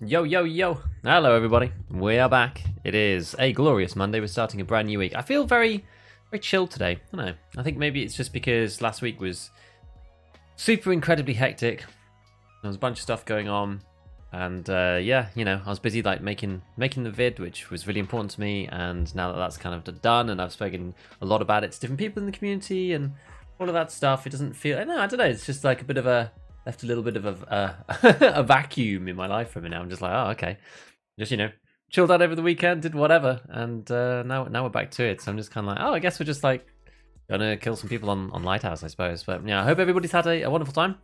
Yo, yo, yo. Hello, everybody. We are back. It is a glorious Monday. We're starting a brand new week. I feel very chilled today. I don't know. I think maybe it's just because last week was super incredibly hectic. There was a bunch of stuff going on. And yeah, you know, I was busy like making the vid, which was really important to me. And now that that's kind of done and I've spoken a lot about it to different people in the community and all of that stuff, it doesn't feel, I don't know, it's just like a bit of a, left a little bit of a vacuum in my life for me now. I'm just like, oh, okay. Just, you know, chilled out over the weekend, did whatever. And now we're back to it. So I'm just kind of like, oh, I guess we're just like gonna kill some people on Lighthouse, I suppose. But yeah, I hope everybody's had a wonderful time.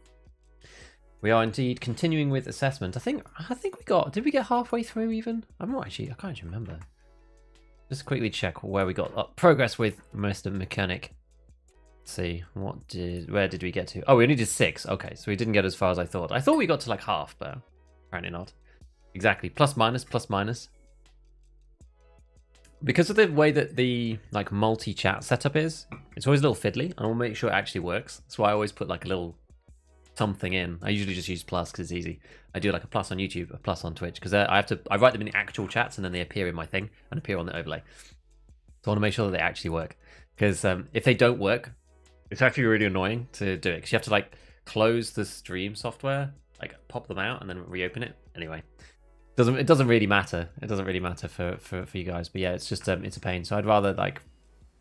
We are indeed continuing with assessment. I think did we get halfway through even? I'm not actually, I can't actually remember. Just quickly check where we got progress with Mr. Mechanic. Let's see, where did we get to? Oh, we only did 6. Okay, so we didn't get as far as I thought. I thought we got to like half, but apparently not. Exactly, plus minus, plus minus. Because of the way that the like multi-chat setup is, it's always a little fiddly. I want to make sure it actually works. That's why I always put like a little something in. I usually just use plus because it's easy. I do like a plus on YouTube, a plus on Twitch, because I write them in the actual chats and then they appear in my thing and appear on the overlay. So I want to make sure that they actually work, because if they don't work, it's actually really annoying to do it, because you have to like close the stream software, like pop them out and then reopen it. Anyway, it doesn't really matter. It doesn't really matter for you guys. But yeah, it's just it's a pain. So I'd rather like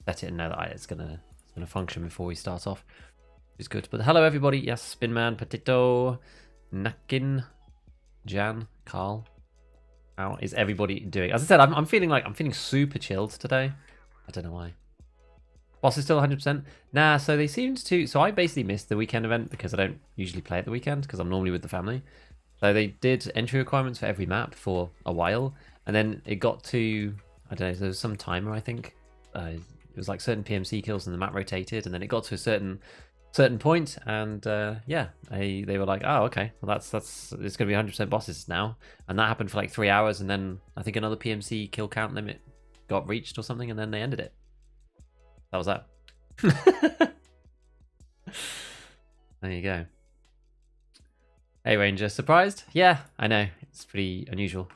set it and know that it's gonna function before we start off. It's good. But hello everybody. Yes, Spinman, Potato, Nakin, Jan, Carl. How is everybody doing? As I said, I'm feeling super chilled today. I don't know why. Boss is still 100%. Nah, so they seemed to... So I basically missed the weekend event because I don't usually play at the weekend because I'm normally with the family. So they did entry requirements for every map for a while. And then it got to... I don't know, there was some timer, I think. It was like certain PMC kills and the map rotated. And then it got to a certain point. And yeah, they were like, oh, okay. Well, it's going to be 100% bosses now. And that happened for like 3 hours. And then I think another PMC kill count limit got reached or something. And then they ended it. That was that. There you go. Hey Ranger, surprised? Yeah, I know. It's pretty unusual.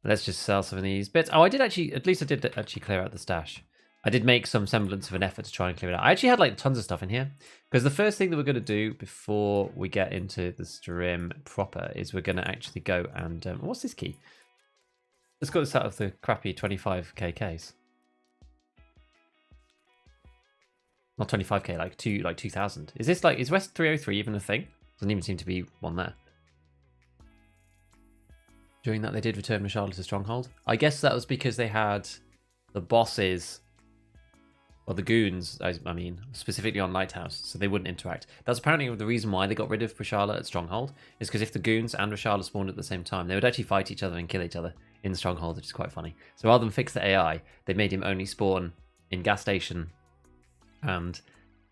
Let's just sell some of these bits. Oh, I did actually, at least I did actually clear out the stash. I did make some semblance of an effort to try and clear it out. I actually had like tons of stuff in here, because the first thing that we're going to do before we get into the stream proper is we're going to actually go and what's this key? Let's go this out of the crappy 25k case. Not 25k, like 2,000. Is this like, is West 303 even a thing? Doesn't even seem to be one there. During that, they did return Mashallah to Stronghold. I guess that was because they had the bosses, or the goons, I mean, specifically on Lighthouse, so they wouldn't interact. That's apparently the reason why they got rid of Mashallah at Stronghold, is because if the goons and Mashallah spawned at the same time, they would actually fight each other and kill each other in Stronghold, which is quite funny. So rather than fix the AI, they made him only spawn in gas station and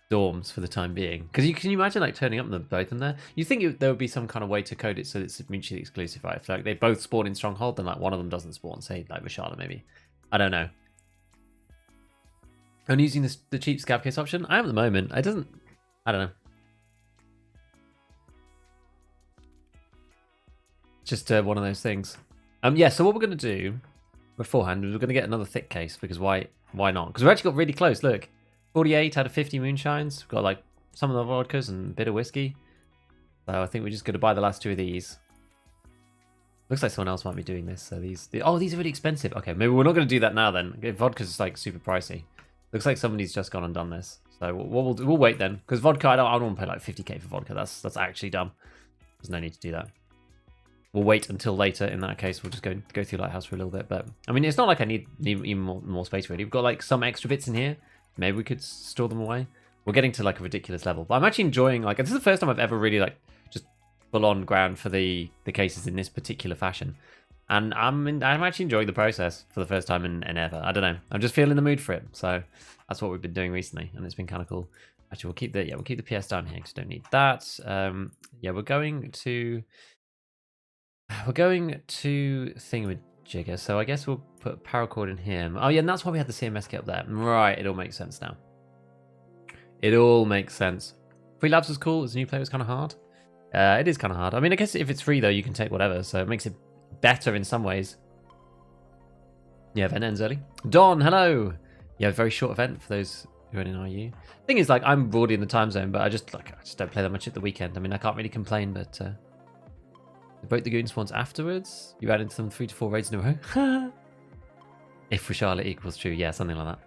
dorms for the time being. Because can you imagine like turning up the both of them there? You think there would be some kind of way to code it so it's mutually exclusive, right? If like they both spawn in Stronghold, then like one of them doesn't spawn, say like Rashala maybe. I don't know. I'm using the cheap scav case option. I am at the moment. I don't know. Just one of those things. Yeah, so what we're going to do beforehand is we're going to get another thick case, because why not? Because we've actually got really close, look. 48 out of 50 moonshines. We've got like some of the vodkas and a bit of whiskey. So I think we're just going to buy the last 2 of these. Looks like someone else might be doing this. So these are really expensive. Okay, maybe we're not going to do that now then. Vodka's like super pricey. Looks like somebody's just gone and done this. So we'll wait then, because vodka, I don't want to pay like 50k for vodka. That's actually dumb. There's no need to do that. We'll wait until later. In that case, we'll just go through Lighthouse for a little bit. But I mean, it's not like I need even more space really. We've got like some extra bits in here. Maybe we could store them away. We're getting to like a ridiculous level. But I'm actually enjoying, like, this is the first time I've ever really like just full on ground for the cases in this particular fashion. And I'm actually enjoying the process for the first time in ever. I don't know. I'm just feeling the mood for it. So that's what we've been doing recently, and it's been kind of cool. Actually, we'll keep the PS down here because I don't need that. Yeah, we're going to thingamajigger. So I guess we'll put paracord in here. Oh yeah, and that's why we had the CMS kit up there. Right, it all makes sense now. It all makes sense. Free Labs was cool. As a new player, it was kind of hard. It is kind of hard. I mean, I guess if it's free though, you can take whatever, so it makes it better in some ways. Yeah, event ends early. Don, hello. Yeah, very short event for those who are in IU. Thing is, like, I'm broadly in the time zone, but I just don't play that much at the weekend. I mean, I can't really complain, but broke the goon spawns afterwards. You added some 3 to 4 raids in a row. If for Charlotte equals true, yeah, something like that.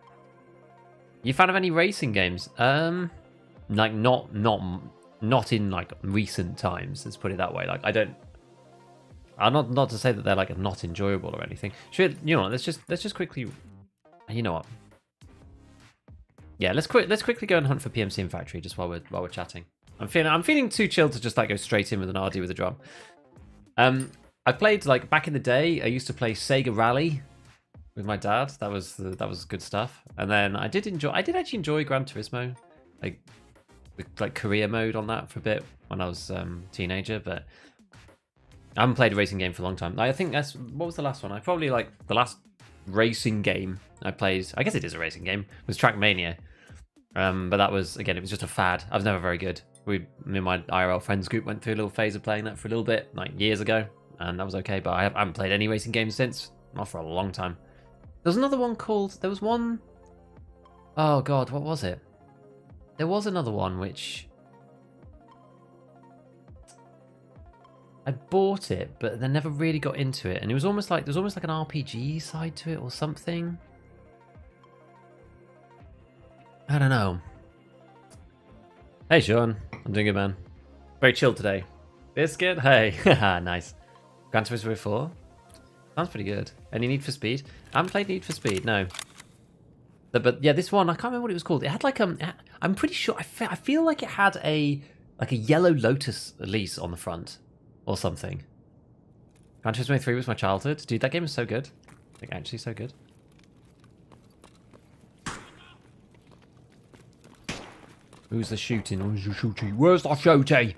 You fan of any racing games? Like not in like recent times. Let's put it that way. Like I don't. I'm not to say that they're like not enjoyable or anything. Should you know? Let's just quickly. You know what? Yeah, let's quickly go and hunt for PMC and Factory just while we're chatting. I'm feeling too chilled to just like go straight in with an RD with a drum. I played like back in the day. I used to play Sega Rally with my dad. That was good stuff. And then I did actually enjoy Gran Turismo, like career mode on that for a bit when I was teenager, but I haven't played a racing game for a long time. I think what was the last one? I probably like the last racing game I played. I guess it is a racing game. Was Trackmania, but that was again it was just a fad. I was never very good. Me and my IRL friends group went through a little phase of playing that for a little bit, like years ago, and that was okay. But I haven't played any racing games since, not for a long time. There was another one called. There was one. Oh god, what was it? There was another one which I bought it, but then never really got into it, and it was almost like an RPG side to it or something. I don't know. Hey Sean, I'm doing good, man. Very chill today. Biscuit, hey, nice. Gran Turismo 4 sounds pretty good. Any Need for Speed? I haven't played Need for Speed, no. But yeah, this one I can't remember what it was called. It had like I'm pretty sure I feel like it had a Yellow Lotus lease on the front or something. Gran Turismo 3 was my childhood, dude. That game is so good. Like actually so good. Who's the shooting? Who's the shooting? Where's the shooty?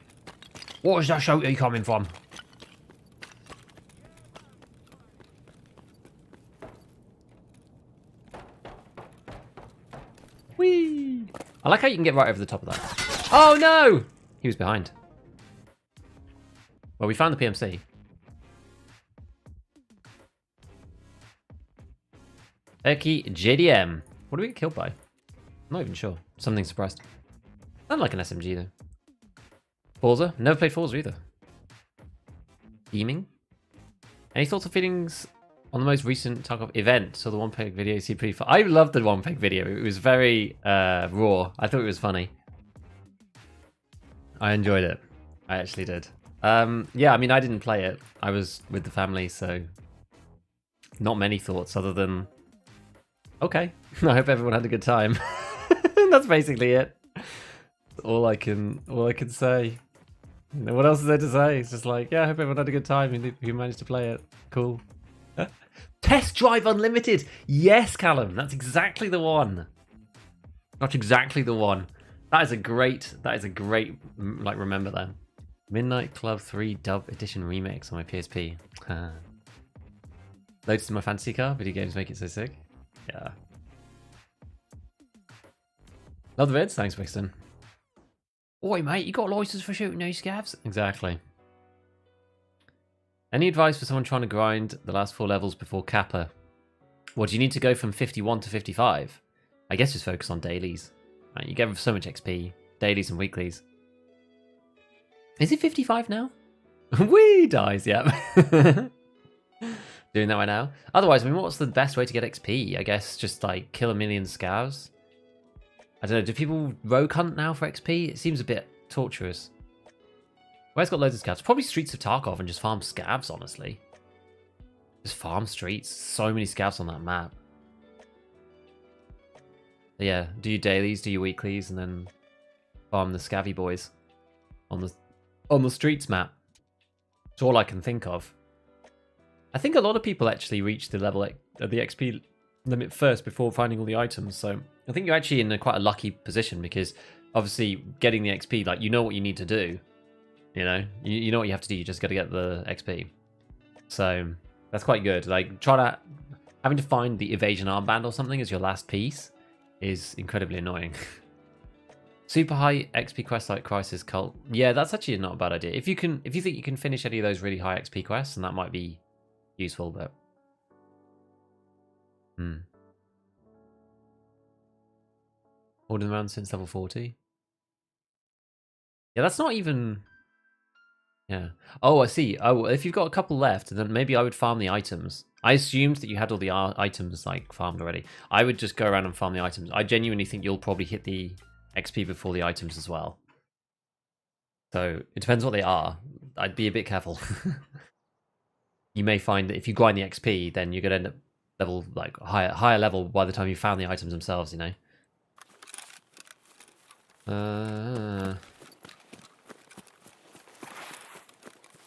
Where's the shooty coming from? Whee! I like how you can get right over the top of that. Oh no! He was behind. Well, we found the PMC. Eki JDM. What do we get killed by? I'm not even sure. Something surprised. I don't like an SMG though. Forza? Never played Forza either. Beaming? Any thoughts or feelings on the most recent Tarkov event? So the one peg video CP for. I loved the one peg video. It was very raw. I thought it was funny. I enjoyed it. I actually did. Yeah, I mean, I didn't play it. I was with the family, so not many thoughts other than okay. I hope everyone had a good time. That's basically it. All I can say. You know, what else is there to say? It's just like, yeah, I hope everyone had a good time and you managed to play it. Cool. Test Drive Unlimited. Yes, Callum, that's exactly the one. Not exactly the one. That is a great like remember that. Midnight Club 3 Dub Edition Remix on my PSP. Loaded to my fantasy car. Video games make it so sick. Yeah. Love the vids. Thanks, Brixton. Oi, mate, you got a license for shooting those scavs? Exactly. Any advice for someone trying to grind the last 4 levels before Kappa? Well, do you need to go from 51 to 55? I guess just focus on dailies. Right, you get so much XP. Dailies and weeklies. Is it 55 now? Wee dies, yeah. Doing that right now. Otherwise, I mean, what's the best way to get XP? I guess just like kill a million scavs. I don't know, do people rogue hunt now for XP? It seems a bit torturous. Where's got loads of scavs? Probably Streets of Tarkov and just farm scavs, honestly. Just farm streets. So many scavs on that map. But yeah, do your dailies, do your weeklies, and then farm the scavvy boys on the streets map. It's all I can think of. I think a lot of people actually reach the level of the XP limit first before finding all the items, so I think you're actually in quite a lucky position because obviously getting the XP, like, you know what you need to do. You know? You know what you have to do, you just got to get the XP. So that's quite good. Like, having to find the evasion armband or something as your last piece is incredibly annoying. Super high XP quests like Crisis Cult. Yeah, that's actually not a bad idea. If you think you can finish any of those really high XP quests, then that might be useful, but holding around since level 40. Yeah, that's not even. Yeah. Oh, I see. Oh, if you've got a couple left, then maybe I would farm the items. I assumed that you had all the items like farmed already. I would just go around and farm the items. I genuinely think you'll probably hit the XP before the items as well. So it depends what they are. I'd be a bit careful. You may find that if you grind the XP, then you're gonna end up level like higher level by the time you found the items themselves. You know.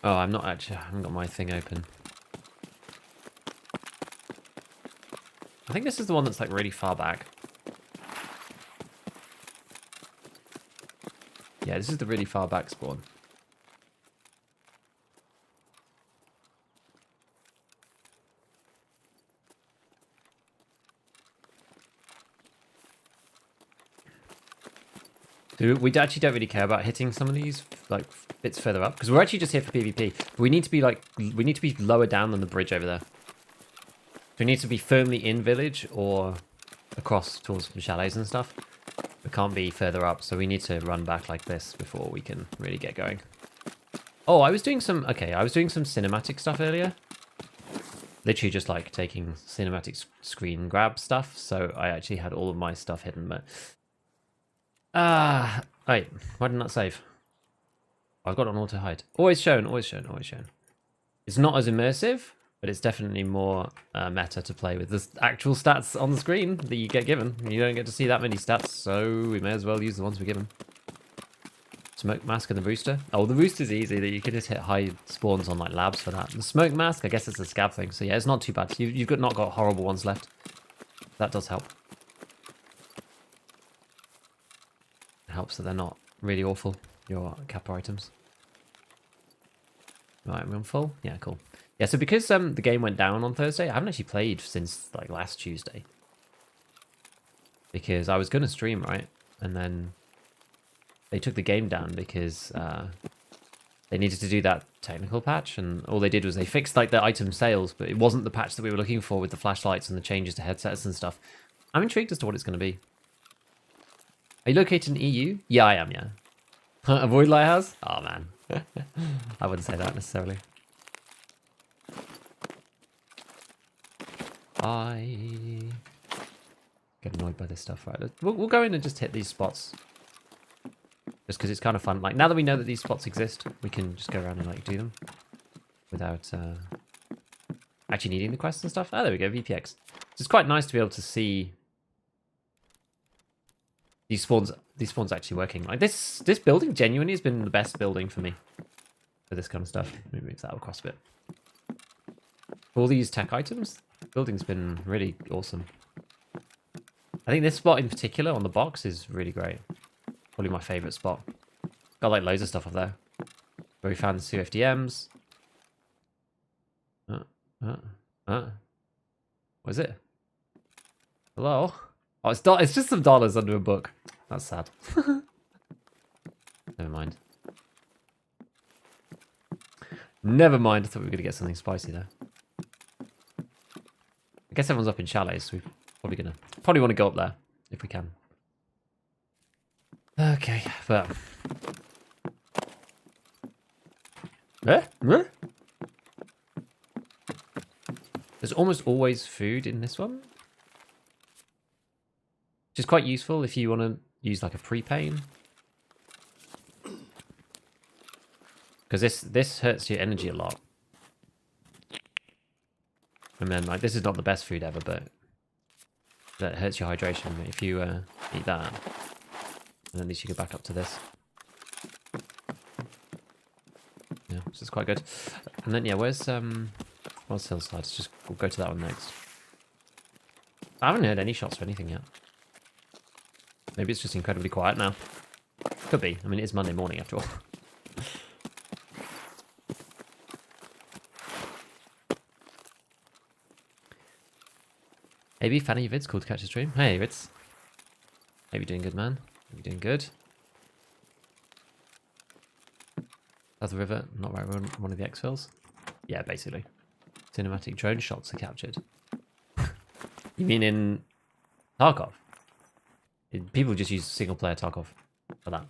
Oh, I'm not actually. I haven't got my thing open. I think this is the one that's like really far back. Yeah, this is the really far back spawn. We actually don't really care about hitting some of these like bits further up because we're actually just here for PvP. But we need to be lower down than the bridge over there. So we need to be firmly in village or across towards the chalets and stuff. We can't be further up, so we need to run back like this before we can really get going. Oh, I was doing some cinematic stuff earlier. Literally just like taking cinematic screen grab stuff. So I actually had all of my stuff hidden, but wait, why didn't that save? I've got it on auto hide. Always shown, always shown, always shown. It's not as immersive, but it's definitely more meta to play with. There's actual stats on the screen that you get given. You don't get to see that many stats, so we may as well use the ones we're given. Smoke mask and the rooster. Oh, the rooster's easy. That you can just hit high spawns on like labs for that. The smoke mask, I guess it's a scab thing. So yeah, it's not too bad. You've not got horrible ones left. That does help. It helps that they're not really awful. Your kappa items. Right, we're on full. Yeah, cool. Yeah, so because the game went down on Thursday, I haven't actually played since like last Tuesday. Because I was going to stream, right? And then they took the game down because they needed to do that technical patch, and all they did was they fixed like the item sales, but it wasn't the patch that we were looking for with the flashlights and the changes to headsets and stuff. I'm intrigued as to what it's going to be. Are you located in EU? Yeah, I am, yeah. Avoid Lighthouse? Oh, man. I wouldn't say that necessarily. I get annoyed by this stuff, right? We'll go in and just hit these spots. Just because it's kind of fun. Like, now that we know that these spots exist, we can just go around and, like, do them. Without actually needing the quests and stuff. Oh, there we go, VPX. It's quite nice to be able to see these spawns actually working. Like, this building genuinely has been the best building for me. For this kind of stuff. Let me move that across a bit. For all these tech items, the building's been really awesome. I think this spot in particular on the box is really great. Probably my favourite spot. Got like loads of stuff up there. Where we found the 2 FDMs. What is it? Hello? Oh, it's just some dollars under a book. That's sad. Never mind. Never mind. I thought we were going to get something spicy there. I guess everyone's up in chalets, so we're probably want to go up there if we can. Okay, but there's almost always food in this one, which is quite useful if you want to use like a pre-pain, because this hurts your energy a lot. And then, like, this is not the best food ever, but that hurts your hydration. If you eat that, and at least you go back up to this. Yeah, this is quite good. And then, yeah, where's Hillside? We'll go to that one next. I haven't heard any shots or anything yet. Maybe it's just incredibly quiet now. Could be. I mean, it's Monday morning after all. Maybe fan of your vids, cool to catch a stream. Hey, Ritz. Hope you're doing good, man. Hope you're doing good. South River, not right, one of the exfils. Yeah, basically. Cinematic drone shots are captured. You mean in Tarkov? People just use single-player Tarkov for that.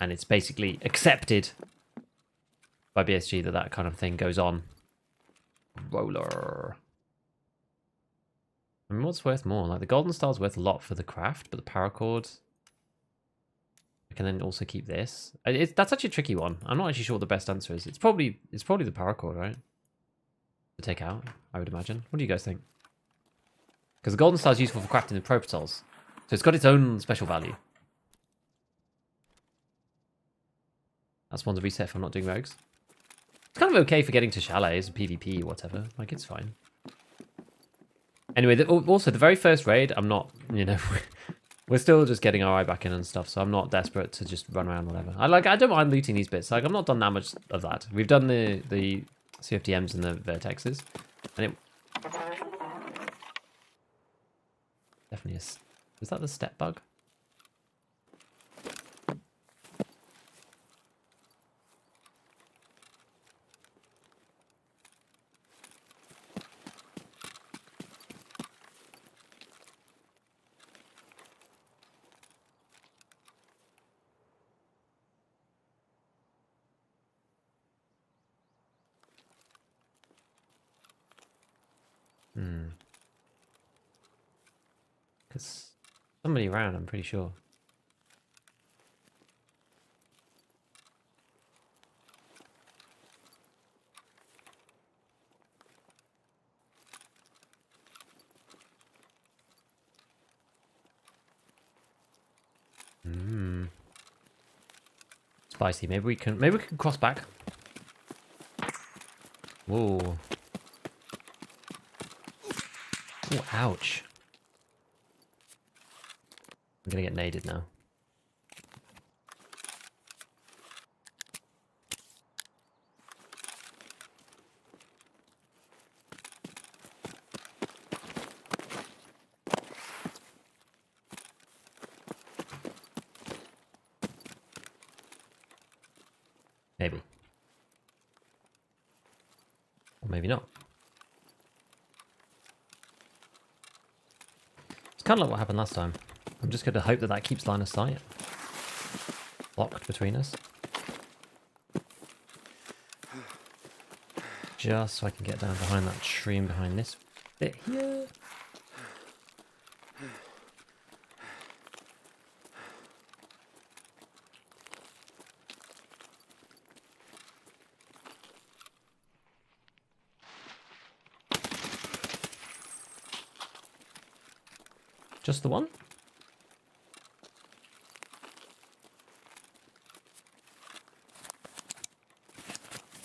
And it's basically accepted by BSG that that kind of thing goes on. Roller. I mean, what's worth more? Like, the golden star's worth a lot for the craft, but the paracord... I can then also keep this. That's actually a tricky one. I'm not actually sure what the best answer is. It's probably the paracord, right? To take out, I would imagine. What do you guys think? Because the golden star is useful for crafting the protocols, so it's got its own special value. That's one to reset if I'm not doing rogues. It's kind of okay for getting to chalets and PvP or whatever. Like, it's fine. Anyway, also the very first raid, I'm not, you know, we're still just getting our eye back in and stuff, so I'm not desperate to just run around whatever. I don't mind looting these bits. Like, I've not done that much of that. We've done the CFDMs and the vertexes, and it definitely is. Is that the step bug? Because somebody around, I'm pretty sure. Spicy. Maybe we can cross back. Whoa. Oh, ouch. I'm gonna get naded now. Maybe. Or maybe not. It's kind of like what happened last time. I'm just going to hope that that keeps line of sight. Locked between us. Just so I can get down behind that tree and behind this bit here. Just the one?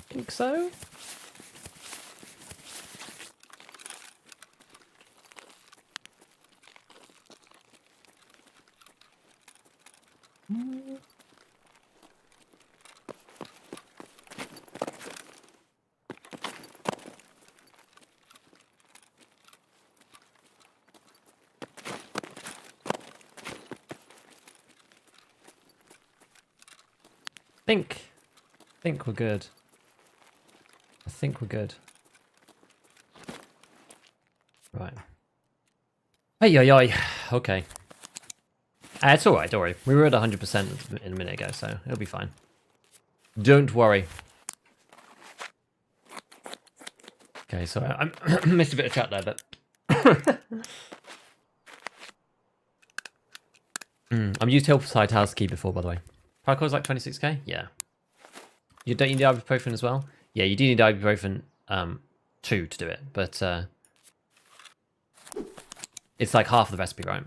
Think so? Think we're good. I think we're good. Right. Hey. Okay. It's alright, don't worry. We were at 100% a minute ago, so it'll be fine. Don't worry. Okay, so I missed a bit of chat there, but... I'm used to Hillside House Key before, by the way. Parkour's like 26k? Yeah. Don't you need ibuprofen as well? Yeah, you do need ibuprofen 2 to do it, but it's like half the recipe, right?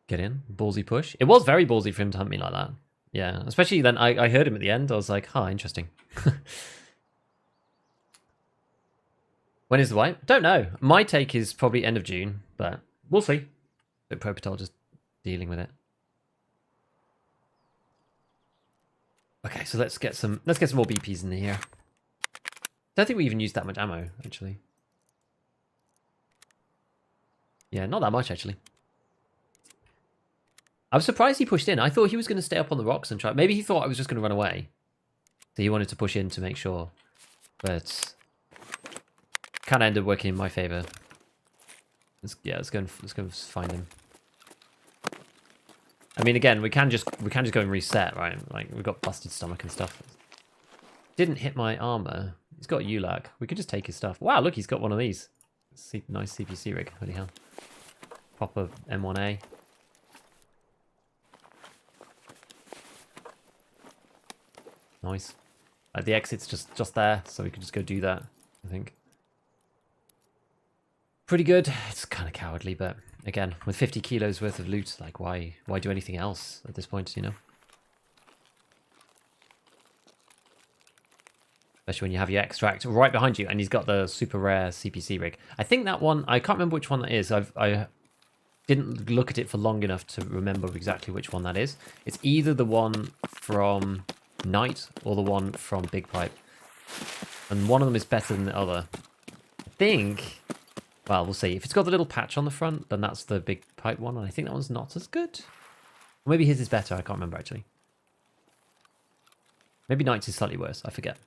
Get in. Ballsy push. It was very ballsy for him to hunt me like that. Yeah, especially then I heard him at the end. I was like, huh, interesting. When is the wipe? Don't know. My take is probably end of June, but we'll see. But Propital just dealing with it. Okay, so let's get some more BPs in here. Don't think we even used that much ammo, actually. Yeah, not that much, actually. I was surprised he pushed in. I thought he was going to stay up on the rocks and try. Maybe he thought I was just going to run away. So he wanted to push in to make sure. But kind of ended up working in my favor. Let's go and find him. I mean, again, we can just go and reset, right? Like, we've got busted stomach and stuff. Didn't hit my armor. He's got ULAG. We could just take his stuff. Wow, look, he's got one of these. Nice CPC rig. Holy hell. Proper M1A. Nice. The exit's just there, so we can just go do that, I think. Pretty good. It's kind of cowardly, but again, with 50 kilos worth of loot, like, why do anything else at this point, you know? Especially when you have your extract right behind you, and he's got the super rare CPC rig. I think that one, I can't remember which one that is. I didn't look at it for long enough to remember exactly which one that is. It's either the one from Night or the one from Big Pipe. And one of them is better than the other. I think, well, we'll see. If it's got the little patch on the front, then that's the Big Pipe one, and I think that one's not as good. Or maybe his is better, I can't remember actually. Maybe Night's is slightly worse, I forget.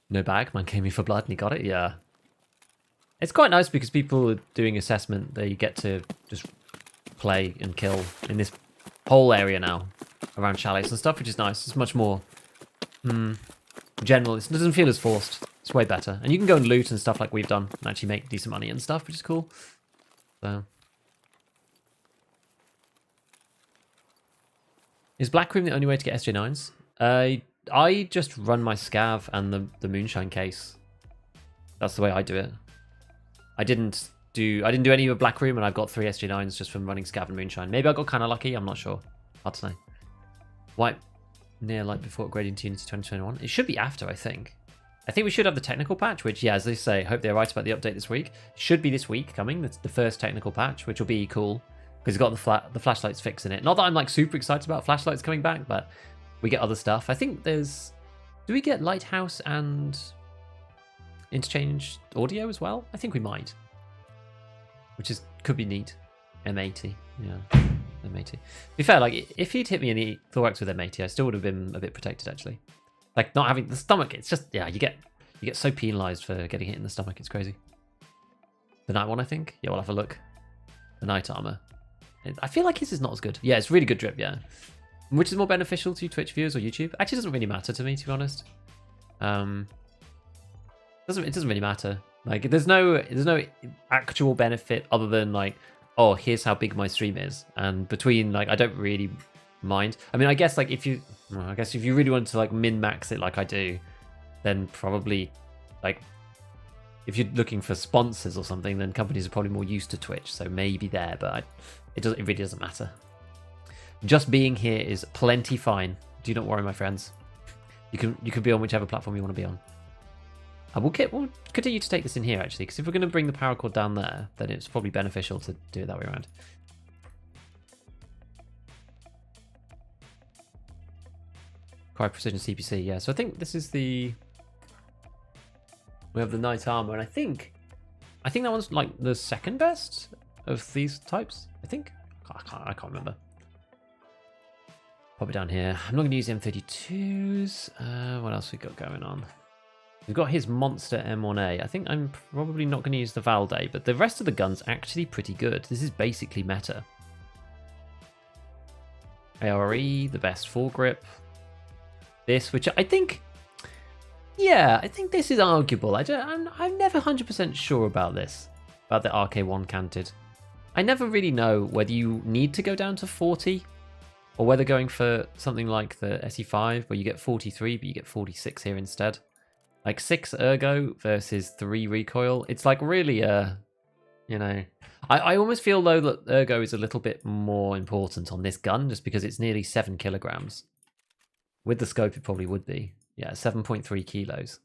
No bag, man came in for blood and he got it, yeah. It's quite nice because people are doing assessment, they get to just play and kill in this whole area now around chalets and stuff, which is nice. It's much more general. It doesn't feel as forced. It's way better. And you can go and loot and stuff like we've done and actually make decent money and stuff, which is cool. So, is Black Room the only way to get SJ9s? I just run my scav and the moonshine case. That's the way I do it. I didn't do any of Black Room, and I've got 3 SJ9s just from running scav and moonshine. Maybe I got kind of lucky. I'm not sure. Hard to know. White near light before upgrading to Unity 2021. It should be after, I think. I think we should have the technical patch, which, yeah, as they say, hope they're right about the update this week. It should be this week coming. That's the first technical patch, which will be cool because it's got the flashlights fix in it. Not that I'm like super excited about flashlights coming back, but we get other stuff. I think there's... Do we get Lighthouse and interchange audio as well? I think we might. Which could be neat. M80. Yeah. M80. To be fair, like, if he'd hit me in the thorax with M80, I still would have been a bit protected, actually. Like, not having the stomach, it's just... Yeah, you get so penalized for getting hit in the stomach. It's crazy. The night one, I think? Yeah, we'll have a look. The night armor. I feel like his is not as good. Yeah, it's really good drip, yeah. Which is more beneficial to Twitch viewers or YouTube? Actually, it doesn't really matter to me, to be honest. It doesn't really matter. Like, there's no actual benefit other than like, oh, here's how big my stream is, and between like, I don't really mind. I mean, I guess like if you really want to like min max it like I do, then probably like if you're looking for sponsors or something, then companies are probably more used to Twitch, so maybe there. But it really doesn't matter. Just being here is plenty fine. Do not worry, my friends. You can be on whichever platform you want to be on. We'll continue to take this in here, actually, because if we're going to bring the power cord down there, then it's probably beneficial to do it that way around. High precision CPC, yeah. So I think this is the... We have the night armor, and I think that one's like the second best of these types, I think. I can't remember. Pop it down here. I'm not going to use M32s. What else we got going on? We've got his monster M1A. I think I'm probably not going to use the Valde, but the rest of the gun's actually pretty good. This is basically meta. ARE, the best foregrip. This, which I think... Yeah, I think this is arguable. I'm never 100% sure about this. About the RK1 canted. I never really know whether you need to go down to 40... or whether going for something like the SE5, where you get 43, but you get 46 here instead. Like 6 ergo versus 3 recoil. It's like really, you know... I almost feel, though, that ergo is a little bit more important on this gun, just because it's nearly 7 kilograms. With the scope, it probably would be. Yeah, 7.3 kilos.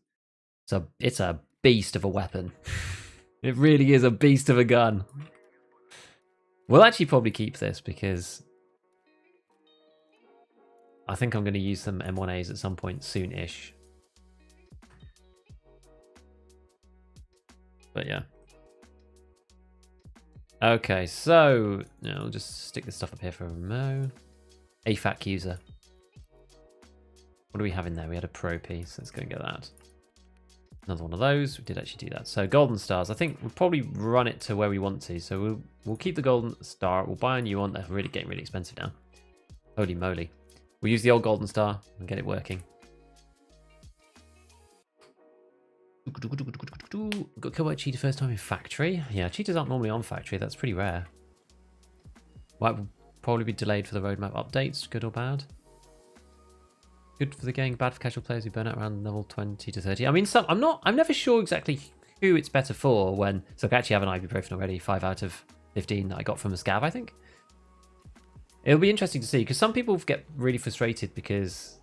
So it's a beast of a weapon. It really is a beast of a gun. We'll actually probably keep this, because... I think I'm going to use some M1As at some point soon-ish. But yeah. Okay, so I'll just stick this stuff up here for a mo. AFAC user. What do we have in there? We had a pro piece. Let's go and get that. Another one of those. We did actually do that. So golden stars. I think we'll probably run it to where we want to. So we'll keep the golden star. We'll buy a new one. They're really getting really expensive now. Holy moly. We'll use the old golden star and get it working. Got killed by a cheetah first time in factory. Yeah, cheetahs aren't normally on factory. That's pretty rare. Might probably be delayed for the roadmap updates. Good or bad? Good for the game, bad for casual players who burn out around level 20 to 30. I mean, I'm never sure exactly who it's better for when. So I actually have an ibuprofen already, 5 out of 15 that I got from a scav, I think. It'll be interesting to see because some people get really frustrated because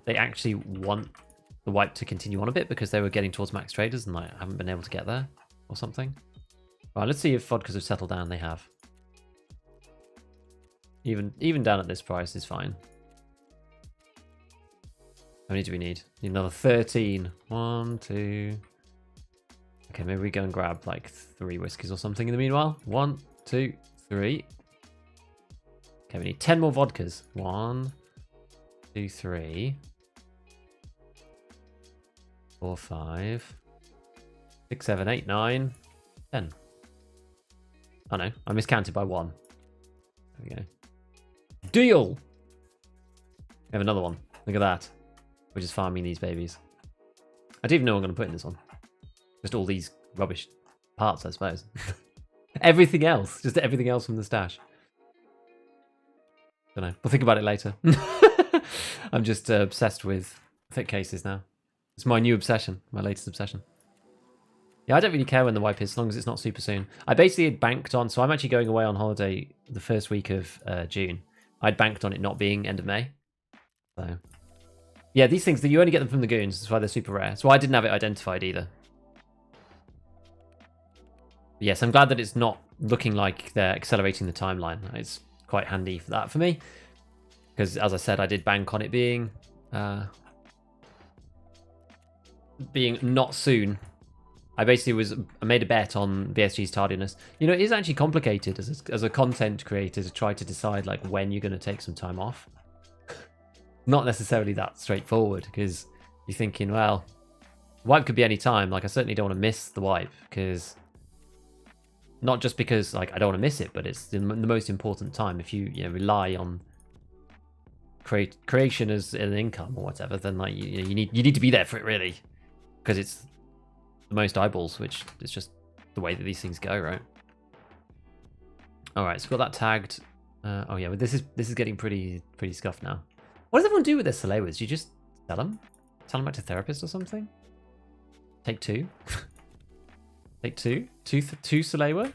they actually want the wipe to continue on a bit because they were getting towards max traders and like haven't been able to get there or something. Right, let's see if vodkas have settled down. They have. Even down at this price is fine. How many do we need? Need another 13. 1, 2. Okay, maybe we go and grab like 3 whiskeys or something in the meanwhile. 1, 2, 3. Okay, we need 10 more vodkas. 1, 2, 3. 4, 5. 6, 7, 8, 9. 10. Oh no, I miscounted by 1. There we go. Deal! We have another one. Look at that. We're just farming these babies. I don't even know what I'm going to put in this one. Just all these rubbish parts, I suppose. Everything else. Just everything else from the stash. Don't know. We'll think about it later. I'm just obsessed with thick cases now. It's my new obsession. My latest obsession. Yeah, I don't really care when the wipe is, as long as it's not super soon. I basically had banked on... So I'm actually going away on holiday the first week of June. I'd banked on it not being end of May. So... yeah, these things, you only get them from the goons. That's why they're super rare. So I didn't have it identified either. Yes, I'm glad that it's not looking like they're accelerating the timeline. It's quite handy for that for me. Because, as I said, I did bank on it being not soon. I made a bet on BSG's tardiness. You know, it is actually complicated as a content creator to try to decide like when you're going to take some time off. Not necessarily that straightforward because you're thinking, well, wipe could be any time. Like I certainly don't want to miss the wipe because not just because like I don't want to miss it, but it's the most important time. If you rely on creation as an income or whatever, then like you need to be there for it really because it's the most eyeballs, which is just the way that these things go, right? All right, so we've got that tagged. Oh yeah, but this is getting pretty scuffed now. What does everyone do with their Salewas? Do you just sell them? Sell them back to therapists or something? Take 2? Take 2? Two Salewa?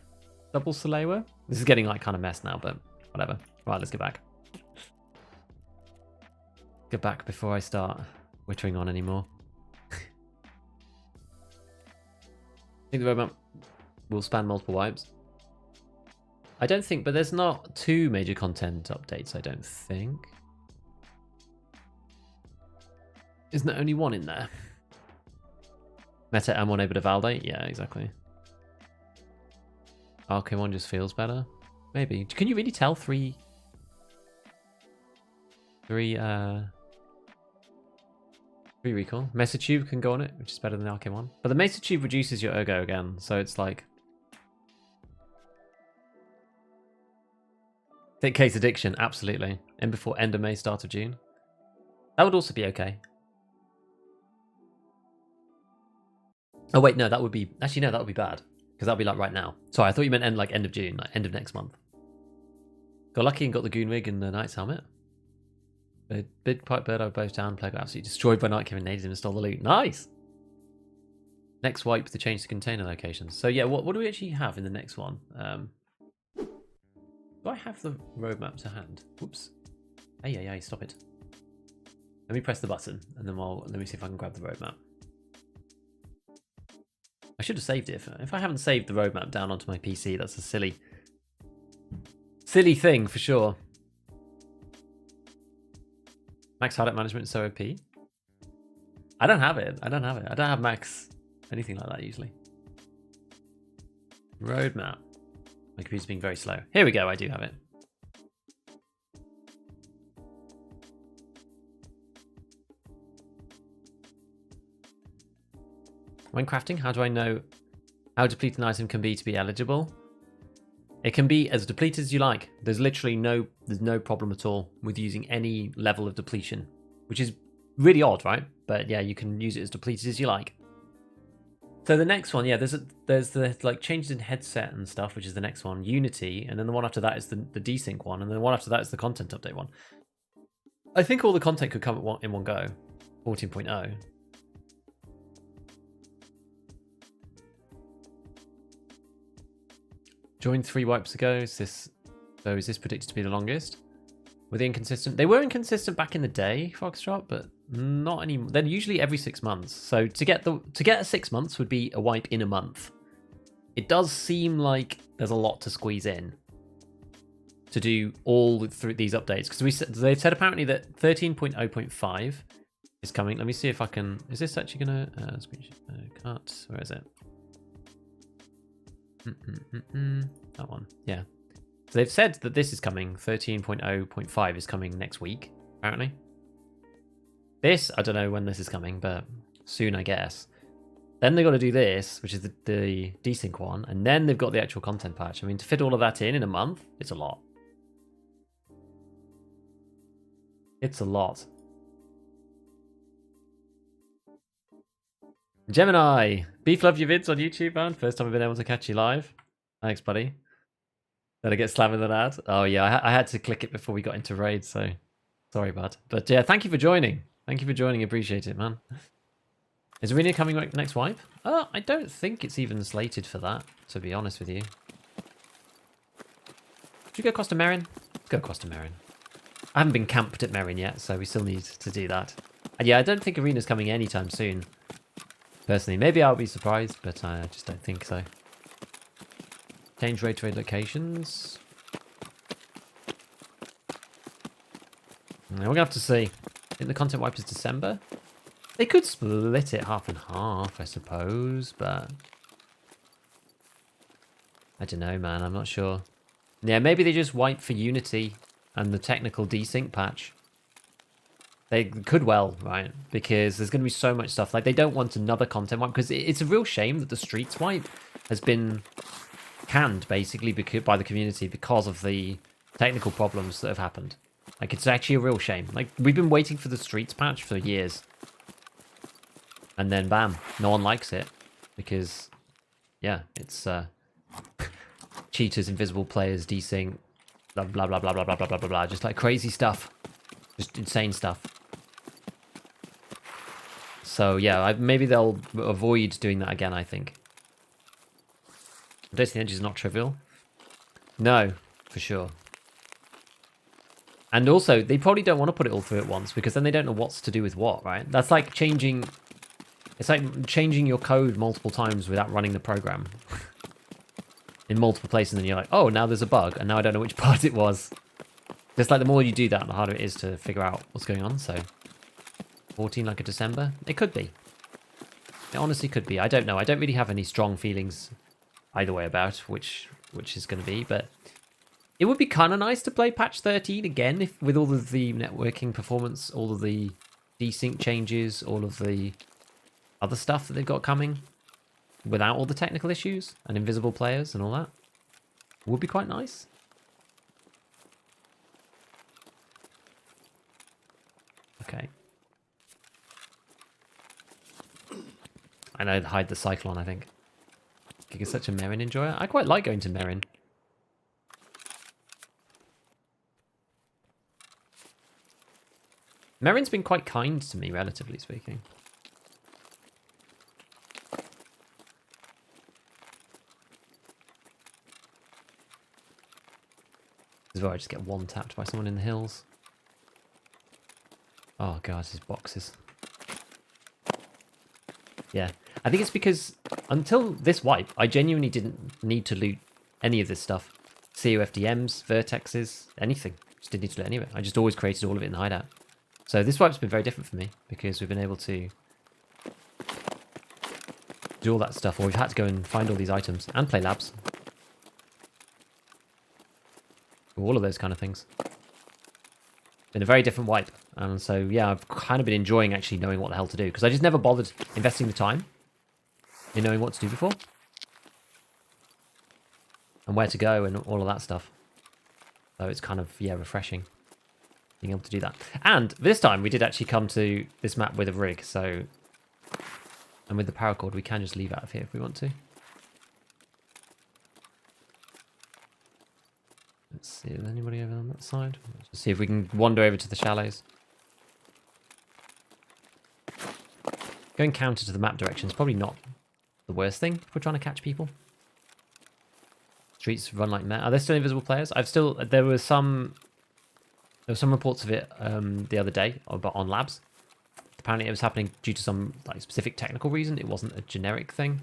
Double Salewa? This is getting like kind of messed now, but whatever. Right, let's get back. Get back before I start wittering on anymore. I think the roadmap will span multiple wipes. I don't think, but there's not 2 major content updates, I don't think. Isn't there only 1 in there? Meta M1 able to validate? Yeah, exactly. RK1 just feels better? Maybe. Can you really tell 3 recall? Mesa Tube can go on it, which is better than the RK1. But the Mesa Tube reduces your ergo again, so it's like... Thick case addiction, absolutely. And before end of May, start of June. That would also be okay. Oh wait, no, that would be... Actually, no, that would be bad. Because that would be like right now. Sorry, I thought you meant end of June, like end of next month. Got lucky and got the Goon Wig and the Knight's Helmet. Big Pipe Bird, I both down. Plague got absolutely destroyed by Night Kevin Nades and stole the loot. Nice! Next wipe to change the container locations. So yeah, what do we actually have in the next one? Do I have the roadmap to hand? Whoops. Hey, stop it. Let me press the button and then let me see if I can grab the roadmap. I should have saved it. If I haven't saved the roadmap down onto my PC, that's a silly thing for sure. Max hideout management is so OP. I don't have it. I don't have max anything like that usually. Roadmap. My computer's being very slow. Here we go, I do have it. When crafting, how do I know how depleted an item can be to be eligible? It can be as depleted as you like. There's literally there's no problem at all with using any level of depletion, which is really odd, right? But yeah, you can use it as depleted as you like. So the next one, yeah, there's the like changes in headset and stuff, which is the next one, Unity, and then the one after that is the desync one, and then the one after that is the content update one. I think all the content could come in one go, 14.0. Joined 3 wipes ago. Is this predicted to be the longest? Were they inconsistent? They were inconsistent back in the day, Foxtrot, but not anymore. They're usually every 6 months. So to get a 6 months would be a wipe in a month. It does seem like there's a lot to squeeze in to do all through these updates, because they've said apparently that 13.0.5 is coming. Let me see if I can. Is this actually gonna cut? Where is it? That one, yeah. So they've said that this is coming. 13.0.5 is coming next week, apparently. This, I don't know when this is coming, but soon, I guess. Then they've got to do this, which is the desync one, and then they've got the actual content patch. I mean, to fit all of that in a month, it's a lot. It's a lot. Gemini, Beef, love your vids on YouTube, man. First time I've been able to catch you live. Thanks, buddy. Did I get slammed with an ad? Oh yeah, I had to click it before we got into raid, so sorry, bud. But yeah, thank you for joining. Thank you for joining. Appreciate it, man. Is Arena coming next wipe? I don't think it's even slated for that, to be honest with you. Should we go across to Merrin? Let's go across to Merrin. I haven't been camped at Merrin yet, so we still need to do that. And yeah, I don't think Arena's coming anytime soon. Personally, maybe I'll be surprised, but I just don't think so. Change raid to raid locations. We're going to have to see. I think the content wipe is December. They could split it half and half, I suppose, but I don't know, man. I'm not sure. Yeah, maybe they just wipe for Unity and the technical desync patch. They could well, right? Because there's going to be so much stuff. Like, they don't want another content wipe, because it's a real shame that the Streets wipe has been canned, basically, by the community because of the technical problems that have happened. Like, it's actually a real shame. Like, we've been waiting for the Streets patch for years. And then, bam, no one likes it. Because, yeah, it's cheaters, invisible players, desync, blah, blah, blah, blah, blah, blah, blah, blah, blah. Just, like, crazy stuff. Just insane stuff. So yeah, maybe they'll avoid doing that again, I think. Dosing the edge is not trivial. No, for sure. And also, they probably don't want to put it all through at once, because then they don't know what's to do with what, right? That's like changing... It's like changing your code multiple times without running the program. In multiple places, and then you're like, oh, now there's a bug, and now I don't know which part it was. Just like the more you do that, the harder it is to figure out what's going on, so... 14 like a December? It could be. It honestly could be. I don't know. I don't really have any strong feelings either way about which is going to be, but it would be kind of nice to play patch 13 again if with all of the networking performance, all of the desync changes, all of the other stuff that they've got coming without all the technical issues and invisible players and all that. It would be quite nice. Okay. I know, hide the Cyclone, I think. Giga's such a Merrin enjoyer. I quite like going to Merrin. Merrin's been quite kind to me, relatively speaking. This is where I just get one tapped by someone in the hills. Oh god, his boxes. Yeah, I think it's because until this wipe, I genuinely didn't need to loot any of this stuff. COFDMs, vertexes, anything. Just didn't need to loot any of it. I just always created all of it in the hideout. So this wipe's been very different for me because we've been able to do all that stuff, or we've had to go and find all these items and play labs. all of those kind of things. Been a very different wipe. And so, yeah, I've kind of been enjoying actually knowing what the hell to do. Because I just never bothered investing the time in knowing what to do before. And where to go and all of that stuff. So it's kind of, yeah, refreshing being able to do that. And this time we did actually come to this map with a rig. So, and with the paracord, we can just leave out of here if we want to. Let's see, is there anybody over on that side? Let's see if we can wander over to the shallows. Going counter to the map direction is probably not the worst thing if we're trying to catch people. Streets run like mad. Are there still invisible players? There were some reports of it the other day on labs. Apparently it was happening due to some like specific technical reason. It wasn't a generic thing.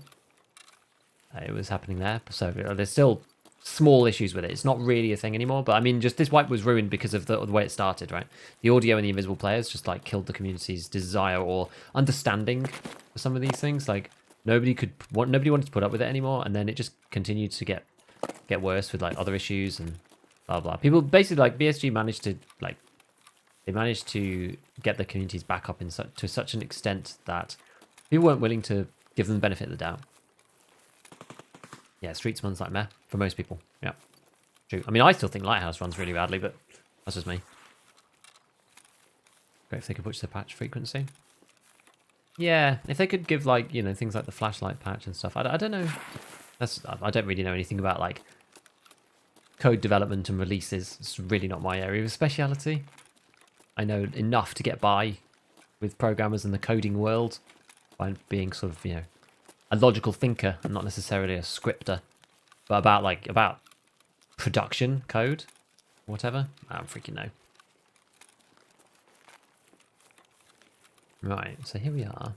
It was happening there. So there's still small issues with it. It's not really a thing anymore, but I mean, just this wipe was ruined because of the way it started, right? The audio and the invisible players just like killed the community's desire or understanding for some of these things. Like nobody wanted to put up with it anymore, and then it just continued to get worse with like other issues and blah blah. People basically like BSG managed to get the communities back up to such an extent that people weren't willing to give them the benefit of the doubt. Yeah, Streets runs like meh for most people. Yeah, true. I mean, I still think Lighthouse runs really badly, but that's just me. Great if they could push the patch frequency. Yeah, if they could give like, you know, things like the flashlight patch and stuff. I don't know. I don't really know anything about like code development and releases. It's really not my area of speciality. I know enough to get by with programmers in the coding world by being sort of, you know, a logical thinker and not necessarily a scripter, but about production code, whatever. I don't freaking know. Right, so here we are.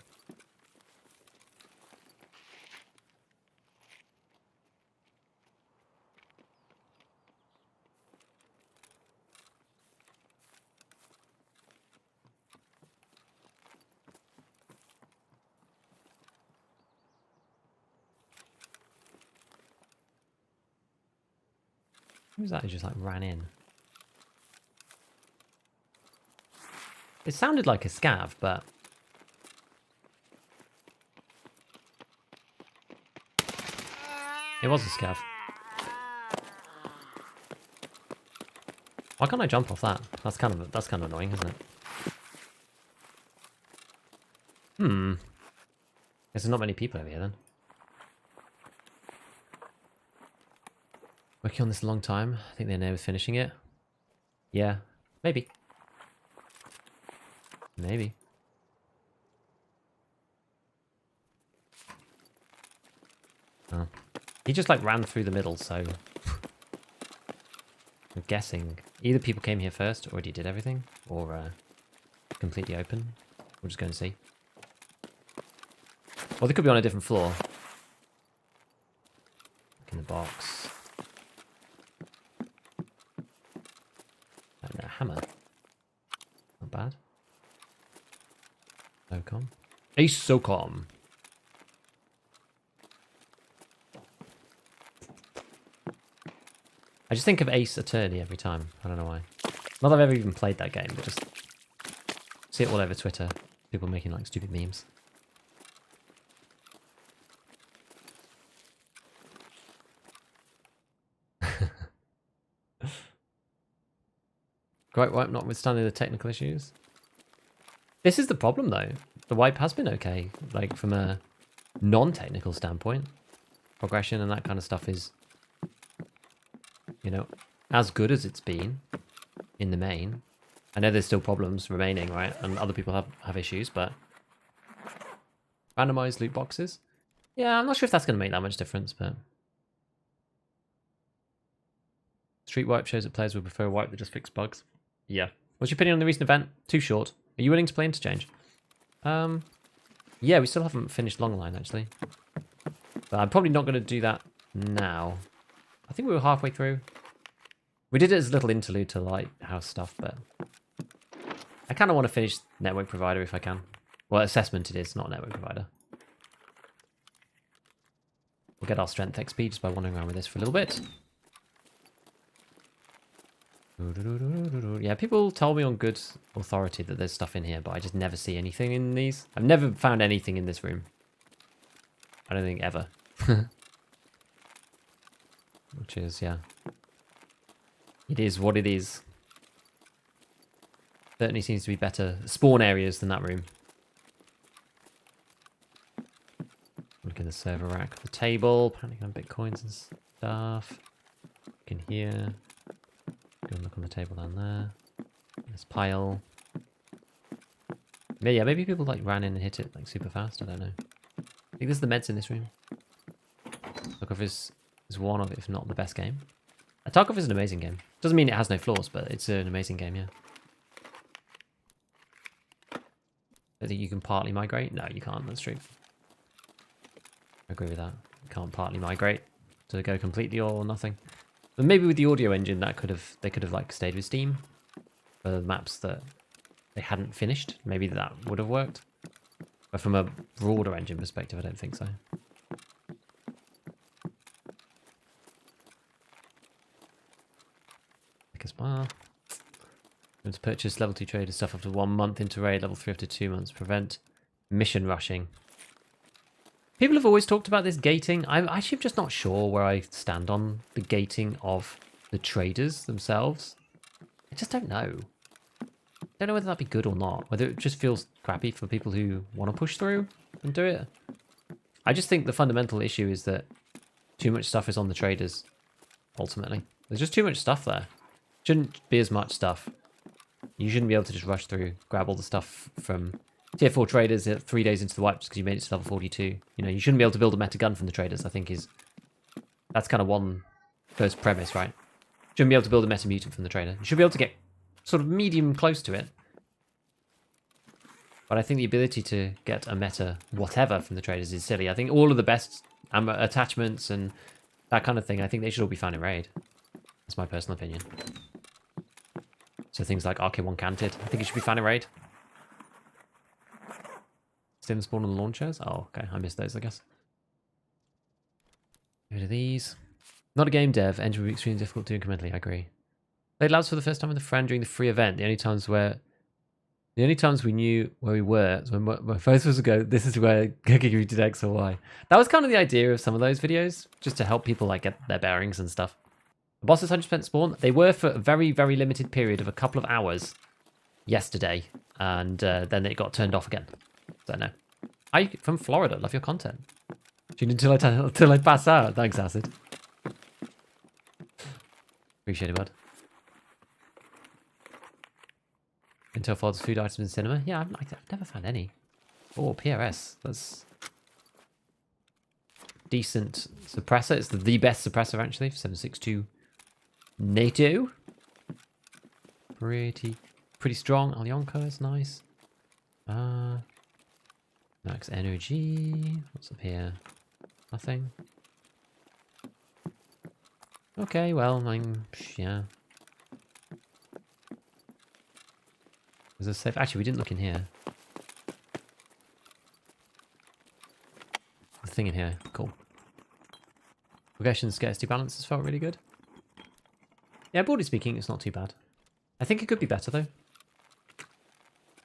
Who was that who just like ran in? It sounded like a scav, but it was a scav. Why can't I jump off that? That's kind of annoying, isn't it? Guess there's not many people over here then. Working on this a long time. I think they're near finishing it. Yeah, maybe. Maybe. Oh. He just like ran through the middle, so I'm guessing either people came here first, already did everything, or completely open. We'll just go and see. Or they could be on a different floor. Look in the box. And a hammer. Not bad. SOCOM. Ace SOCOM. I just think of Ace Attorney every time. I don't know why. Not that I've ever even played that game, but just see it all over Twitter. People making like stupid memes. Great wipe notwithstanding the technical issues. This is the problem though. The wipe has been okay, like from a non-technical standpoint. Progression and that kind of stuff is, you know, as good as it's been in the main. I know there's still problems remaining, right? And other people have issues, but randomized loot boxes. Yeah, I'm not sure if that's going to make that much difference, but Street wipe shows that players would prefer a wipe that just fixed bugs. Yeah. What's your opinion on the recent event? Too short. Are you willing to play interchange? Yeah, we still haven't finished Longline, actually. But I'm probably not going to do that now. I think we were halfway through. We did it as a little interlude to Lighthouse stuff, but I kind of want to finish Network Provider if I can. Well, Assessment it is, not Network Provider. We'll get our strength XP just by wandering around with this for a little bit. Yeah, people told me on good authority that there's stuff in here, but I just never see anything in these. I've never found anything in this room. I don't think ever. Which is, yeah. It is what it is. Certainly seems to be better spawn areas than that room. Look in the server rack, the table, apparently on bitcoins and stuff. Look in here. Go and look on the table down there. This pile. Yeah, maybe people like ran in and hit it like super fast. I don't know. I think this is the meds in this room. Tarkov is one of, if not the best game. Tarkov is an amazing game. Doesn't mean it has no flaws, but it's an amazing game, yeah. I think you can partly migrate. No, you can't. That's true. I agree with that. You can't partly migrate to go completely or nothing. But maybe with the audio engine, they could have like stayed with Steam for the maps that they hadn't finished. Maybe that would have worked. But from a broader engine perspective, I don't think so. Because well, going to purchase level 2 trader stuff after 1 month into raid, level 3 after 2 months. Prevent mission rushing. People have always talked about this gating. I'm actually just not sure where I stand on the gating of the traders themselves. I just don't know. Don't know whether that'd be good or not. Whether it just feels crappy for people who want to push through and do it. I just think the fundamental issue is that too much stuff is on the traders, ultimately. There's just too much stuff there. Shouldn't be as much stuff. You shouldn't be able to just rush through, grab all the stuff from tier 4 traders 3 days into the wipe just because you made it to level 42. You know, you shouldn't be able to build a meta gun from the traders, I think that's kind of one first premise, right? Shouldn't be able to build a meta mutant from the trader. You should be able to get sort of medium close to it. But I think the ability to get a meta whatever from the traders is silly. I think all of the best attachments and that kind of thing, I think they should all be found in raid. That's my personal opinion. So things like RK1 Canted, I think it should be found in raid. Sim spawn on the launchers? Oh, okay. I missed those, I guess. Get rid of these. Not a game dev. Engine would be extremely difficult to do incrementally. I agree. Played Labs for the first time with a friend during the free event. The only times we knew where we were was when both of us would go, this is where Giggy did X or Y. That was kind of the idea of some of those videos, just to help people like get their bearings and stuff. The bosses 100% spawn. They were for a very, very limited period of a couple of hours yesterday, and then it got turned off again. So no. Hi from Florida. Love your content. Tune until I pass out. Thanks, Acid. Appreciate it, bud. Intel folds food items in cinema. Yeah, I've never found any. Oh, PRS. That's decent suppressor. It's the best suppressor actually. 7.62 NATO. Pretty strong. Alyonka is nice. Max energy. What's up here? Nothing. Okay, well, yeah. Is there safe? Actually, we didn't look in here. The thing in here, cool. Progression scarcity balances felt really good. Yeah, broadly speaking, it's not too bad. I think it could be better though.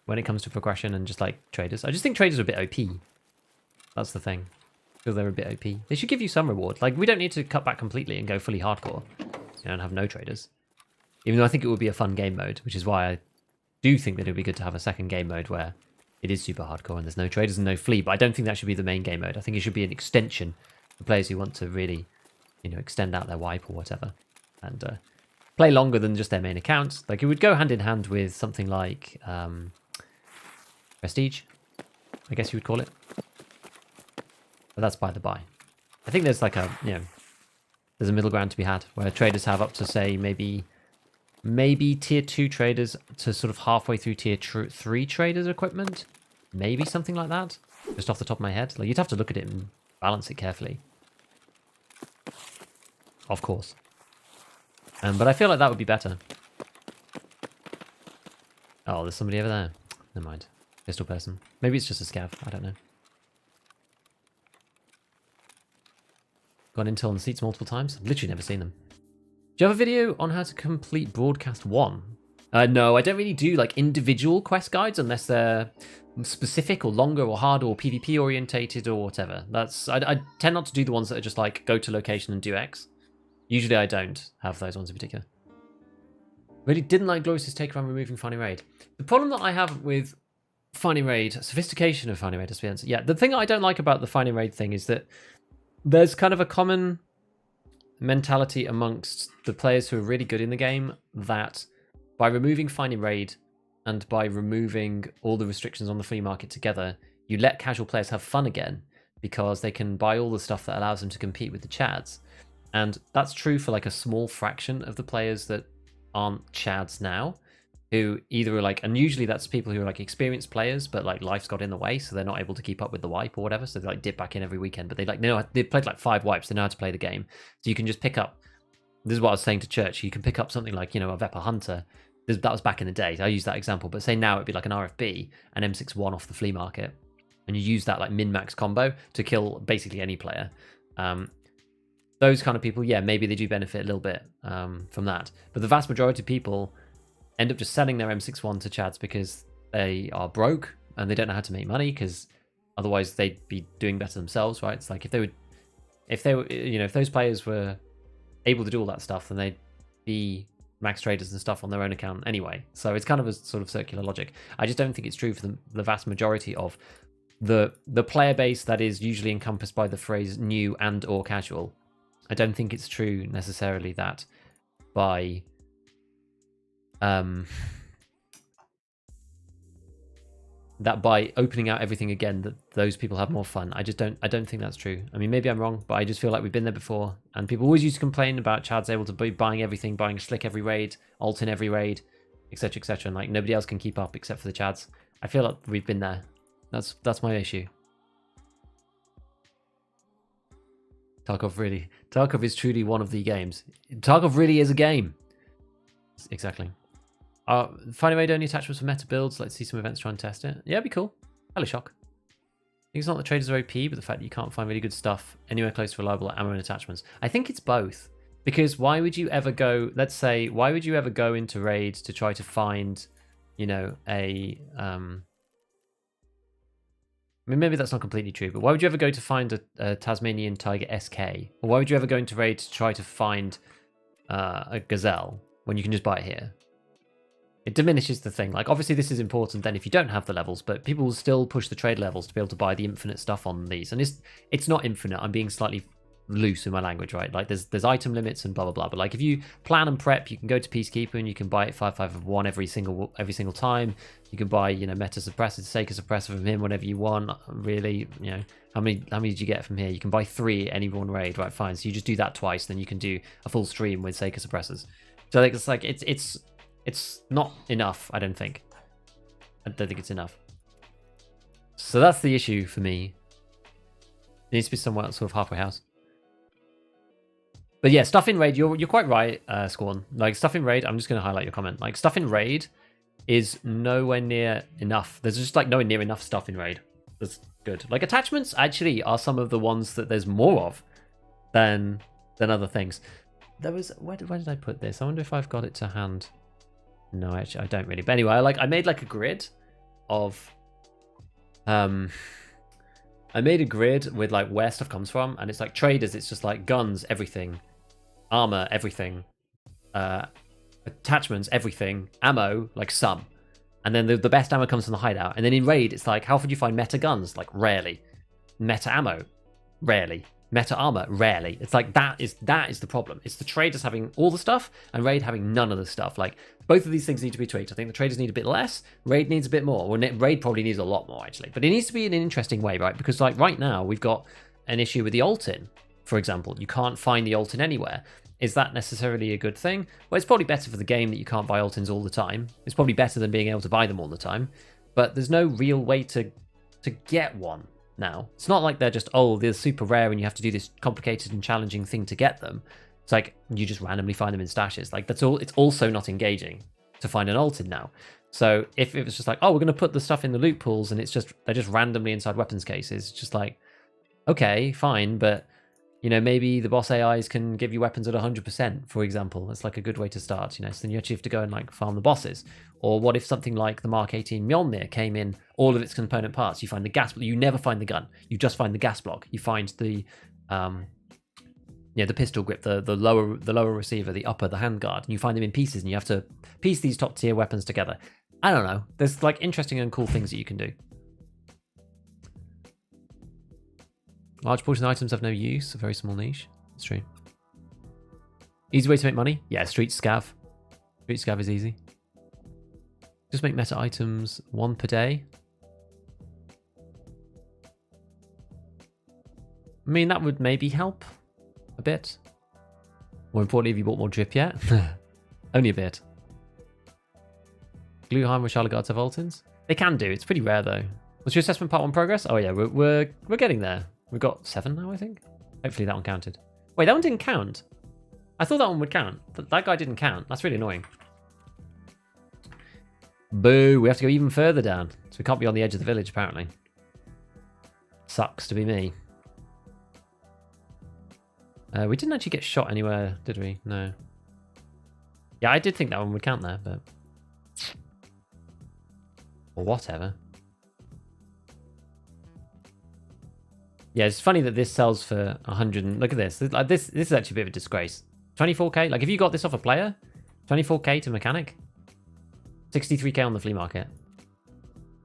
When it comes to progression and just like traders. I just think traders are a bit OP. That's the thing. Because they're a bit OP. They should give you some reward. Like, we don't need to cut back completely and go fully hardcore. You know, and have no traders. Even though I think it would be a fun game mode, which is why I do think that it would be good to have a second game mode where it is super hardcore and there's no traders and no flee. But I don't think that should be the main game mode. I think it should be an extension for players who want to really, you know, extend out their wipe or whatever. And play longer than just their main account. Like, it would go hand in hand with something like Prestige, I guess you would call it. But that's by the by. I think there's like a, you know, there's a middle ground to be had where traders have up to, say, maybe tier 2 traders to sort of halfway through tier 3 traders equipment. Maybe something like that. Just off the top of my head. Like, you'd have to look at it and balance it carefully. Of course. But I feel like that would be better. Oh, there's somebody over there. Never mind. Pistol person. Maybe it's just a scav. I don't know. Gone Intel on the seats multiple times. I've literally never seen them. Do you have a video on how to complete Broadcast 1? No, I don't really do like individual quest guides unless they're specific or longer or harder or PvP orientated or whatever. I tend not to do the ones that are just like go to location and do X. Usually I don't have those ones in particular. Really didn't like Glorious's take around removing Finding Raid. The problem that I have with Finding Raid, sophistication of Finding Raid, to be honest. Yeah, the thing I don't like about the Finding Raid thing is that there's kind of a common mentality amongst the players who are really good in the game that by removing Finding Raid and by removing all the restrictions on the flea market together, you let casual players have fun again because they can buy all the stuff that allows them to compete with the chads. And that's true for like a small fraction of the players that aren't chads now, who either are like, and usually that's people who are like experienced players, but like life's got in the way, so they're not able to keep up with the wipe or whatever. So they like dip back in every weekend, but they played like 5 wipes. They know how to play the game. So you can just pick up. This is what I was saying to Church. You can pick up something like, a Vepa Hunter. That was back in the day. I use that example, but say now it'd be like an RFB, an M61 off the flea market, and you use that like min-max combo to kill basically any player. Those kind of people, yeah, maybe they do benefit a little bit from that. But the vast majority of people end up just selling their M61 to chads because they are broke and they don't know how to make money, because otherwise they'd be doing better themselves, right? It's like if those players were able to do all that stuff, then they'd be max traders and stuff on their own account anyway. So it's kind of a sort of circular logic. I just don't think it's true for the vast majority of the player base that is usually encompassed by the phrase new and or casual. I don't think it's true necessarily that by opening out everything again that those people have more fun. I don't think that's true. I mean, maybe I'm wrong, but I just feel like we've been there before, and people always used to complain about chads able to be buying everything, buying slick every raid, alt in every raid, etc., etc., and like nobody else can keep up except for the chads. I feel like we've been there. That's my issue. Tarkov is truly one of the games. Tarkov really is a game. Exactly. Finding Raid only attachments for meta builds. Let's see some events, try and test it. Yeah, it'd be cool. Hello, Shock. I think it's not the traders are OP, but the fact that you can't find really good stuff anywhere close to reliable ammo and attachments. I think it's both. Because why would you ever go, why would you ever go into raids to try to find, I mean, maybe that's not completely true, but why would you ever go to find a Tasmanian Tiger SK? Or why would you ever go into raid to try to find a Gazelle when you can just buy it here? It diminishes the thing. Like, obviously this is important then if you don't have the levels, but people will still push the trade levels to be able to buy the infinite stuff on these. And it's not infinite. I'm being slightly loose in my language, right? Like there's item limits and blah blah blah. But like if you plan and prep, you can go to Peacekeeper and you can buy it 5/5 every single time. You can buy meta suppressor, Seika suppressor from him whenever you want. Really, how many did you get from here? You can buy 3 at any one raid, right? Fine. So you just do that twice, then you can do a full stream with Seika suppressors. So I think it's not enough. I don't think it's enough. So that's the issue for me. It needs to be somewhere sort of halfway house. But yeah, stuff in raid, you're quite right, Scorn. Like stuff in raid, I'm just going to highlight your comment. Like stuff in raid is nowhere near enough. There's just like nowhere near enough stuff in raid. That's good. Like attachments actually are some of the ones that there's more of than other things. There was, where did I put this? I wonder if I've got it to hand. No, actually I don't really. But anyway, I made like a grid of I made a grid with like where stuff comes from, and it's like traders, it's just like guns, everything, armor, everything, attachments, everything, ammo, like some. And then the best ammo comes from the hideout. And then in raid, it's like, how often do you find meta guns? Like rarely. Meta ammo, rarely. Meta armor, rarely. It's like that is the problem. It's the traders having all the stuff and raid having none of the stuff. Like both of these things need to be tweaked. I think the traders need a bit less, raid needs a bit more. Well, raid probably needs a lot more actually, but it needs to be in an interesting way, right? Because like right now we've got an issue with the alt-in, for example. You can't find the alt-in anywhere. Is that necessarily a good thing? Well, it's probably better for the game that you can't buy alt-ins all the time. It's probably better than being able to buy them all the time, but there's no real way to get one. Now it's not like they're just, oh, they're super rare and you have to do this complicated and challenging thing to get them. It's like you just randomly find them in stashes. Like that's all. It's also not engaging to find an alt-in now. So if it was just like, oh, we're going to put the stuff in the loot pools and they're just randomly inside weapons cases, just like, okay, fine, but You know, maybe the boss AIs can give you weapons at 100%, for example. That's like a good way to start, you know. So then you actually have to go and like farm the bosses. Or what if something like the Mark 18 Mjolnir came in all of its component parts? You find the gas, you never find the gun. You just find the gas block. You find the the pistol grip, the lower receiver, the upper, the handguard, and you find them in pieces, and you have to piece these top tier weapons together. I don't know. There's like interesting and cool things that you can do. Large portion of items have no use, a very small niche. It's true. Easy way to make money? Yeah, street scav. Street scav is easy. Just make meta items 1 per day. I mean, that would maybe help a bit. More importantly, have you bought more drip yet? Only a bit. Gluheim or Charlotte Guards have Voltins? They can do. It's pretty rare though. What's your assessment part 1 progress? Oh yeah, we're getting there. We've got 7 now, I think. Hopefully that one counted. Wait, that one didn't count. I thought that one would count. That guy didn't count. That's really annoying. Boo, we have to go even further down. So we can't be on the edge of the village, apparently. Sucks to be me. We didn't actually get shot anywhere, did we? No. Yeah, I did think that one would count there, but... or whatever. Yeah, it's funny that this sells for 100. Look at this. Like this is actually a bit of a disgrace. 24k. Like if you got this off a player, 24k to mechanic, 63k on the flea market.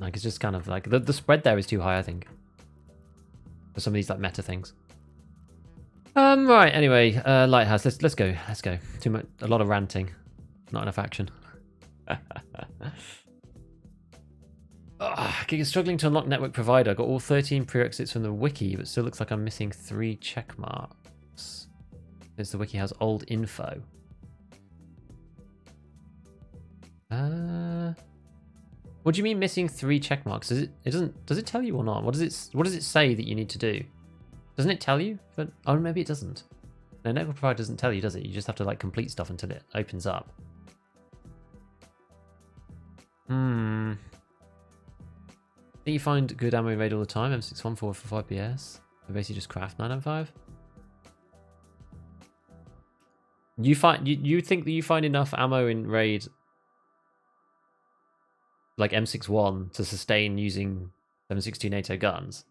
Like it's just kind of like the spread there is too high, I think, for some of these like meta things. Right. Anyway, Lighthouse. Let's go. Let's go. Too much. A lot of ranting. Not enough action. Struggling to unlock network provider. Got all 13 prerequisites from the wiki, but still looks like I'm missing 3 check marks. Because the wiki has old info. What do you mean missing 3 check marks? Does it tell you or not? What does it say that you need to do? Doesn't it tell you? Oh, maybe it doesn't. No, network provider doesn't tell you, does it? You just have to like complete stuff until it opens up. Do you find good ammo in raid all the time? M614 for 5 PS. You basically just craft 995. You think that you find enough ammo in raid like M61 to sustain using 7.62 NATO guns?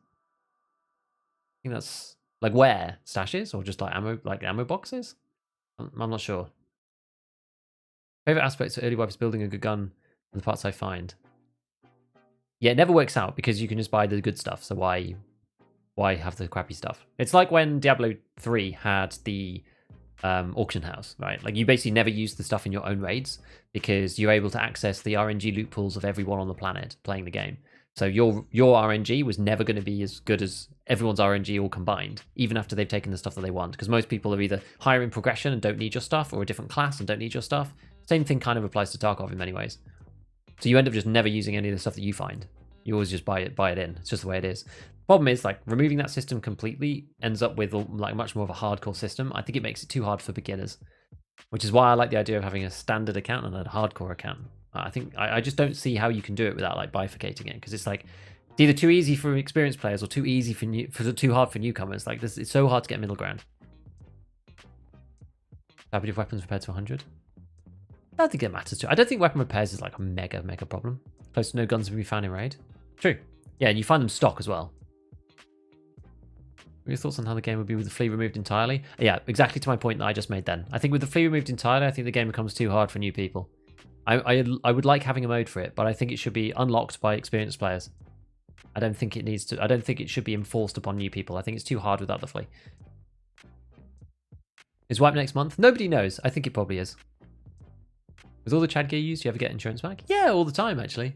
I think that's like where? Stashes or just like ammo boxes? I'm not sure. Favorite aspects of early wipe is building a good gun and the parts I find. Yeah, it never works out because you can just buy the good stuff. So why have the crappy stuff? It's like when Diablo 3 had the auction house, right? Like you basically never use the stuff in your own raids because you're able to access the RNG loot pools of everyone on the planet playing the game. So your RNG was never going to be as good as everyone's RNG all combined, even after they've taken the stuff that they want. Because most people are either higher in progression and don't need your stuff, or a different class and don't need your stuff. Same thing kind of applies to Tarkov in many ways. So you end up just never using any of the stuff that you find. You always just buy it in. It's just the way it is. Problem is, like, removing that system completely ends up with like much more of a hardcore system. I think it makes it too hard for beginners, which is why I like the idea of having a standard account and a hardcore account. I think I just don't see how you can do it without like bifurcating it, because it's like it's either too easy for experienced players or too easy for too hard for newcomers. Like this, it's so hard to get middle ground. Average of weapons repaired to 100. I don't think it matters too. I don't think weapon repairs is like a mega problem. Close to no guns will be found in raid. True. Yeah, and you find them stock as well. What are your thoughts on how the game would be with the flea removed entirely? Yeah, exactly to my point that I just made then. I think with the flea removed entirely, I think the game becomes too hard for new people. I would like having a mode for it, but I think it should be unlocked by experienced players. I don't think it needs to. I don't think it should be enforced upon new people. I think it's too hard without the flea. Is wipe next month? Nobody knows. I think it probably is. With all the Chad gear used, do you ever get insurance back? Yeah, all the time actually.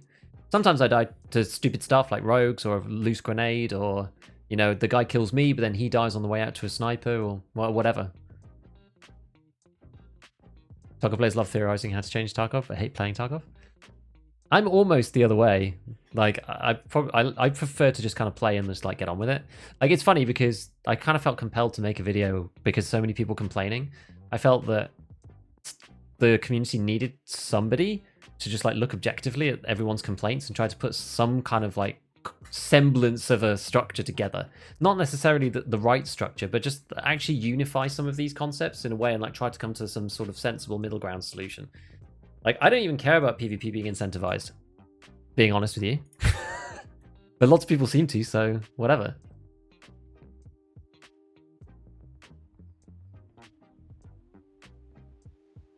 Sometimes I die to stupid stuff like rogues or a loose grenade, or you know, the guy kills me, but then he dies on the way out to a sniper or whatever. Tarkov players love theorizing how to change Tarkov, but hate playing Tarkov. I'm almost the other way. Like I prefer to just kind of play and just like get on with it. Like it's funny because I kind of felt compelled to make a video because so many people complaining. I felt that the community needed somebody to just like look objectively at everyone's complaints and try to put some kind of like semblance of a structure together. Not necessarily the right structure, but just actually unify some of these concepts in a way and like try to come to some sort of sensible middle ground solution. Like, I don't even care about PvP being incentivized, being honest with you. But lots of people seem to, so whatever.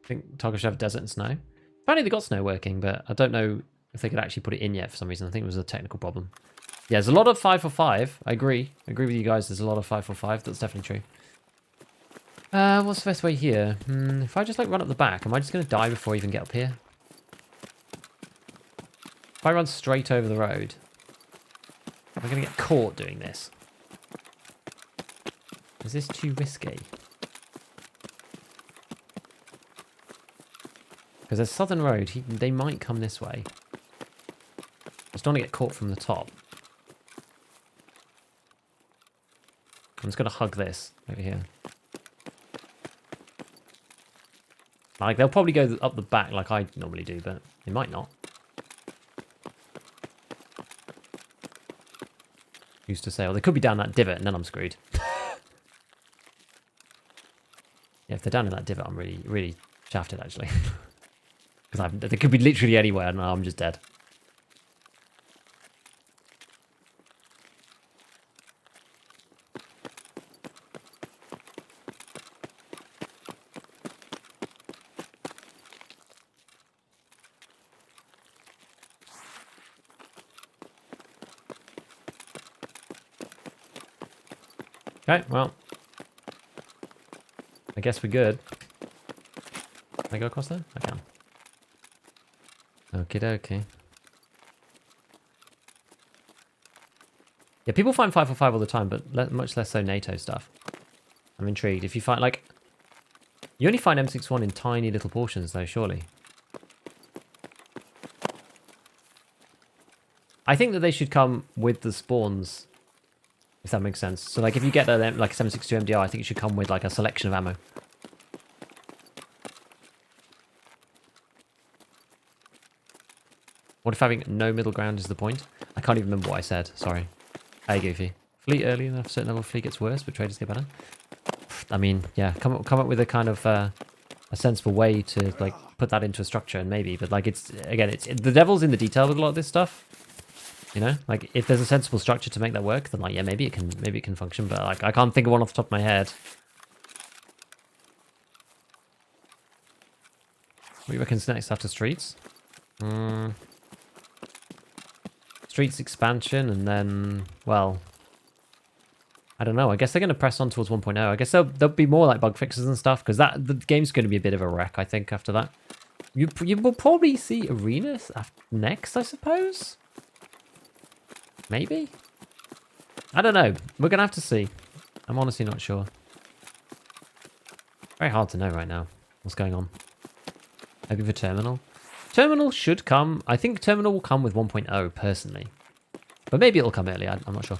I think Tarkov should have desert and snow. Apparently they got snow working, but I don't know if they could actually put it in yet for some reason. I think it was a technical problem. Yeah, there's a lot of 545. I agree. I agree with you guys. There's a lot of 545. That's definitely true. What's the best way here? If I just like run up the back, am I just going to die before I even get up here? If I run straight over the road, am I going to get caught doing this? Is this too risky? Because there's Southern Road. They might come this way. I just don't want to get caught from the top. I'm just going to hug this over here. Like, they'll probably go up the back like I normally do, but they might not. Who's to say? Or they could be down that divot, and then I'm screwed. Yeah, if they're down in that divot, I'm really, really shafted, actually. Because they could be literally anywhere, and I'm just dead. Okay, well, I guess we're good. Can I go across there? I can. Okie dokie. Yeah, people find 545 all the time, but much less so NATO stuff. I'm intrigued. If you find, like, you only find M61 in tiny little portions, though, surely. I think that they should come with the spawns, if that makes sense. So, like, if you get like a 762 MDR, I think it should come with, like, a selection of ammo. What if having no middle ground is the point? I can't even remember what I said. Sorry. Hey, Goofy. Fleet early enough, certain level of fleet gets worse, but traders get better. I mean, yeah, come up with a kind of a sensible way to like put that into a structure, and maybe. But like, it's the devil's in the detail with a lot of this stuff. You know, like if there's a sensible structure to make that work, then like yeah, maybe it can function. But like, I can't think of one off the top of my head. What do you reckon's next after streets? Streets expansion, and then, well, I don't know. I guess they're going to press on towards 1.0. I guess there'll be more like bug fixes and stuff, because the game's going to be a bit of a wreck, I think, after that. You will probably see arenas next, I suppose? Maybe? I don't know. We're going to have to see. I'm honestly not sure. Very hard to know right now what's going on. Maybe for Terminal. Terminal should come. I think Terminal will come with 1.0, personally. But maybe it'll come early. I'm not sure.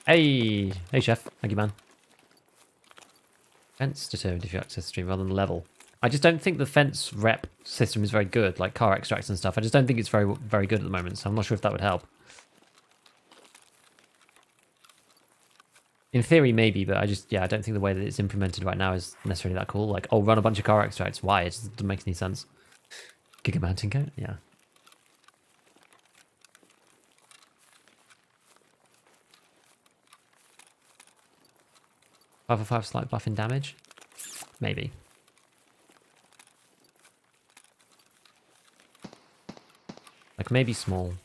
Hey, Chef. Thank you, man. Fence determined if you access the stream rather than level. I just don't think the fence rep system is very good, like car extracts and stuff. I just don't think it's very, very good at the moment, so I'm not sure if that would help. In theory, maybe, but I don't think the way that it's implemented right now is necessarily that cool. Like, oh, run a bunch of car extracts. Why? It just doesn't make any sense. Giga mountain coat? Yeah. Five for 5 slight buff in damage? Maybe. Like maybe small.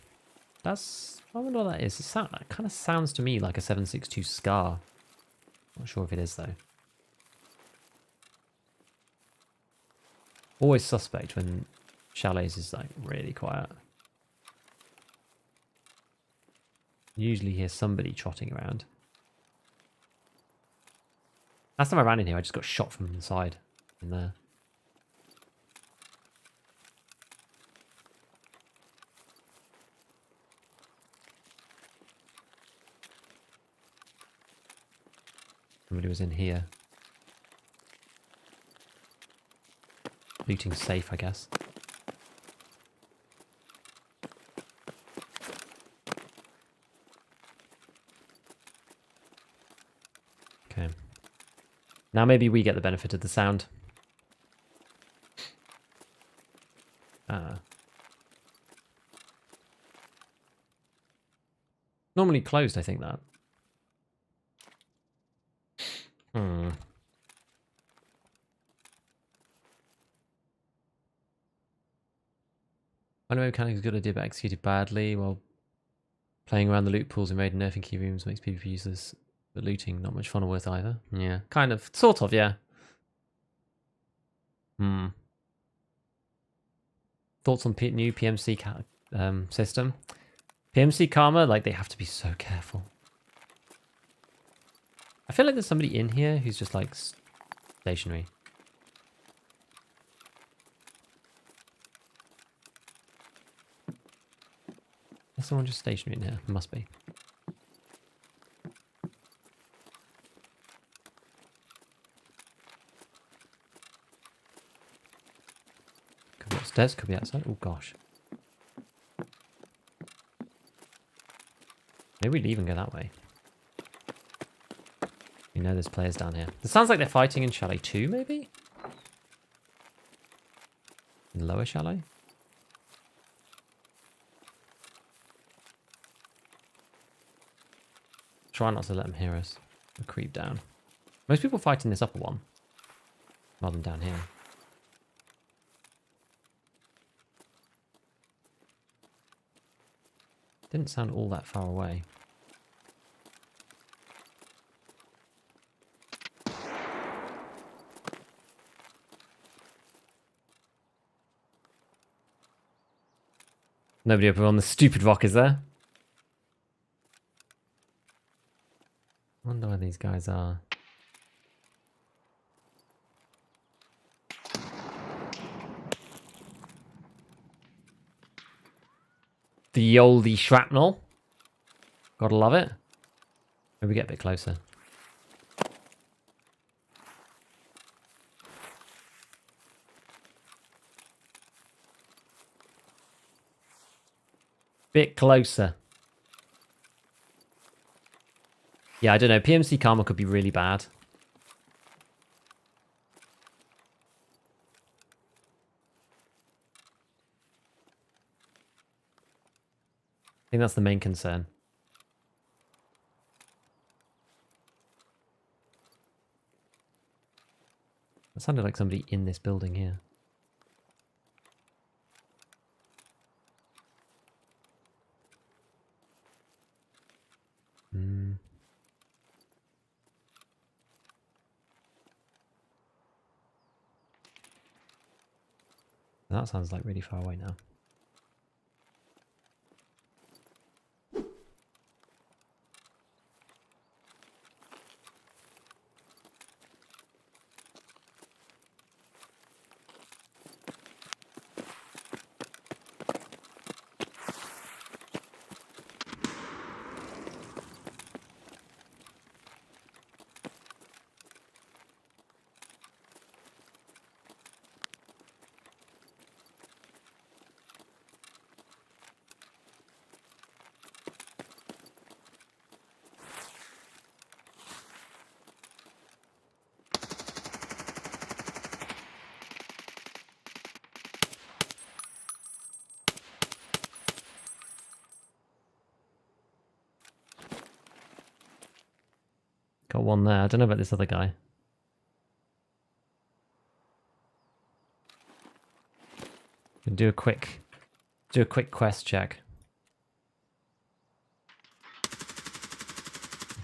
That's, I wonder what that is. It kind of sounds to me like a 7.62 Scar. Not sure if it is though. Always suspect when Chalets is like really quiet. Usually hear somebody trotting around. Last time I ran in here, I just got shot from the side in there. Somebody was in here. Looting safe, I guess. Now maybe we get the benefit of the sound. Normally closed, I think that. I know mechanic is a good idea, but executed badly while playing around the loot pools and raiding nerfing key rooms makes PvP useless. But looting, not much fun or worth either. Yeah, kind of. Sort of, yeah. Thoughts on new PMC system? PMC Karma, like, they have to be so careful. I feel like there's somebody in here who's just, like, stationary. Is someone just stationary in here? Must be. Could be upstairs, could be outside. Oh, gosh. Maybe we leave and go that way. You know there's players down here. It sounds like they're fighting in Chalet 2, maybe? In lower Chalet? Try not to let them hear us. We'll creep down. Most people fight in this upper one, rather than down here. Didn't sound all that far away. Nobody over on the stupid rock, is there? Wonder where these guys are. The oldie shrapnel. Gotta love it. Maybe get a bit closer. Bit closer. Yeah, I don't know. PMC Karma could be really bad. I think that's the main concern. That sounded like somebody in this building here. That sounds like really far away now. Got one there. I don't know about this other guy. Can do a quick quest check.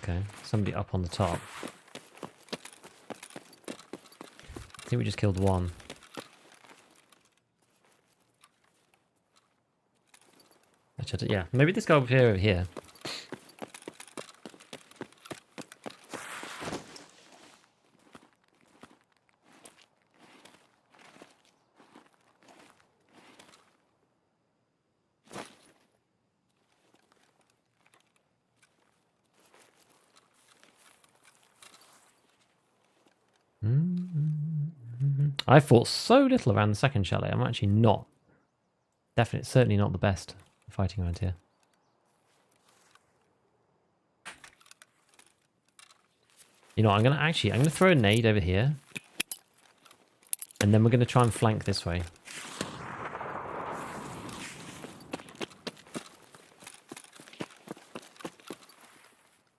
Okay, somebody up on the top. I think we just killed one. Actually, yeah, maybe this guy over here. I fought so little around the second chalet. I'm actually not. Certainly not the best fighting around here. You know, I'm gonna throw a nade over here. And then we're gonna try and flank this way.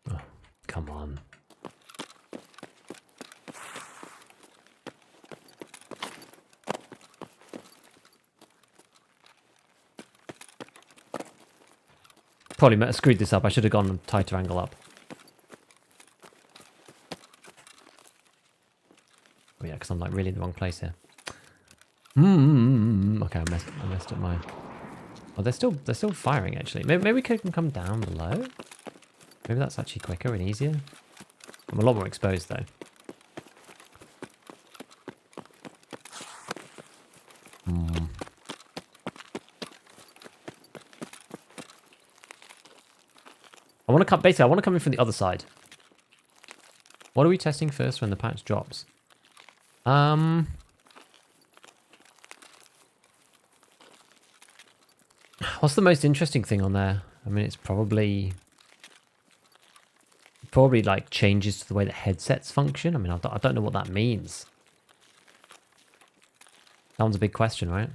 Oh, come on. Probably screwed this up. I should have gone tighter angle up. Oh yeah, because I'm like really in the wrong place here. Okay, I messed up my. Oh, they're still firing actually. Maybe we can come down below. Maybe that's actually quicker and easier. I'm a lot more exposed though. I want to come in from the other side. What are we testing first when the patch drops? What's the most interesting thing on there? I mean, it's probably like changes to the way that headsets function. I mean, I don't know what that means. That one's a big question, right?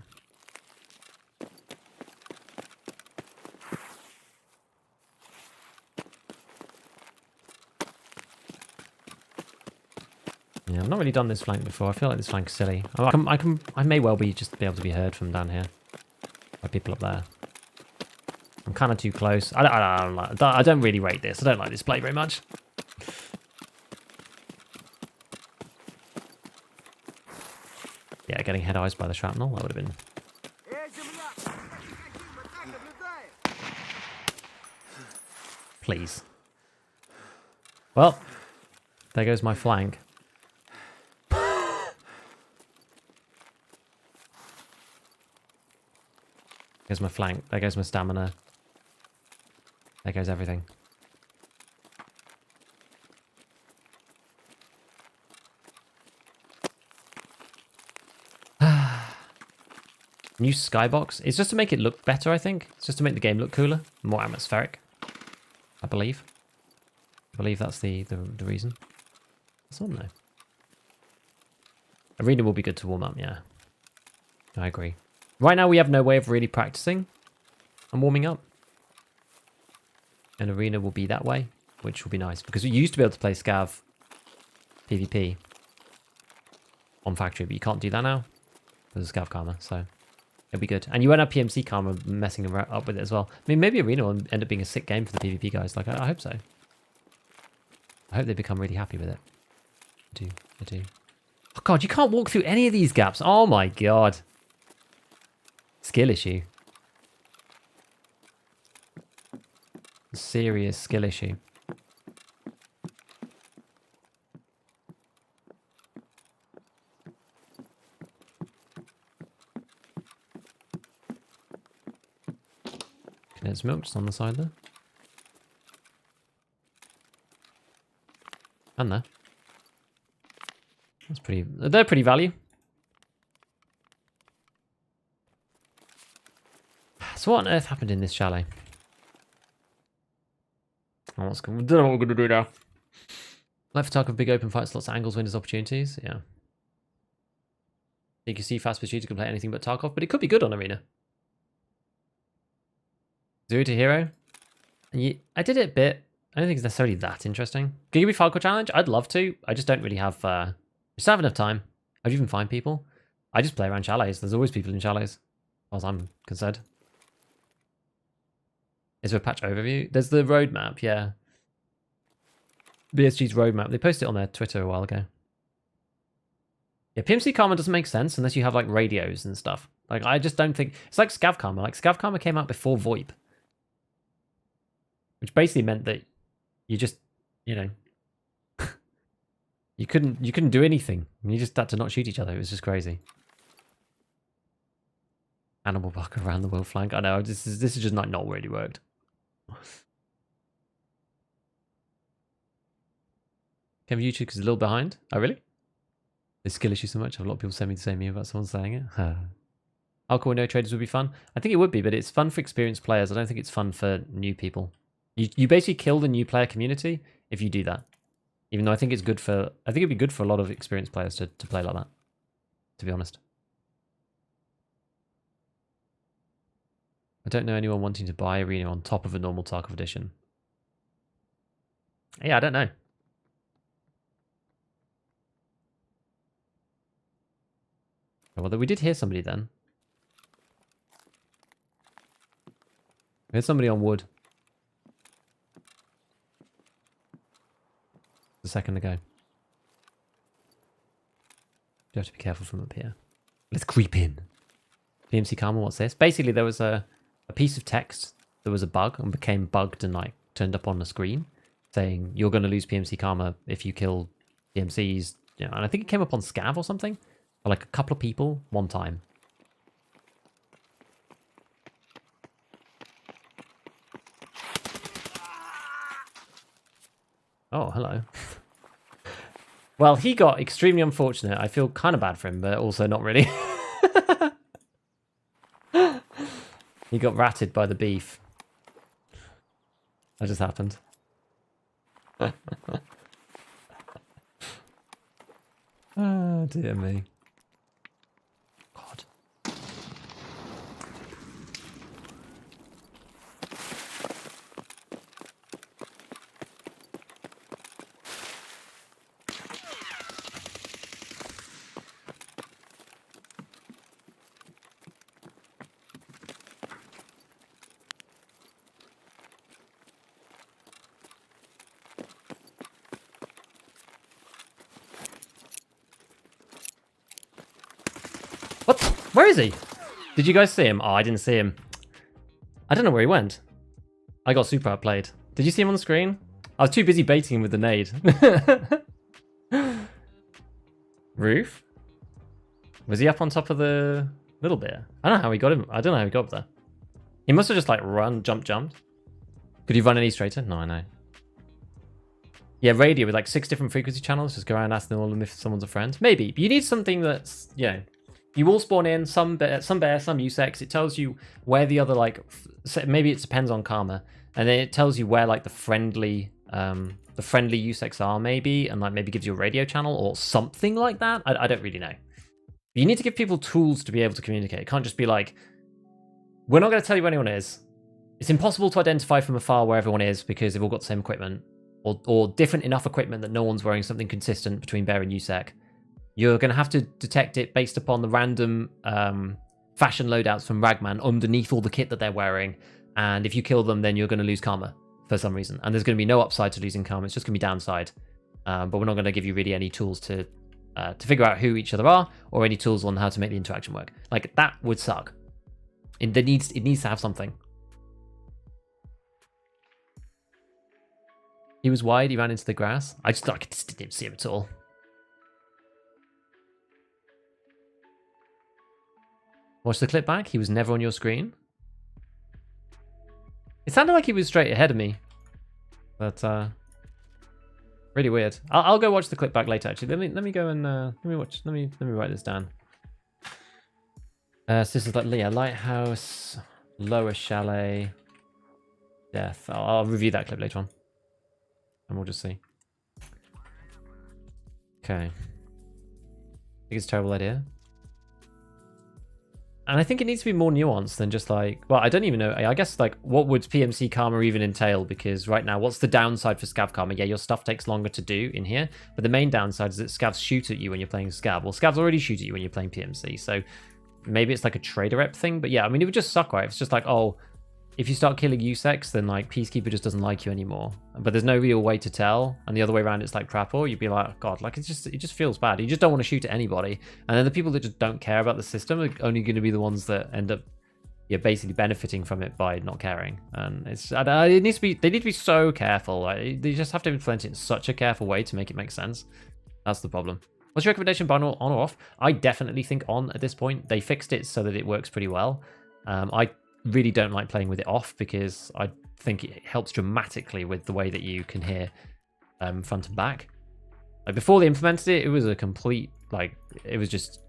Yeah, I've not really done this flank before. I feel like this flank's silly. I may well be just be able to be heard from down here by people up there. I'm kind of too close. I don't really rate this. I don't like this play very much. Yeah, getting head eyes by the shrapnel, that would have been. Please. Well, there goes my flank. There's my flank. There goes my stamina. There goes everything. New skybox. It's just to make it look better, I think. It's just to make the game look cooler. More atmospheric. I believe. I believe that's the reason. That's on there. Arena will be good to warm up, yeah. I agree. Right now we have no way of really practicing and warming up. And Arena will be that way, which will be nice. Because we used to be able to play Scav PvP on Factory, but you can't do that now. There's a Scav Karma, so it'll be good. And you won't have PMC Karma messing up with it as well. I mean, maybe Arena will end up being a sick game for the PvP guys. Like, I hope so. I hope they become really happy with it. I do. Oh god, you can't walk through any of these gaps. Oh my god. Skill issue. Serious skill issue. There's milk just on the side there. And there. That's pretty. They're pretty value. So what on earth happened in this chalet? Oh, don't know what we're going to do now. Like for Tarkov, big open fights, lots of angles, windows, opportunities. Yeah. You can see fast pursuit, you can play anything but Tarkov, but it could be good on Arena. 0 to hero. And I did it a bit. I don't think it's necessarily that interesting. Can you give me Falco challenge? I'd love to. I just don't really have. Just have enough time. How do you even find people? I just play around chalets. There's always people in chalets, as far as I'm concerned. Is there a patch overview? There's the roadmap, yeah. BSG's roadmap. They posted it on their Twitter a while ago. Yeah, PMC Karma doesn't make sense unless you have like radios and stuff. Like, I just don't think it's like Scav Karma. Like, Scav Karma came out before VoIP, which basically meant that you just, you know, you couldn't do anything. You just had to not shoot each other. It was just crazy. Animal buck around the world flank. I know this is just not really worked. Can YouTube because it's a little behind. Oh really? The skill issue so much. I have a lot of people send me the same meme about someone saying it. Alcohol no traders would be fun. I think it would be, but it's fun for experienced players. I don't think it's fun for new people. You basically kill the new player community if you do that. Even though I think it's good for, I think it'd be good for a lot of experienced players to play like that, to be honest. I don't know anyone wanting to buy Arena on top of a normal Tarkov edition. Yeah, I don't know. Well, we did hear somebody then. We heard somebody on wood. A second ago. You have to be careful from up here. Let's creep in. PMC Karma, what's this? Basically, there was a piece of text. There was a bug and became bugged and like turned up on the screen saying you're going to lose PMC Karma if you kill PMCs. You know, and I think it came up on Scav or something. For like a couple of people, one time. Oh, hello. Well, he got extremely unfortunate. I feel kind of bad for him, but also not really. He got ratted by the beef. That just happened. Oh, dear me. God. What? Where is he? Did you guys see him? Oh, I didn't see him. I don't know where he went. I got super outplayed. Did you see him on the screen? I was too busy baiting him with the nade. Roof? Was he up on top of the little bit? I don't know how he got him. I don't know how he got up there. He must have just like jumped. Could you run any straighter? No, I know. Yeah, radio with like 6 different frequency channels. Just go around asking all of them if someone's a friend. Maybe. But you need something that's, you know, you all spawn in, some bear, some USEX. It tells you where the other, like, maybe it depends on Karma. And then it tells you where, like, the friendly USEX are, maybe. And, like, maybe gives you a radio channel or something like that. I don't really know. But you need to give people tools to be able to communicate. It can't just be like, we're not going to tell you where anyone is. It's impossible to identify from afar where everyone is because they've all got the same equipment. Or different enough equipment that no one's wearing something consistent between Bear and USEC. You're going to have to detect it based upon the random fashion loadouts from Ragman underneath all the kit that they're wearing. And if you kill them, then you're going to lose Karma for some reason. And there's going to be no upside to losing Karma. It's just going to be downside. But we're not going to give you really any tools to figure out who each other are or any tools on how to make the interaction work. Like, that would suck. It needs to have something. He was wide. He ran into the grass. I just didn't see him at all. Watch the clip back. He was never on your screen. It sounded like he was straight ahead of me, but really weird. I'll go watch the clip back later. Actually, let me go and let me write this down. So this is like, yeah, Lighthouse, Lower Chalet, Death. I'll review that clip later on, and we'll just see. Okay. I think it's a terrible idea. And I think it needs to be more nuanced than just like, well, I don't even know. I guess like, what would PMC Karma even entail? Because right now, what's the downside for Scav Karma? Yeah, your stuff takes longer to do in here. But the main downside is that Scavs shoot at you when you're playing Scav. Well, Scavs already shoot at you when you're playing PMC. So maybe it's like a trader rep thing. But yeah, I mean, it would just suck, right? It's just like, oh, if you start killing USEX, then like Peacekeeper just doesn't like you anymore. But there's no real way to tell. And the other way around, it's like Trapor. You'd be like, oh, God, like it just feels bad. You just don't want to shoot at anybody. And then the people that just don't care about the system are only going to be the ones that end up, yeah, basically benefiting from it by not caring. And it needs to be, they need to be so careful. Like, they just have to implement it in such a careful way to make it make sense. That's the problem. What's your recommendation, on or off? I definitely think on at this point. They fixed it so that it works pretty well. I really don't like playing with it off because I think it helps dramatically with the way that you can hear front and back. Like before they implemented it, it was a complete, like, it was just,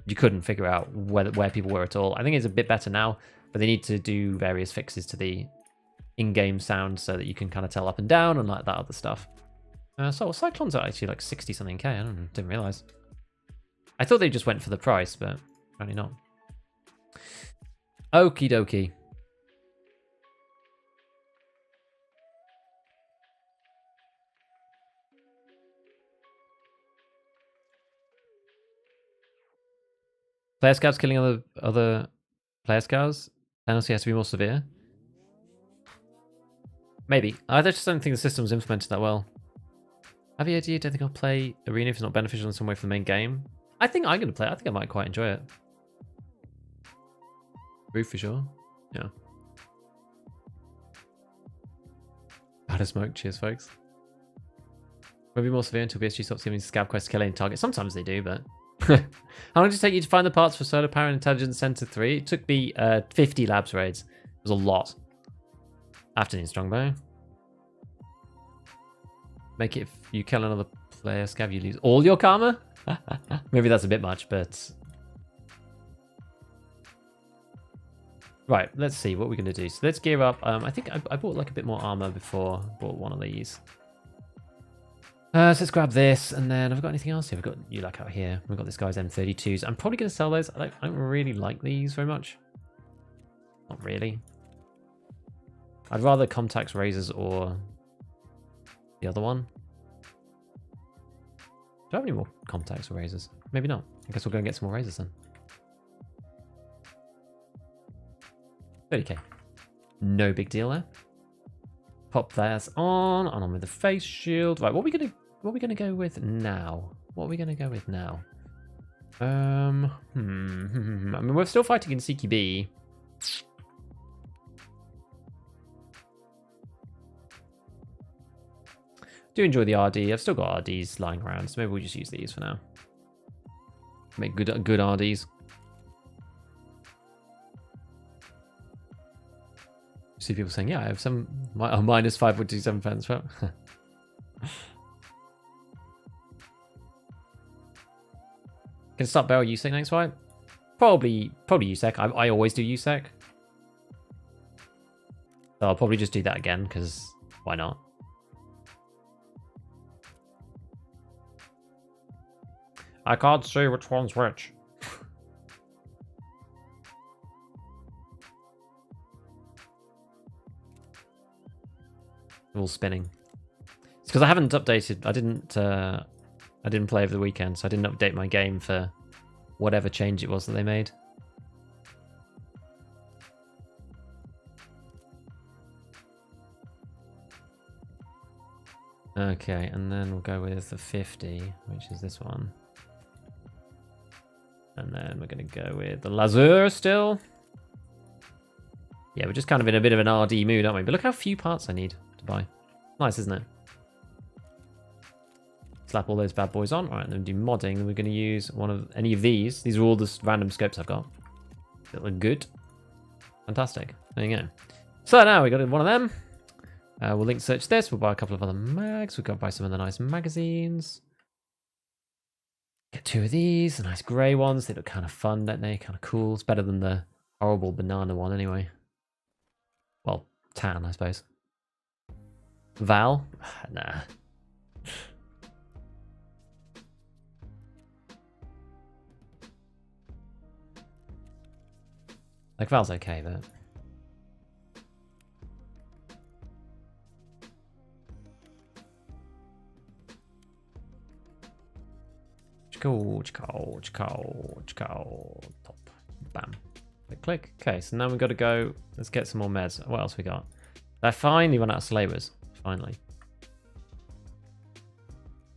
you couldn't figure out where people were at all. I think it's a bit better now, but they need to do various fixes to the in-game sound so that you can kind of tell up and down and like that other stuff. So Cyclones are actually like 60 something K. I didn't realize. I thought they just went for the price, but apparently not. Okie dokie. Player scouts killing other player scouts. Penalty has to be more severe. Maybe. I just don't think the system was implemented that well. Have you idea? Don't think I'll play Arena if it's not beneficial in some way for the main game. I think I'm going to play it. I think I might quite enjoy it. Roof for sure. Yeah. Out of smoke. Cheers, folks. Maybe more severe until BSG stops giving scav quests killing targets. Sometimes they do, but... How long did it take you to find the parts for Solar Power and Intelligence Center 3? It took me 50 labs raids. It was a lot. Afternoon, Strongbow. Make it if you kill another player scav, you lose all your karma? Maybe that's a bit much, but... Right, let's see what we're going to do. So let's gear up. I think I bought like a bit more armor before I bought one of these. So let's grab this, and then have I got anything else here? We've got ULAC out here. We've got this guy's M32s. I'm probably going to sell those. I don't really like these very much. Not really. I'd rather Comtax Razors or the other one. Do I have any more Comtax or Razors? Maybe not. I guess we'll go and get some more Razors then. 30k. No big deal there. Pop theirs on with the face shield. Right, what are we gonna go with now? What are we gonna go with now? I mean, we're still fighting in CQB. Do enjoy the RD. I've still got RDs lying around, so maybe we'll just use these for now. Make good RDs. See people saying, yeah, I have some minus 5.27 pence. Well, can start barrel USEC next fight? Probably USEC. I always do USEC. So I'll probably just do that again, because why not? I can't see which one's which. All spinning. It's because I haven't updated. I didn't play over the weekend, so I didn't update my game for whatever change it was that they made. Okay, and then we'll go with the 50, which is this one. And then we're going to go with the Lazur still. Yeah, we're just kind of in a bit of an RD mood, aren't we? But look how few parts I need to buy. Nice, isn't it? Slap all those bad boys on. All right, then do modding. Then we're going to use one of any of these. These are all the random scopes I've got. That look good. Fantastic. There you go. So now we got one of them. We'll link search this. We'll buy a couple of other mags. We'll go buy some of the nice magazines. Get 2 of these. The nice grey ones. They look kind of fun, don't they? Kind of cool. It's better than the horrible banana one anyway. Well, tan, I suppose. Val? Nah. Like, Val's okay, but... Top. Bam. Click. Okay, so now we've got to go. Let's get some more meds. What else we got? I finally run out of slavers. Finally.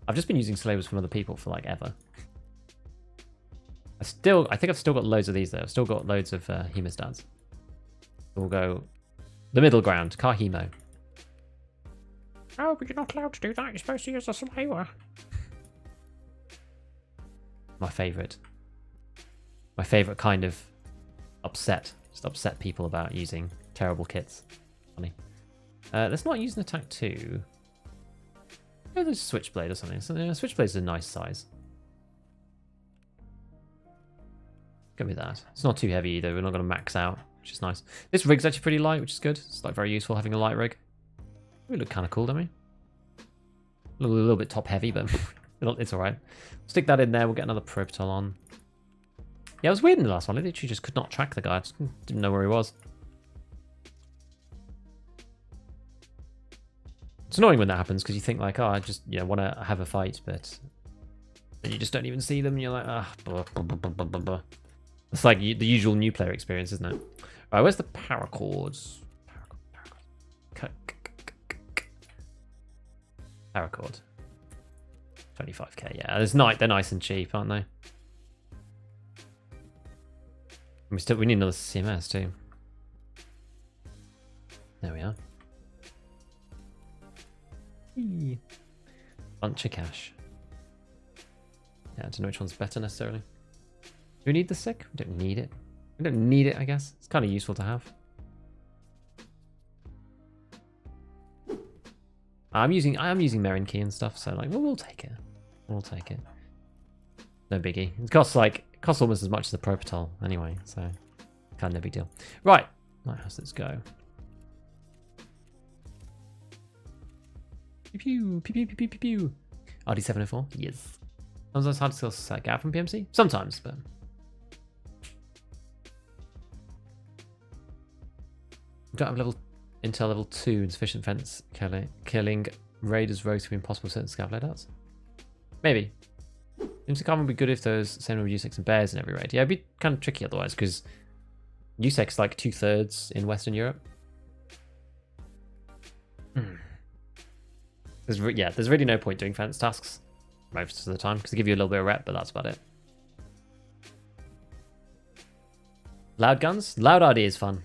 I've just been using slavers from other people for like ever. I think I've still got loads of these though. I've still got loads of hemostats. We'll go the middle ground, car hemo. Oh, but you're not allowed to do that. You're supposed to use a slaver. My favourite kind of upset. Just upset people about using terrible kits. Funny. Let's not use an attack 2. Oh, there's a switchblade or something. So, yeah, switchblade's a nice size. Go with that. It's not too heavy either. We're not going to max out, which is nice. This rig's actually pretty light, which is good. It's like very useful having a light rig. We look kind of cool, don't we? A little bit top heavy, but it's alright. Stick that in there, we'll get another Propital on. Yeah, it was weird in the last one. I literally just could not track the guy. I just didn't know where he was. It's annoying when that happens because you think like, oh, I just want to have a fight, but then you just don't even see them. And you're like, ah, blah, blah, blah, blah, blah, blah. It's like the usual new player experience, isn't it? Right, where's the paracords? Paracord. 25k. Yeah, they're nice and cheap, aren't they? We need another CMS too. There we are. Eee. Bunch of cash. Yeah, I don't know which one's better necessarily. Do we need the sick? We don't need it. We don't need it, I guess. It's kind of useful to have. I am using Merin Key and stuff, so like we'll take it. We'll take it. No biggie. It costs almost as much as the Propital anyway, so kind of no big deal. Right, Lighthouse, let's go. Pew pew pew pew pew pew pew. RD704, yes. Sometimes it's hard to still get out from PMC. Sometimes, but we don't have Intel level 2 insufficient fence killing raiders rogues to be impossible certain scav loadouts. Maybe. Intercom would be good if those same number of U6 and bears in every raid. Yeah, it'd be kind of tricky otherwise because U6 is like 2/3 in Western Europe. There's really no point doing fence tasks most of the time because they give you a little bit of rep, but that's about it. Loud guns? Loud RD is fun.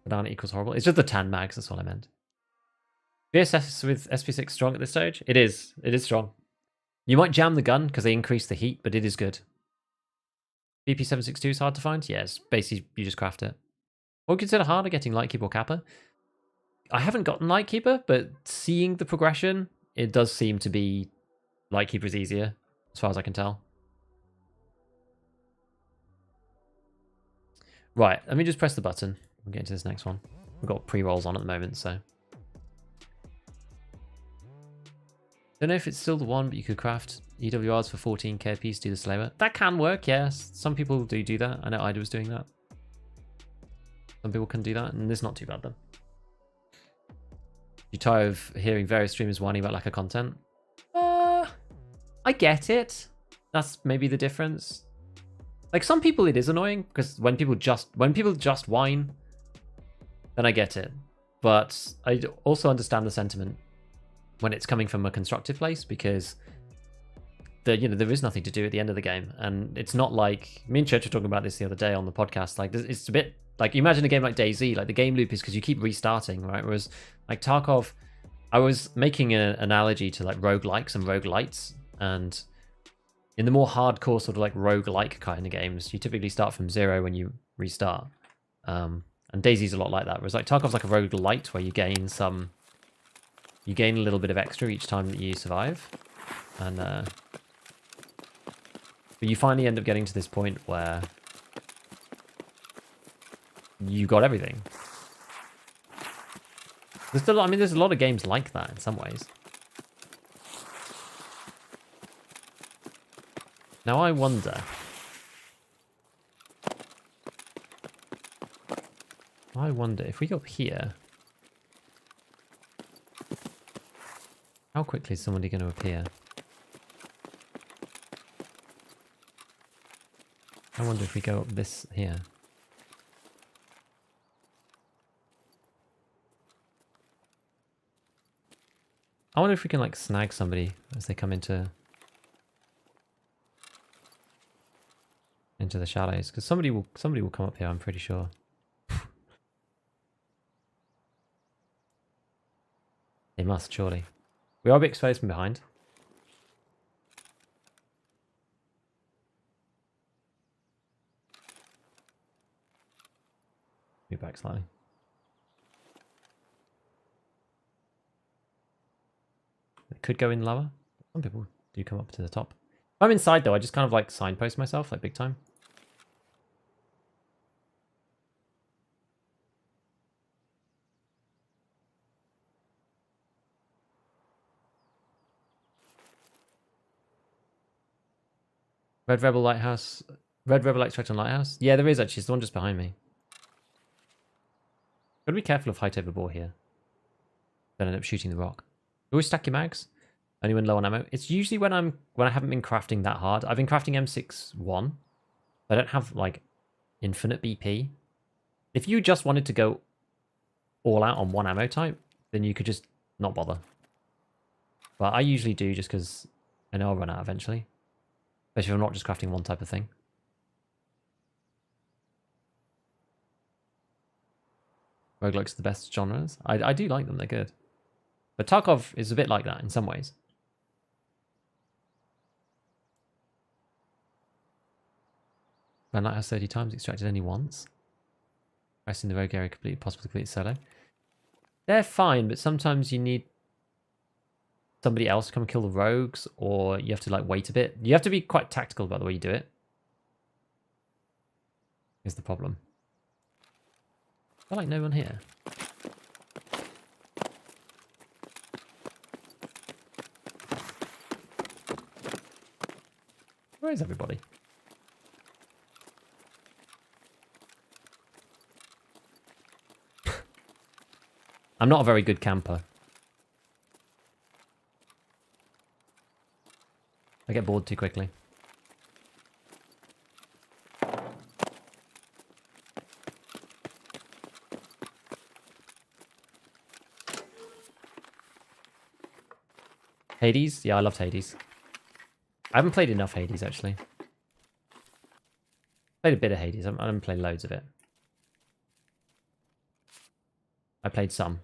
Banana equals horrible. It's just the tan mags, that's what I meant. VSS with SP6 strong at this stage? It is. It is strong. You might jam the gun because they increase the heat, but it is good. BP762 is hard to find? Yes, basically you just craft it. Or consider harder getting Lightkeeper or Kappa. I haven't gotten Lightkeeper, but seeing the progression, it does seem to be Lightkeeper is easier, as far as I can tell. Right, let me just press the button. We'll get into this next one. We've got pre-rolls on at the moment, so. Don't know if it's still the one, but you could craft EWRs for 14k a piece to do the slaver. That can work, yes. Some people do that. I know Ida was doing that. Some people can do that, and it's not too bad then. You're tired of hearing various streamers whining about lack of content? I get it. That's maybe the difference. Like some people it is annoying because when people just whine, then I get it. But I also understand the sentiment when it's coming from a constructive place because there is nothing to do at the end of the game, and it's not like me and Church were talking about this the other day on the podcast. Like it's a bit like imagine a game like DayZ. Like the game loop is because you keep restarting, right? Whereas like Tarkov, I was making an analogy to like roguelikes and roguelites, and in the more hardcore sort of like roguelike kind of games, you typically start from 0 when you restart. And DayZ's a lot like that. Whereas like Tarkov's like a roguelite where you gain a little bit of extra each time that you survive, and but you finally end up getting to this point where you got everything. There's a lot of games like that in some ways. Now I wonder. If we go up here, how quickly is somebody going to appear? I wonder if we go up this here. I wonder if we can like snag somebody as they come into the shadows, because somebody will come up here, I'm pretty sure. They must, surely. We are a bit exposed from behind. Move back slightly. It could go in lower. Some people do come up to the top. If I'm inside though, I just kind of like signpost myself, like big time. Red Rebel Lighthouse. Red Rebel extract on Lighthouse? Yeah, there is actually. It's the one just behind me. Gotta be careful of height over bore here. Don't end up shooting the rock. You always stack your mags. Only when low on ammo. It's usually when I haven't been crafting that hard. I've been crafting M61. I don't have like infinite BP. If you just wanted to go all out on one ammo type, then you could just not bother. But I usually do just because I know I'll run out eventually. Especially if I'm not just crafting one type of thing. Roguelikes are the best genres. I do like them, they're good. But Tarkov is a bit like that in some ways. Van Lighthouse 30 times, extracted only once. Pressing the rogue area completely possible to complete solo. They're fine, but sometimes you need somebody else to come and kill the rogues, or you have to like wait a bit. You have to be quite tactical about the way you do it. Is the problem. I like no one here. Where is everybody? I'm not a very good camper. I get bored too quickly. Hades? Yeah, I loved Hades. I haven't played enough Hades, actually. Played a bit of Hades. I haven't played loads of it. I played some.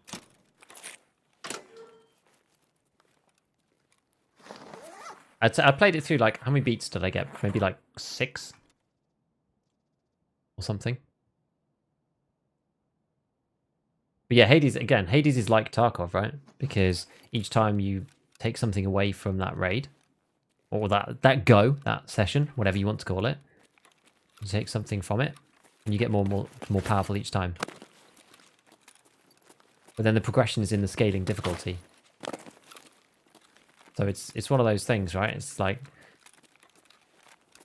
I played it through, like, how many beats did I get? Maybe like 6? Or something. But yeah, Hades, again, Hades is like Tarkov, right? Because each time you take something away from that raid, or that session, whatever you want to call it, you take something from it, and you get more powerful each time. But then the progression is in the scaling difficulty. So it's one of those things, right? It's like,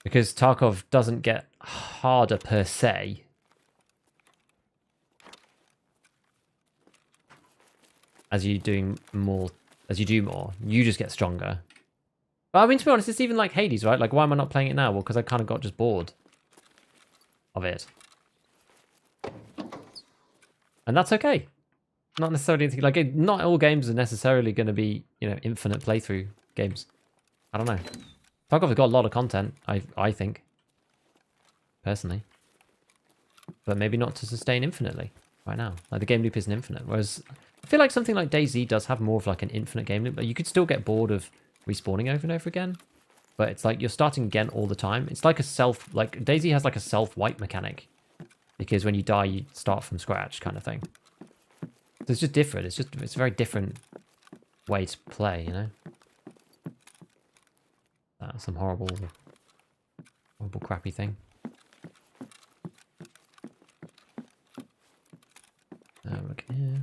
because Tarkov doesn't get harder per se. As you do more, you just get stronger. But I mean, to be honest, it's even like Hades, right? Like, why am I not playing it now? Well, because I kind of got just bored of it. And that's okay. Not necessarily anything like not all games are necessarily going to be, you know, infinite playthrough games. I don't know. Tarkov has got a lot of content, I think, personally, but maybe not to sustain infinitely right now. Like, the game loop isn't infinite, whereas I feel like something like DayZ does have more of like an infinite game loop. But you could still get bored of respawning over and over again, but it's like you're starting again all the time. It's like like DayZ has like a self-wipe mechanic, because when you die, you start from scratch kind of thing. So it's just different. It's a very different way to play, you know. Some horrible crappy thing. Look here.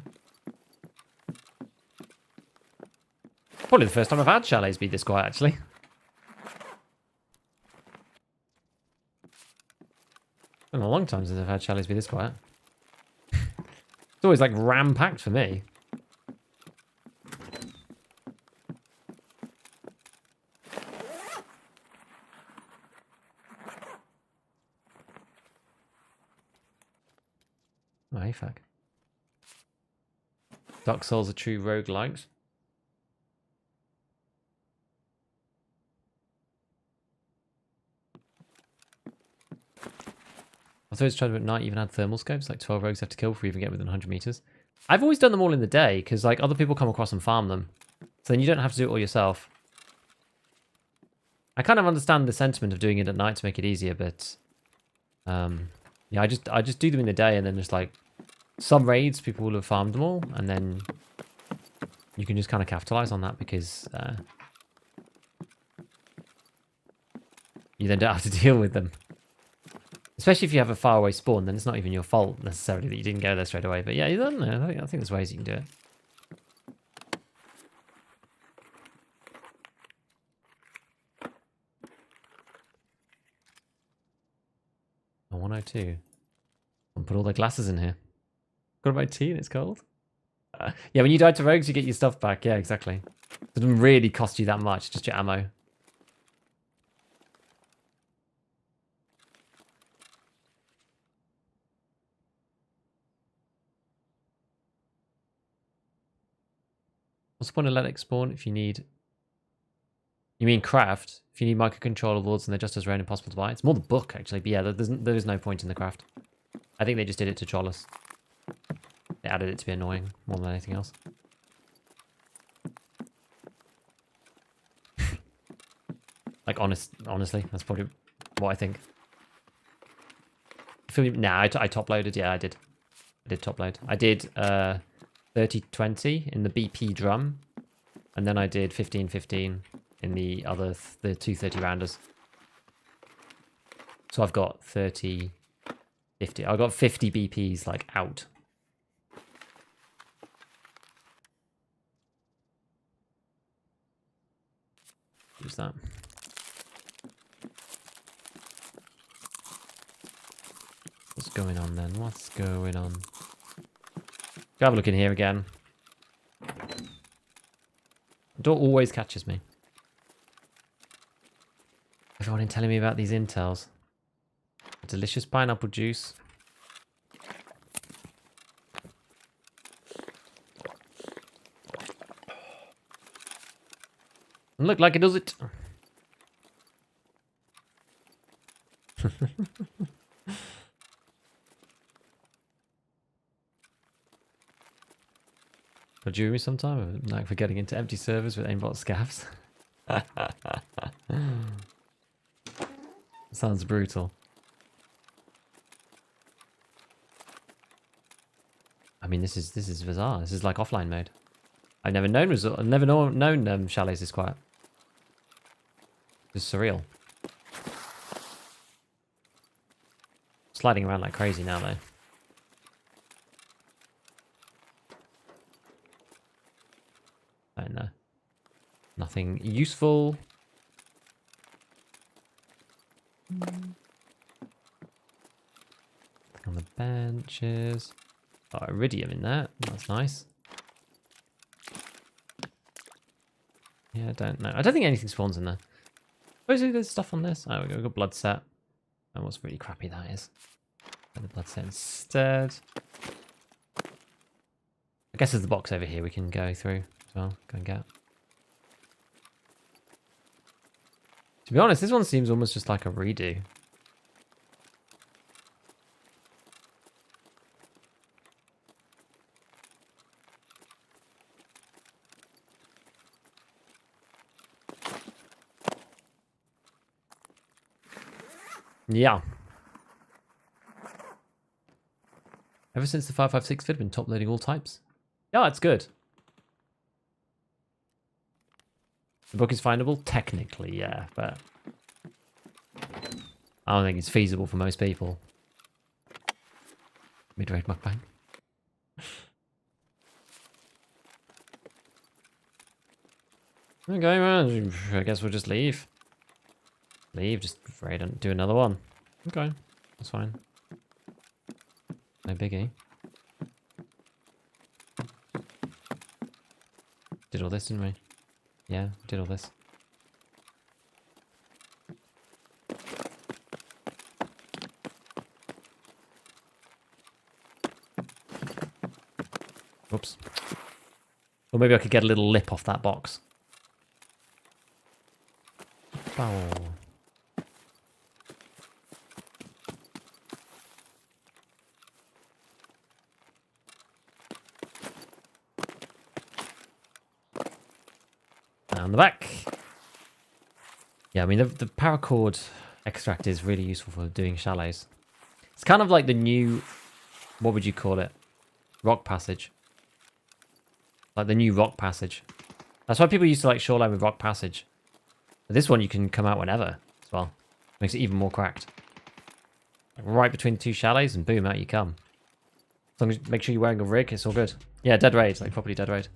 Probably the first time I've had chalets be this quiet, actually. It's been a long time since I've had chalets be this quiet. It's always like ram-packed for me. Oh, hey, fuck. Dark Souls are true roguelikes. I thought it was trying to at night even had thermal scopes, like 12 rogues have to kill before you even get within 100 meters. I've always done them all in the day, because like other people come across and farm them. So then you don't have to do it all yourself. I kind of understand the sentiment of doing it at night to make it easier, but yeah, I just do them in the day, and then just like some raids people will have farmed them all, and then you can just kind of capitalize on that, because you then don't have to deal with them. Especially if you have a faraway spawn, then it's not even your fault necessarily that you didn't go there straight away. But yeah, I don't know. I think there's ways you can do it. 102. I'll put all the glasses in here. Got my tea and it's cold. Yeah, when you die to rogues, you get your stuff back. Yeah, exactly. It doesn't really cost you that much, just your ammo. What's the point of let it spawn if you need... You mean craft? If you need microcontroller boards and they're just as rare and impossible to buy? It's more the book, actually. But yeah, there is no point in the craft. I think they just did it to troll us. They added it to be annoying more than anything else. Like, honestly, that's probably what I think. Nah, I top loaded. Yeah, I did. I did top load. I did 30-20 in the BP drum. And then I did 15-15 in the other, the 230 rounders. So I've got 30, 50. I've got 50 BPs like out. Use that. What's going on then? What's going on? Go have a look in here again. The door always catches me. Everyone in telling me about these intels. Delicious pineapple juice. Look like it does it. Could you me sometime? Like for getting into empty servers with aimbot scavs. Sounds brutal. I mean, this is bizarre. This is like offline mode. I've never known chalets this quiet. It's surreal. Sliding around like crazy now though. I don't know. Nothing useful. On the benches. Oh, iridium in that. That's nice. Yeah, I don't know. I don't think anything spawns in there. Suppose there's stuff on this. Oh, we've got blood set. And what's really crappy that is. And the blood set instead. I guess there's the box over here we can go through as well. Go and get. To be honest, this one seems almost just like a redo. Yeah. Ever since the 556 vid, been top loading all types. Yeah, it's good. The book is findable? Technically, yeah, but I don't think it's feasible for most people. Mid-range mukbang. Okay, man. I guess we'll just leave. Leave, just raid and do another one. Okay, that's fine. No biggie. Did all this, didn't we? Yeah, did all this. Oops. Or maybe I could get a little lip off that box. Oh. Down the back. Yeah, I mean, the paracord extract is really useful for doing chalets. It's kind of like the new, what would you call it? Rock passage. Like the new rock passage. That's why people used to like shoreline with rock passage. But this one you can come out whenever as well. Makes it even more cracked. Like right between the two chalets and boom, out you come. As long as make sure you're wearing a rig, it's all good. Yeah, dead raid, like properly dead raid.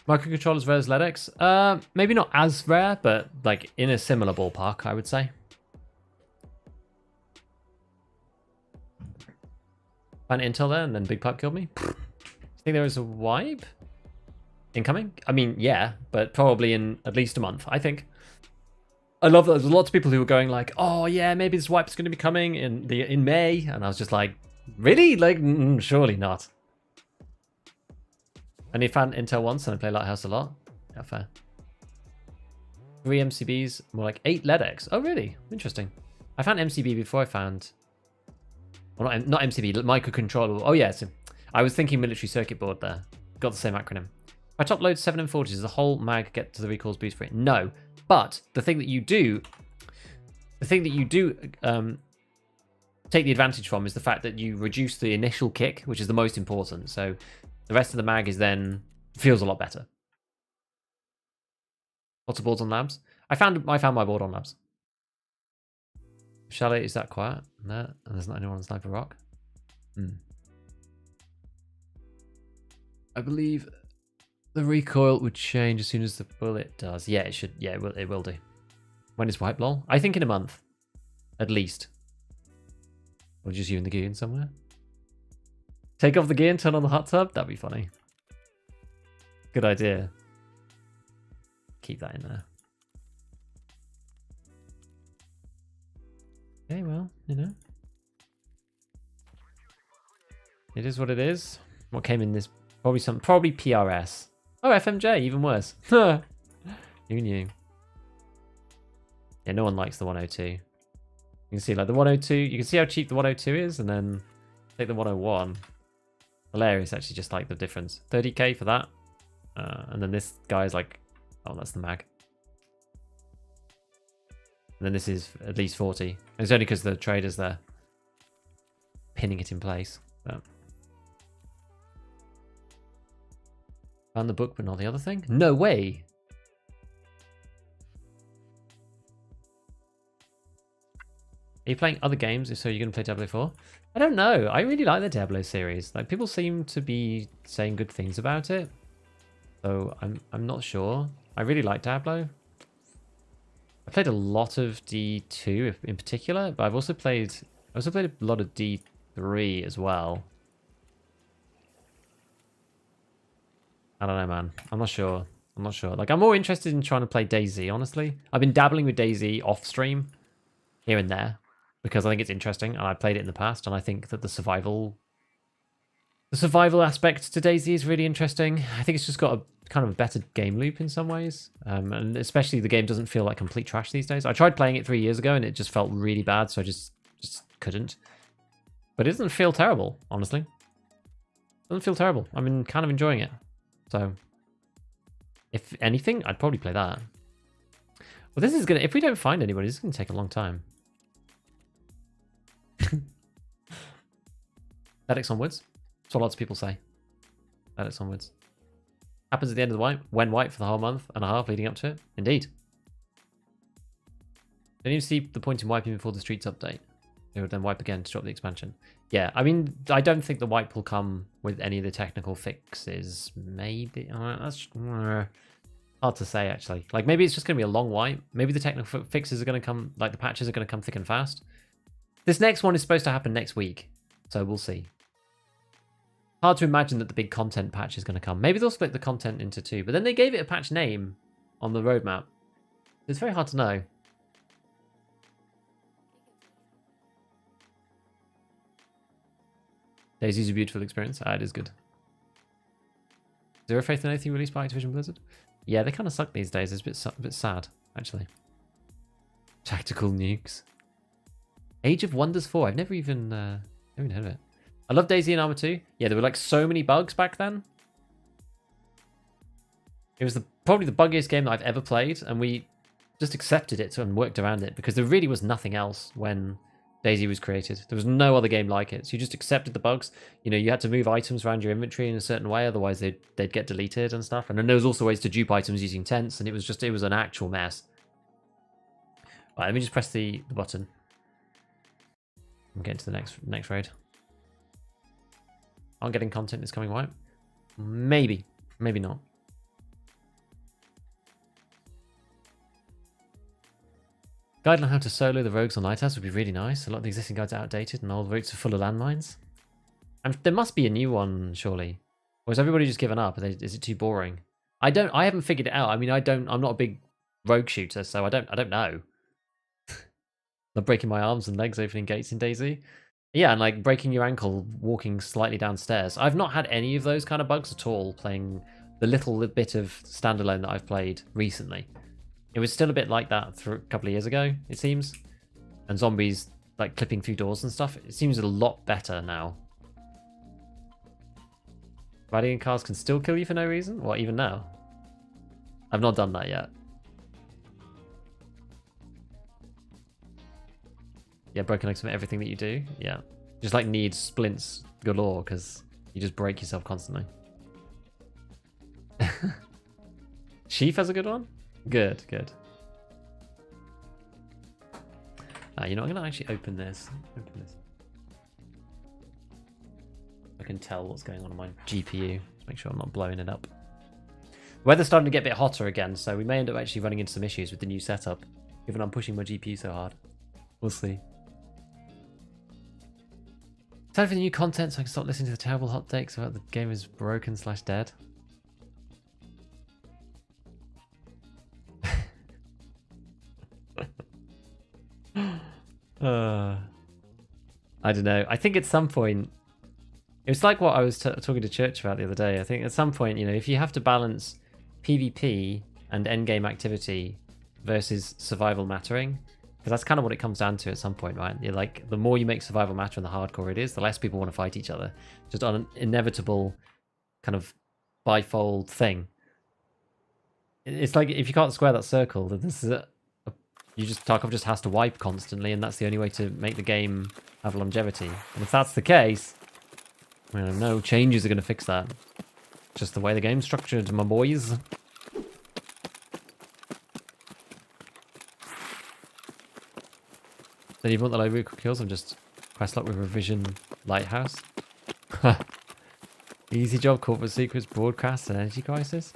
Microcontrollers versus LEDX? Maybe not as rare, but like in a similar ballpark, I would say. Found intel there, and then Big Pipe killed me. Think there was a wipe incoming? I mean, yeah, but probably in at least a month, I think. I love that there's lots of people who were going like, oh yeah, maybe this wipe's going to be coming in May, and I was just like, really? Like, surely not. Only found intel once, and I play Lighthouse a lot. Yeah, fair. 3 MCBs, more like 8 LEDX. Oh, really? Interesting. I found MCB before I found... Well, not MCB, microcontroller. Oh, yeah. So I was thinking military circuit board there. Got the same acronym. If I top load 7 M40s, does the whole mag get to the recalls boost for it? No. But the thing that you do... take the advantage from is the fact that you reduce the initial kick, which is the most important. So the rest of the mag is then... feels a lot better. Lots of boards on labs. I found my board on labs. Chalet, is that quiet? No, and there's not anyone on Sniper Rock. I believe the recoil would change as soon as the bullet does. Yeah, it should. Yeah, it will do. When is wipe lol? I think in a month, at least. Or just you in the goon somewhere. Take off the gear and turn on the hot tub. That'd be funny. Good idea. Keep that in there. Okay, well, you know. It is what it is. What came in this? Probably PRS. Oh, FMJ, even worse. Who knew? Yeah, no one likes the 102. You can see like the 102, you can see how cheap the 102 is, and then take the 101. Hilarious, actually, just like the difference. 30k for that. And then this guy's like, oh, that's the mag. And then this is at least 40. And it's only because the trader's there pinning it in place. But... found the book, but not the other thing? No way! Are you playing other games? If so, you're going to play Diablo 4? I don't know. I really like the Diablo series. Like, people seem to be saying good things about it. So I'm not sure. I really like Diablo. I played a lot of D2 in particular, but I've also played a lot of D3 as well. I don't know, man. I'm not sure. Like, I'm more interested in trying to play DayZ, honestly. I've been dabbling with DayZ off stream here and there because I think it's interesting, and I played it in the past, and I think that the survival aspect to DayZ is really interesting. I think it's just got a kind of a better game loop in some ways, and especially the game doesn't feel like complete trash these days. I tried playing it 3 years ago and it just felt really bad, so I just couldn't. But it doesn't feel terrible, honestly. It doesn't feel terrible. I'm kind of enjoying it. So, if anything, I'd probably play that. Well, this is gonna, if we don't find anybody, this is gonna take a long time. Addicts onwards. That's what lots of people say. Addicts onwards. Happens at the end of the wipe. When wipe for the whole month and a half leading up to it. Indeed. Don't even see the point in wiping before the streets update. They would then wipe again to drop the expansion. Yeah, I mean, I don't think the wipe will come with any of the technical fixes. Maybe. That's hard to say, actually. Like, maybe it's just going to be a long wipe. Maybe the technical fixes are going to come, like the patches are going to come thick and fast. This next one is supposed to happen next week. So we'll see. Hard to imagine that the big content patch is going to come. Maybe they'll split the content into two. But then they gave it a patch name on the roadmap. It's very hard to know. DayZ's a beautiful experience. It is good. Zero faith in anything released by Activision Blizzard? Yeah, they kind of suck these days. It's a bit sad, actually. Tactical nukes. Age of Wonders 4. I've never even heard of it. I love DayZ and Arma 2. Yeah, there were like so many bugs back then. It was probably the buggiest game that I've ever played, and we just accepted it and worked around it because there really was nothing else when DayZ was created. There was no other game like it. So you just accepted the bugs. You know, you had to move items around your inventory in a certain way, otherwise they'd get deleted and stuff. And then there was also ways to dupe items using tents, and it was an actual mess. Right, let me just press the button. I'm getting to the next raid. Aren't getting content is coming wipe? Maybe. Maybe not. Guide on how to solo the rogues on Lighthouse would be really nice. A lot of the existing guides are outdated and old routes are full of landmines. There must be a new one, surely. Or has everybody just given up? Is it too boring? I haven't figured it out. I mean, I'm not a big rogue shooter, so I don't know. Like breaking my arms and legs opening gates in DayZ. Yeah, and like breaking your ankle walking slightly downstairs. I've not had any of those kind of bugs at all playing the little bit of standalone that I've played recently. It was still a bit like that a couple of years ago, it seems. And zombies like clipping through doors and stuff. It seems a lot better now. Riding in cars can still kill you for no reason? What, even now? I've not done that yet. Yeah, broken legs from everything that you do. Yeah. Just like need splints galore because you just break yourself constantly. Sheaf has a good one? Good, good. You know, I'm going to actually open this. I can tell what's going on my GPU. Make sure I'm not blowing it up. The weather's starting to get a bit hotter again, so we may end up actually running into some issues with the new setup, given I'm pushing my GPU so hard. We'll see. Time for the new content so I can stop listening to the terrible hot takes about the game is broken / dead. I don't know. I think at some point, it's like what I was talking to Church about the other day. I think at some point, you know, if you have to balance PvP and endgame activity versus survival mattering, because that's kind of what it comes down to at some point, right? You're like, the more you make survival matter and the hardcore it is, the less people want to fight each other. Just on an inevitable kind of bifold thing. It's like if you can't square that circle, then this is Tarkov just has to wipe constantly, and that's the only way to make the game have longevity. And if that's the case, well, no changes are going to fix that. Just the way the game's structured, my boys. Then you want the library kills? I'm just quest luck with revision Lighthouse. Easy job, corporate secrets, broadcast, and energy crisis.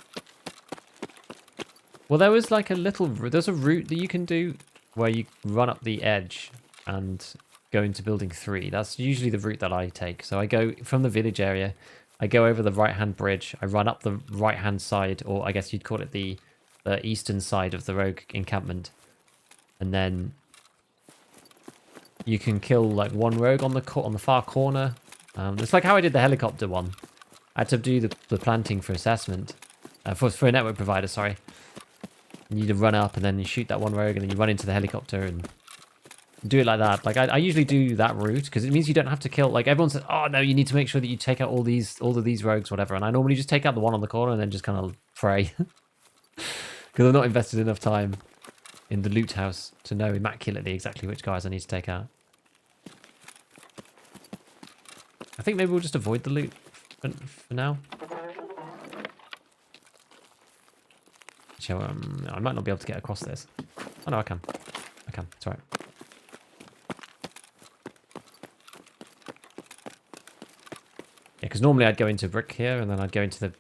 Well, there was like there's a route that you can do where you run up the edge and go into building 3. That's usually the route that I take. So I go from the village area, I go over the right-hand bridge, I run up the right-hand side, or I guess you'd call it the eastern side of the rogue encampment. And then you can kill like one rogue on the far corner. It's like how I did the helicopter one. I had to do the planting for assessment. For a network provider, sorry. You need to run up and then you shoot that one rogue and then you run into the helicopter and do it like that. Like I usually do that route because it means you don't have to kill. Like everyone says, oh no, you need to make sure that you take out all of these rogues, whatever. And I normally just take out the one on the corner and then just kind of pray because I've not invested enough time in the loot house to know immaculately exactly which guys I need to take out. I think maybe we'll just avoid the loot for now. I might not be able to get across this. Oh no, I can. It's alright. Yeah, because normally I'd go into brick here and then I'd go into the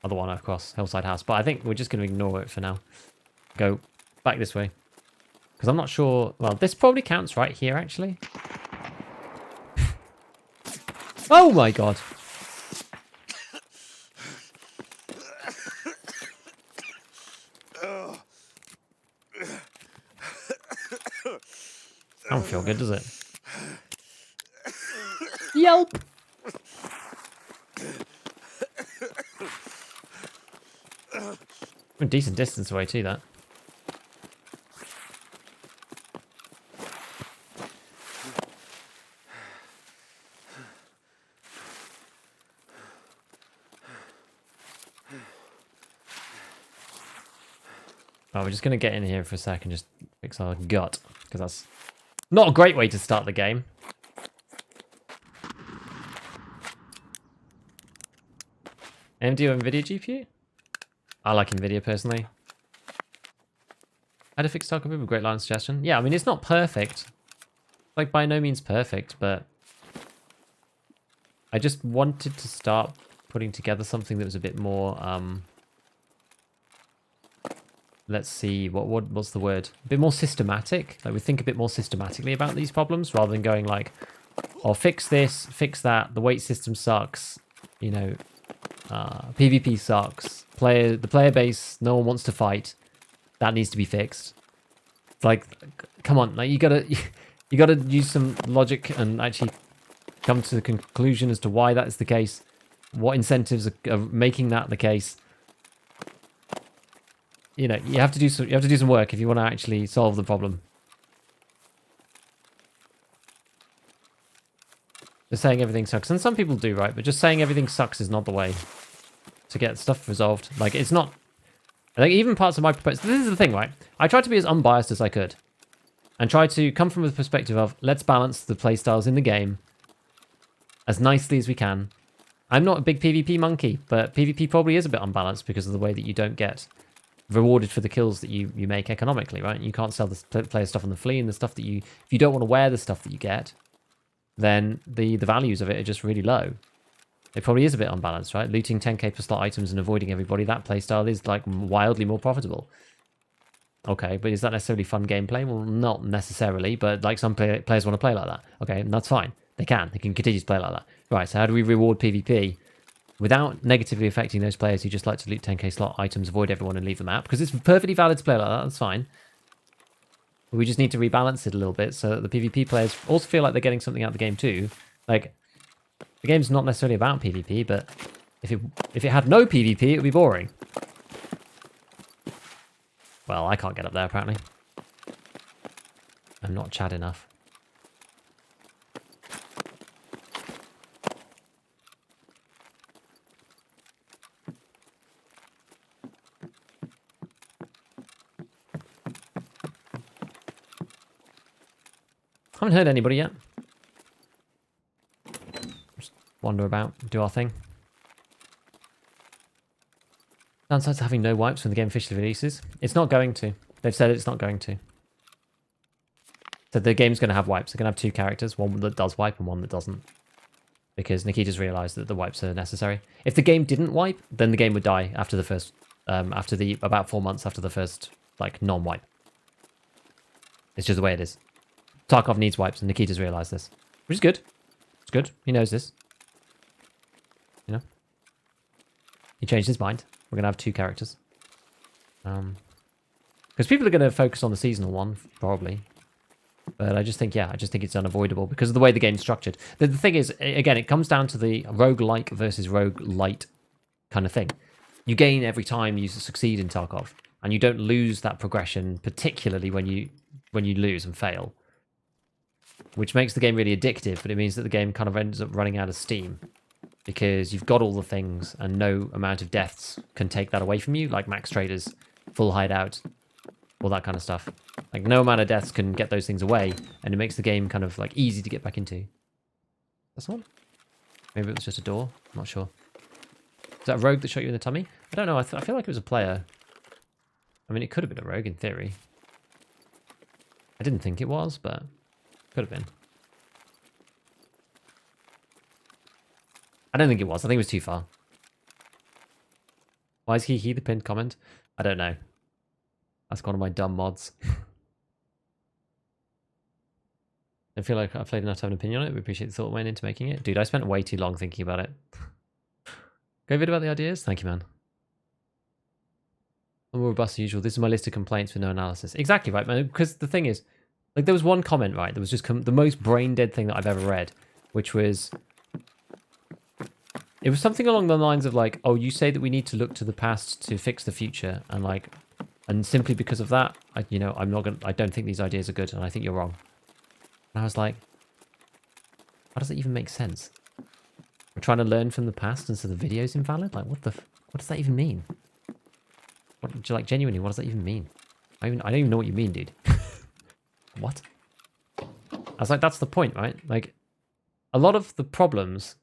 other one across Hillside House. But I think we're just going to ignore it for now. Go back this way. Because I'm not sure... Well, this probably counts right here, actually. Oh my god. Don't feel good, does it? Yelp! A decent distance away too, that. Oh, we're just going to get in here for a sec and just fix our gut, because that's not a great way to start the game. AMD or NVIDIA GPU? I like NVIDIA personally. How to fix Tarkov with a great line suggestion? Yeah, I mean, it's not perfect. Like, by no means perfect, but I just wanted to start putting together something that was a bit more, let's see, what's the word? A bit more systematic. Like, we think a bit more systematically about these problems rather than going like, or fix this, fix that, the weight system sucks, you know, PvP sucks, the player base, no one wants to fight, that needs to be fixed. It's like, come on, like you gotta use some logic and actually come to the conclusion as to why that is the case, what incentives are making that the case. You know, you have to do some work if you want to actually solve the problem. Just saying everything sucks, and some people do, right? But just saying everything sucks is not the way to get stuff resolved. Like, it's not. I think even parts of my proposal. This is the thing, right? I tried to be as unbiased as I could, and try to come from the perspective of let's balance the playstyles in the game as nicely as we can. I'm not a big PvP monkey, but PvP probably is a bit unbalanced because of the way that you don't get rewarded for the kills that you make economically, right? You can't sell the player stuff on the flea, and the stuff that if you don't want to wear the stuff that you get, then the values of it are just really low. It probably is a bit unbalanced, right? Looting 10k per slot items and avoiding everybody, that playstyle is like wildly more profitable. Okay, but is that necessarily fun gameplay? Well, not necessarily, but like some players want to play like that. Okay, and that's fine. They can continue to play like that. Right, so how do we reward PvP without negatively affecting those players who just like to loot 10k slot items, avoid everyone and leave them out? Because it's perfectly valid to play like that, that's fine. We just need to rebalance it a little bit so that the PvP players also feel like they're getting something out of the game too. Like, the game's not necessarily about PvP, but if it had no PvP, it would be boring. Well, I can't get up there, apparently. I'm not Chad enough. Haven't heard anybody yet. Just wander about, do our thing. Downsides to having no wipes when the game officially releases. It's not going to. They've said it's not going to. So the game's going to have wipes. They're going to have two characters, one that does wipe and one that doesn't. Because Nikita's realised that the wipes are necessary. If the game didn't wipe, then the game would die after the first, about 4 months after the first, like, non-wipe. It's just the way it is. Tarkov needs wipes, and Nikita's realised this. Which is good. It's good. He knows this. You know? He changed his mind. We're going to have two characters. Because people are going to focus on the seasonal one, probably. But I just think it's unavoidable because of the way the game's structured. The thing is, again, it comes down to the roguelike versus roguelite kind of thing. You gain every time you succeed in Tarkov, and you don't lose that progression, particularly when you lose and fail. Which makes the game really addictive, but it means that the game kind of ends up running out of steam. Because you've got all the things, and no amount of deaths can take that away from you, like max traders, full hideout, all that kind of stuff. Like, no amount of deaths can get those things away, and it makes the game kind of, like, easy to get back into. That's one? Maybe it was just a door? I'm not sure. Is that a rogue that shot you in the tummy? I don't know, I feel like it was a player. I mean, it could have been a rogue, in theory. I didn't think it was, but could have been. I don't think it was. I think it was too far. Why is he the pinned comment? I don't know. That's one of my dumb mods. I feel like I've played enough to have an opinion on it. We appreciate the thought went into making it. Dude, I spent way too long thinking about it. Go vid about the ideas? Thank you, man. I'm more robust than usual. This is my list of complaints with no analysis. Exactly, right, man? Because the thing is, like, there was one comment, right, that was just the most brain-dead thing that I've ever read, which was... It was something along the lines of, like, oh, you say that we need to look to the past to fix the future, and, like, and simply because of that, I don't think these ideas are good, and I think you're wrong. And I was like, how does it even make sense? We're trying to learn from the past, and so the video's invalid? Like, what does that even mean? Like, genuinely, what does that even mean? I don't even know what you mean, dude. What? I was like, that's the point, right? Like, a lot of the problems...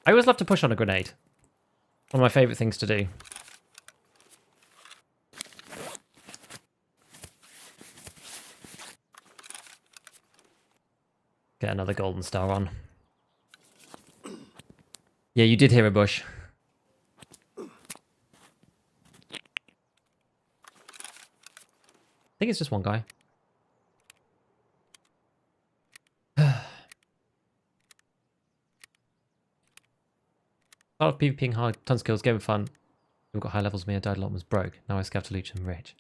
I always love to push on a grenade. One of my favourite things to do. Get another golden star on. Yeah, you did hear a bush. I think it's just one guy. A lot of PvPing hard, ton skills, game of fun. We've got high levels, me, I died a lot, was broke. Now I scav to loot and rich.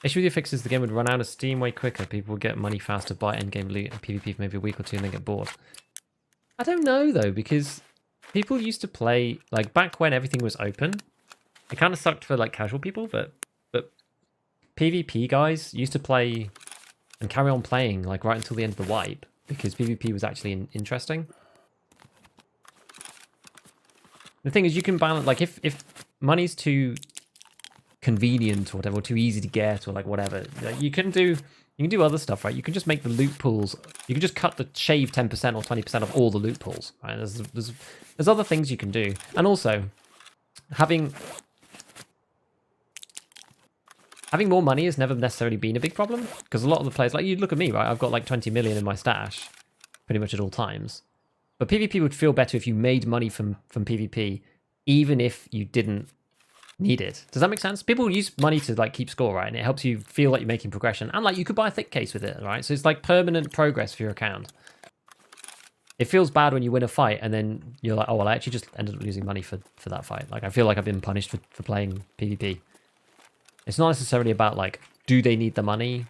Issue with your fix is the game would run out of steam way quicker. People would get money faster, buy endgame loot and PvP for maybe a week or two and then get bored. I don't know though, because people used to play, like back when everything was open, it kind of sucked for like casual people, but PvP guys used to play and carry on playing like right until the end of the wipe because PvP was actually interesting. The thing is you can balance, like if money's too convenient or whatever, or too easy to get or like whatever, like, you can do other stuff, right? You can just make the loot pools, you can just shave 10% or 20% of all the loot pools, right? There's other things you can do. And also having more money has never necessarily been a big problem, because a lot of the players, like you look at me, right? I've got like 20 million in my stash pretty much at all times. But PvP would feel better if you made money from PvP, even if you didn't need it. Does that make sense? People use money to like keep score, right? And it helps you feel like you're making progression. And like you could buy a thick case with it, right? So it's like permanent progress for your account. It feels bad when you win a fight and then you're like, oh, well, I actually just ended up losing money for that fight. Like I feel like I've been punished for playing PvP. It's not necessarily about like, do they need the money,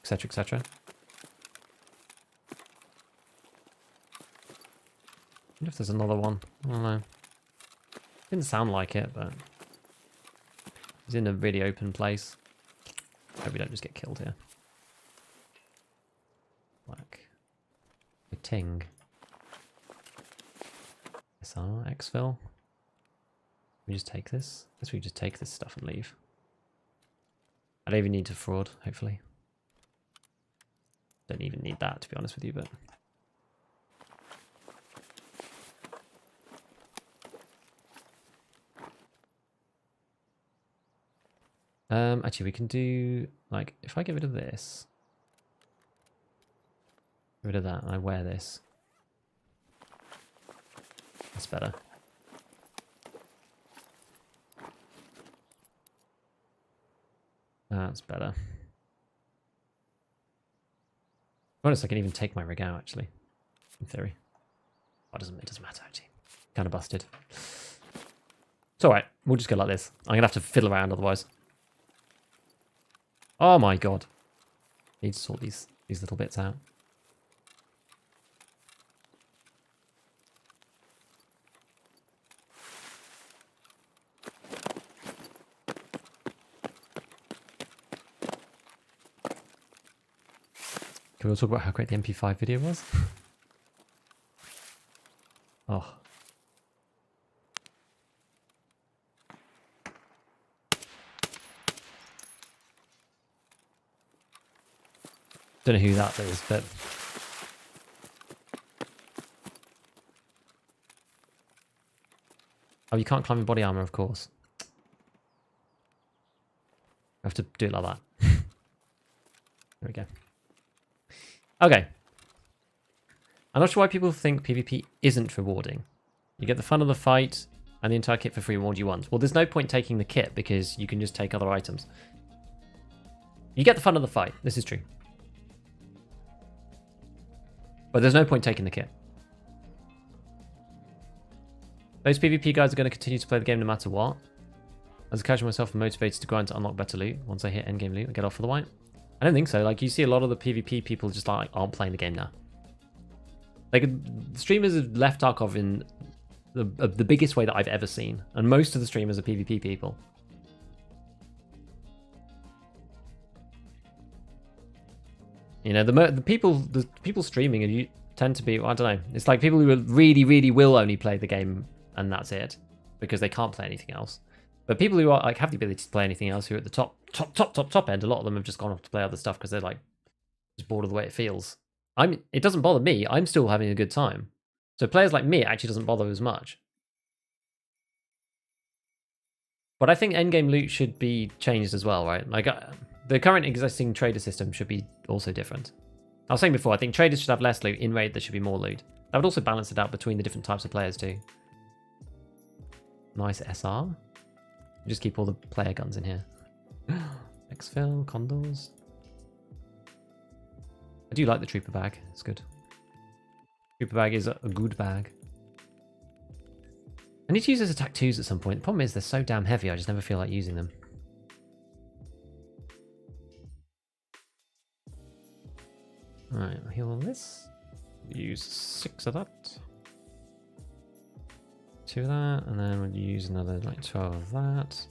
etc., etc. I wonder if there's another one. I don't know. Didn't sound like it, but it's in a really open place. Hope we don't just get killed here. Like a ting. SR, exfil. We just take this. I guess we just take this stuff and leave. I don't even need to fraud, hopefully. Don't even need that, to be honest with you, but... Actually, we can do, like, if I get rid of this, get rid of that, and I wear this. That's better. That's better. Honestly, I can even take my rig out, actually, in theory. Oh, it doesn't matter, actually. Kind of busted. It's alright, we'll just go like this. I'm going to have to fiddle around otherwise. Oh my god. Need to sort these little bits out. Can we all talk about how great the MP5 video was? Oh. Don't know who that is, but... Oh, you can't climb in body armor, of course. I have to do it like that. There we go. Okay. I'm not sure why people think PvP isn't rewarding. You get the fun of the fight and the entire kit for free reward you want. Well, there's no point taking the kit because you can just take other items. You get the fun of the fight. This is true. But there's no point taking the kit. Those PvP guys are going to continue to play the game no matter what. As a casual myself, I'm motivated to grind to unlock better loot. Once I hit endgame loot, I get off for the white. I don't think so. Like, you see a lot of the PvP people just like aren't playing the game now. Like, streamers have left Tarkov in the biggest way that I've ever seen. And most of the streamers are PvP people. You know, the people streaming and you tend to be, well, I don't know. It's like people who really, really will only play the game and that's it, because they can't play anything else. But people who are like have the ability to play anything else, who are at the top end, a lot of them have just gone off to play other stuff because they're like just bored of the way it feels. It doesn't bother me. I'm still having a good time. So players like me, it actually doesn't bother as much. But I think endgame loot should be changed as well, right? Like the current existing trader system should be also different. I was saying before, I think traders should have less loot. In raid, there should be more loot. That would also balance it out between the different types of players too. Nice SR. Just keep all the player guns in here. Exfil, condors. I do like the trooper bag. It's good. Trooper bag is a good bag. I need to use those attack 2s at some point. The problem is they're so damn heavy, I just never feel like using them. Alright, I'll heal on this. Use 6 of that. 2 of that, and then we'll use another like 12 of that.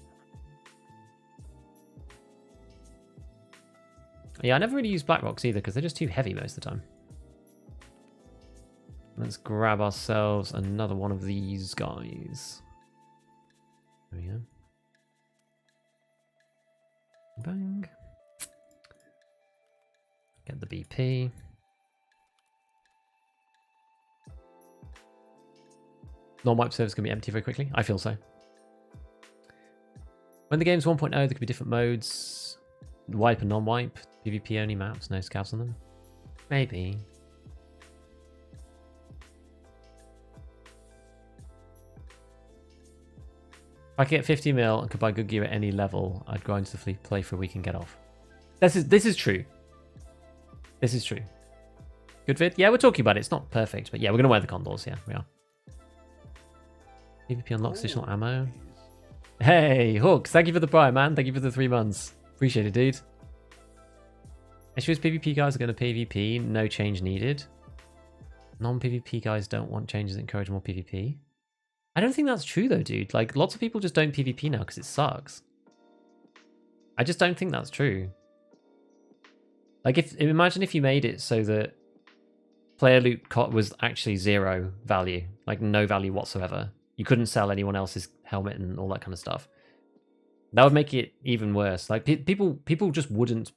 Yeah, I never really use black rocks either because they're just too heavy most of the time. Let's grab ourselves another one of these guys. There we go. Bang. Get the BP. Non-wipe servers can be empty very quickly. I feel so. When the game's 1.0, there could be different modes. Wipe and non-wipe. PvP only maps, no scavs on them. Maybe. If I could get 50 mil and could buy good gear at any level, I'd grind to the fleet, play for a week and get off. This is true. This is true. Good vid? Yeah, we're talking about it. It's not perfect, but yeah, we're going to wear the condors. Yeah, we are. PvP unlocks additional ammo. Hey, Hawks, thank you for the prime, man. Thank you for the 3 months. Appreciate it, dude. Issues PvP guys are going to PvP. No change needed. Non-PvP guys don't want changes that encourage more PvP. I don't think that's true though, dude. Like, lots of people just don't PvP now because it sucks. I just don't think that's true. Like, imagine if you made it so that player loot was actually 0 value, like no value whatsoever. You couldn't sell anyone else's helmet and all that kind of stuff. That would make it even worse. Like, people just wouldn't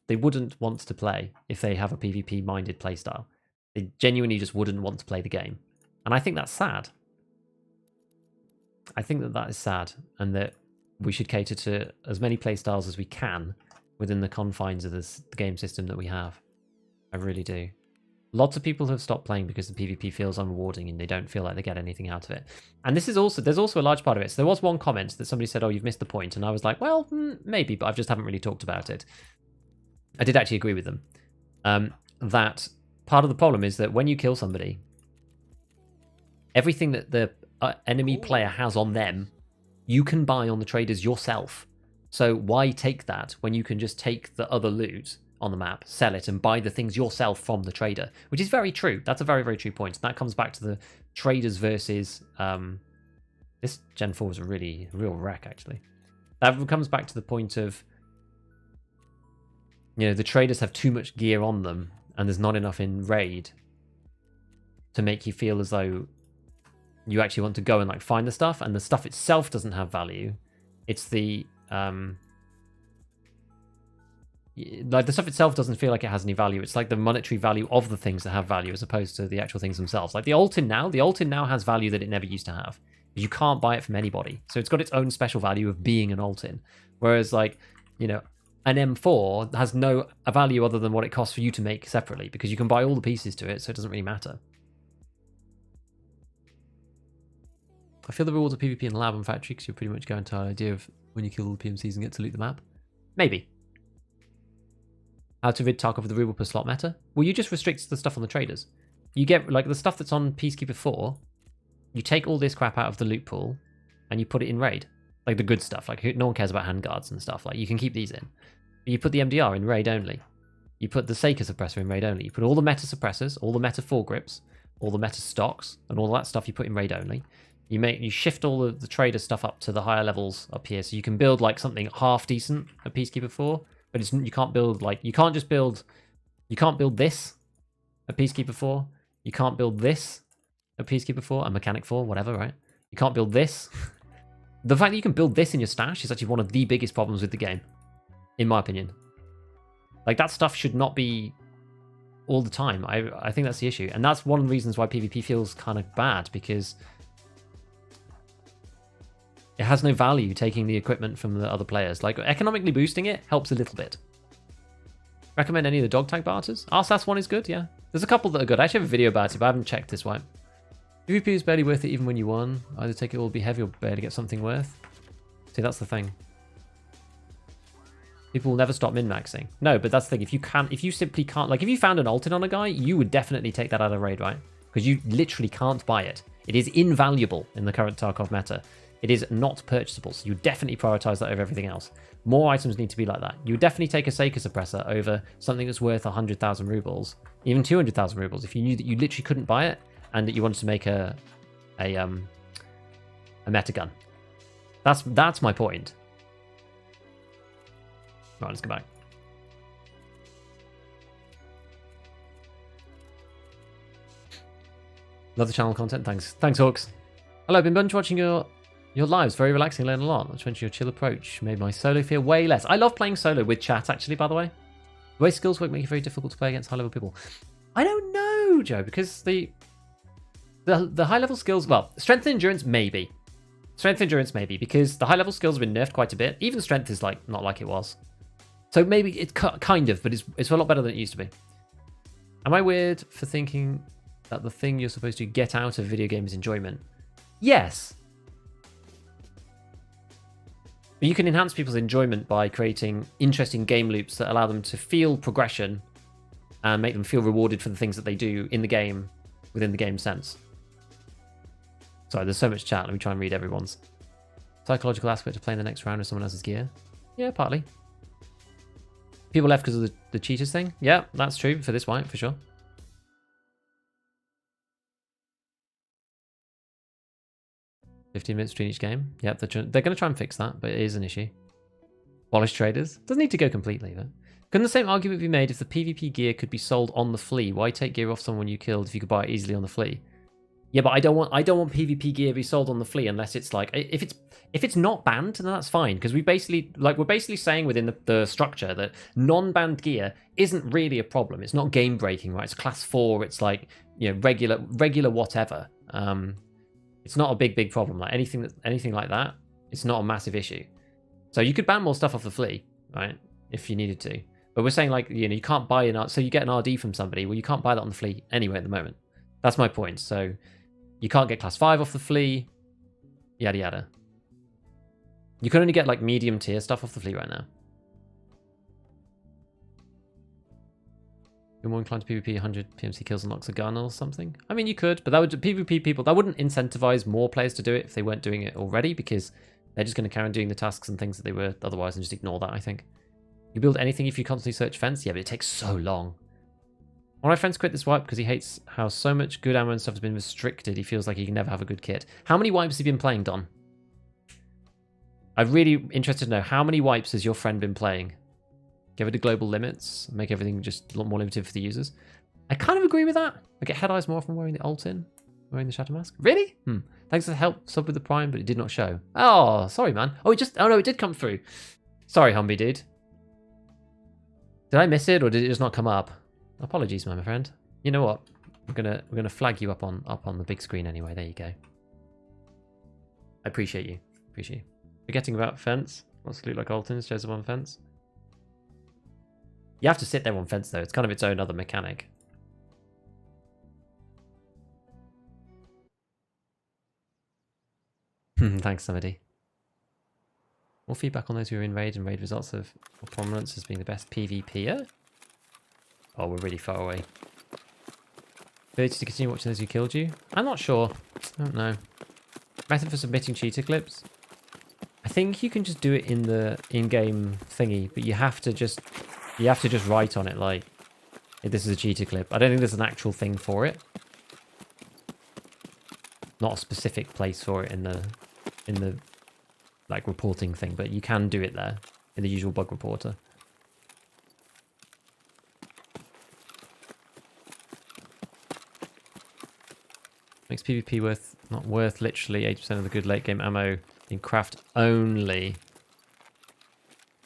want to play if they have a PvP minded playstyle. They genuinely just wouldn't want to play the game, and I think that's sad. I think that is sad, and that we should cater to as many playstyles as we can within the confines of the game system that we have. I really do. Lots of people have stopped playing because the PvP feels unrewarding and they don't feel like they get anything out of it. And there's also a large part of it. So there was one comment that somebody said, oh, you've missed the point. And I was like, well, maybe, but I just haven't really talked about it. I did actually agree with them. That part of the problem is that when you kill somebody, everything that the enemy player has on them, you can buy on the traders yourself. So why take that when you can just take the other loot on the map, sell it, and buy the things yourself from the trader? Which is very true. That's a very, very true point. And that comes back to the traders versus... this Gen 4 was a real wreck, actually. That comes back to the point of... You know, the traders have too much gear on them, and there's not enough in raid to make you feel as though you actually want to go and like find the stuff, and the stuff itself doesn't have value. It's the... like the stuff itself doesn't feel like it has any value. It's like the monetary value of the things that have value as opposed to the actual things themselves. Like the Altin now has value that it never used to have. But you can't buy it from anybody. So it's got its own special value of being an Altin. Whereas like, you know, an M4 has no value other than what it costs for you to make separately, because you can buy all the pieces to it, so it doesn't really matter. I feel the rewards of PvP in lab and factory because you're pretty much going to an idea of when you kill all the PMCs and get to loot the map. Maybe. How to rid Tarkov of the ruble per slot meta? Well, you just restrict the stuff on the traders. You get, like, the stuff that's on Peacekeeper 4, you take all this crap out of the loot pool, and you put it in raid. Like, the good stuff. Like, no one cares about handguards and stuff. Like, you can keep these in. But you put the MDR in raid only. You put the Seeker suppressor in raid only. You put all the meta suppressors, all the meta foregrips, all the meta stocks, and all that stuff you put in raid only. You shift all of the trader stuff up to the higher levels up here, so you can build, like, something half decent at Peacekeeper 4. But you can't build, like, you can't build this at Peacekeeper 4. You can't build this at Peacekeeper 4, and Mechanic 4, whatever, right? You can't build this. The fact that you can build this in your stash is actually one of the biggest problems with the game, in my opinion. Like, that stuff should not be all the time. I think that's the issue. And that's one of the reasons why PvP feels kind of bad, because it has no value taking the equipment from the other players. Like, economically boosting it helps a little bit. Recommend any of the dog tag barters? Arsass one is good, yeah. There's a couple that are good. I actually have a video about it, but I haven't checked this one. PvP is barely worth it even when you won. Either take it or be heavy or barely get something worth. See, that's the thing. People will never stop min-maxing. No, but that's the thing. If you simply can't, like if you found an ult-in on a guy, you would definitely take that out of raid, right? Because you literally can't buy it. It is invaluable in the current Tarkov meta. It is not purchasable, so you definitely prioritize that over everything else. More items need to be like that. You would definitely take a Seika suppressor over something that's worth 100,000 rubles, even 200,000 rubles, if you knew that you literally couldn't buy it and that you wanted to make a meta gun. That's my point. Right, let's go back. Love the channel content. Thanks, Hawks. Hello, been binge watching your lives. Very relaxing, learn a lot. That's when your chill approach made my solo fear way less. I love playing solo with chat, actually, by the way. The way skills work make it very difficult to play against high-level people. I don't know, Joe, because the high-level skills, well, strength and endurance, maybe. Strength and endurance, maybe, because the high-level skills have been nerfed quite a bit. Even strength is like not like it was. So maybe it's kind of, but it's a lot better than it used to be. Am I weird for thinking that the thing you're supposed to get out of video games is enjoyment? Yes. But you can enhance people's enjoyment by creating interesting game loops that allow them to feel progression and make them feel rewarded for the things that they do in the game within the game sense. Sorry, there's so much chat. Let me try and read everyone's. Psychological aspect of playing the next round with someone else's gear? Yeah, partly. People left because of the cheaters thing? Yeah, that's true for this wipe, for sure. $15 minutes between each game. Yep, they're going to try and fix that, but it is an issue. Polish traders. Doesn't need to go completely, though. Couldn't the same argument be made if the PvP gear could be sold on the flea? Why take gear off someone you killed if you could buy it easily on the flea? Yeah, but I don't want PvP gear to be sold on the flea unless it's like, if it's not banned, then that's fine, because we're basically saying within the structure that non-banned gear isn't really a problem. It's not game breaking, right? It's class 4. It's like, you know, regular whatever. It's not a big problem. Like anything like that, it's not a massive issue. So you could ban more stuff off the flea, right? If you needed to. But we're saying, like, you know, you can't buy so you get an RD from somebody. Well, you can't buy that on the flea anyway at the moment. That's my point. So you can't get class 5 off the flea, yada yada. You can only get like medium tier stuff off the flea right now. You're more inclined to PvP 100 PMC kills unlocks a gun or something? I mean, you could, but that would PvP people, that wouldn't incentivize more players to do it if they weren't doing it already, because they're just going to carry on doing the tasks and things that they were otherwise and just ignore that, I think. You build anything if you constantly search fence? Yeah, but it takes so long. One of my friends quit this wipe because he hates how so much good ammo and stuff has been restricted. He feels like he can never have a good kit. How many wipes have you been playing, Don? I'm really interested to know, how many wipes has your friend been playing? Give it to global limits, make everything just a lot more limited for the users. I kind of agree with that. I get head eyes more often wearing the ult-in, wearing the shadow mask. Really? Thanks for the help, sub with the prime, but it did not show. Oh, sorry, man. Oh, no, it did come through. Sorry, Humby dude. Did I miss it, or did it just not come up? Apologies, my friend. You know what? We're gonna flag you up on the big screen anyway. There you go. I appreciate you. Forgetting about fence. Wants to look like ult-ins, shows up on fence. You have to sit there on fence, though. It's kind of its own other mechanic. Thanks, somebody. More feedback on those who are in raid and raid results of prominence as being the best PvPer? Oh, we're really far away. Ability to continue watching those who killed you? I'm not sure. I don't know. Method for submitting cheater clips? I think you can just do it in the in-game thingy, but you have to just write on it like, hey, this is a cheater clip. I don't think there's an actual thing for it. Not a specific place for it in the like reporting thing, but you can do it there in the usual bug reporter. Makes PvP not worth literally 80% of the good late game ammo in craft only.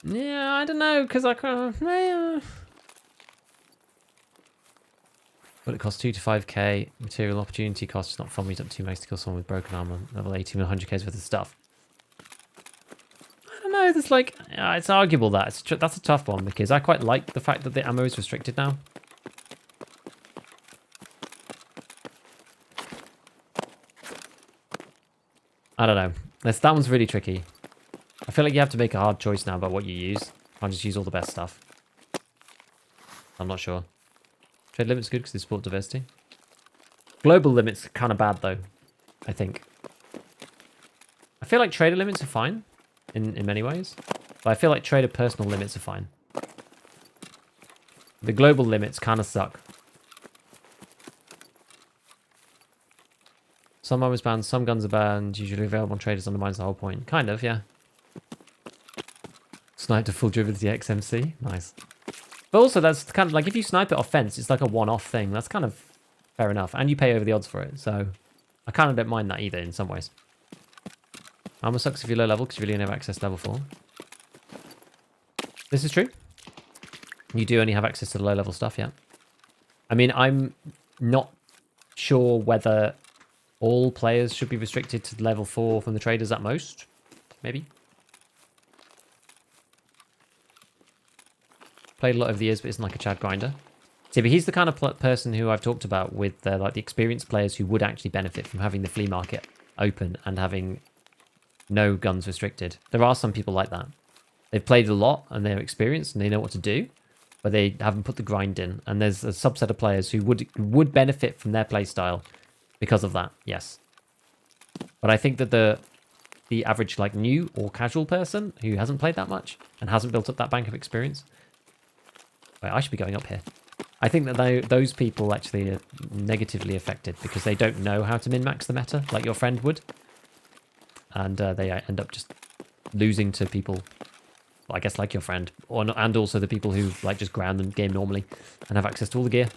Yeah, I don't know, because I can't. But it costs 2 to 5k. Material opportunity costs not fun. We up 2 max to kill someone with broken armor. Level 18 with 100k's worth of stuff. I don't know. There's like, it's arguable that that's a tough one because I quite like the fact that the ammo is restricted now. I don't know. That one's really tricky. I feel like you have to make a hard choice now about what you use. I'll just use all the best stuff. I'm not sure. Trade limits good because they support diversity. Global limits are kind of bad though, I think. I feel like trader limits are fine in many ways. But I feel like trader personal limits are fine. The global limits kind of suck. Some armors banned, some guns are banned. Usually available on traders undermines the whole point. Kind of, yeah. Snipe to full driven with the XMC. Nice. But also, that's kind of like if you snipe it off fence, it's like a one-off thing. That's kind of fair enough. And you pay over the odds for it. So I kind of don't mind that either in some ways. Armor sucks if you're low level because you really only have access to level 4. This is true. You do only have access to the low level stuff, yeah. I mean, I'm not sure whether all players should be restricted to level 4 from the traders at most. Maybe. Played a lot over the years, but isn't like a Chad grinder. See, but he's the kind of person who I've talked about with like the experienced players who would actually benefit from having the flea market open and having no guns restricted. There are some people like that. They've played a lot and they're experienced and they know what to do, but they haven't put the grind in. And there's a subset of players who would benefit from their play style because of that, yes. But I think that the average like new or casual person who hasn't played that much and hasn't built up that bank of experience. Wait, I should be going up here. I think that those people actually are negatively affected because they don't know how to min-max the meta like your friend would. And they end up just losing to people, well, I guess like your friend, and also the people who like just ground and game normally and have access to all the gear.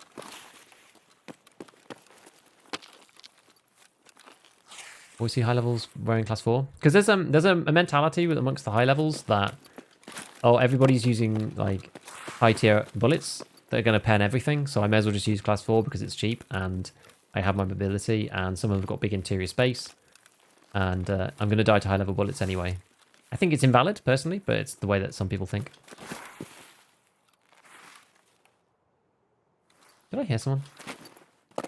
Always see high levels wearing class 4 because there's a mentality amongst the high levels that everybody's using like high tier bullets that are going to pen everything, so I may as well just use class 4 because it's cheap and I have my mobility and some of them have got big interior space and I'm going to die to high level bullets anyway. I think it's invalid personally, but it's the way that some people think. Did I hear someone? I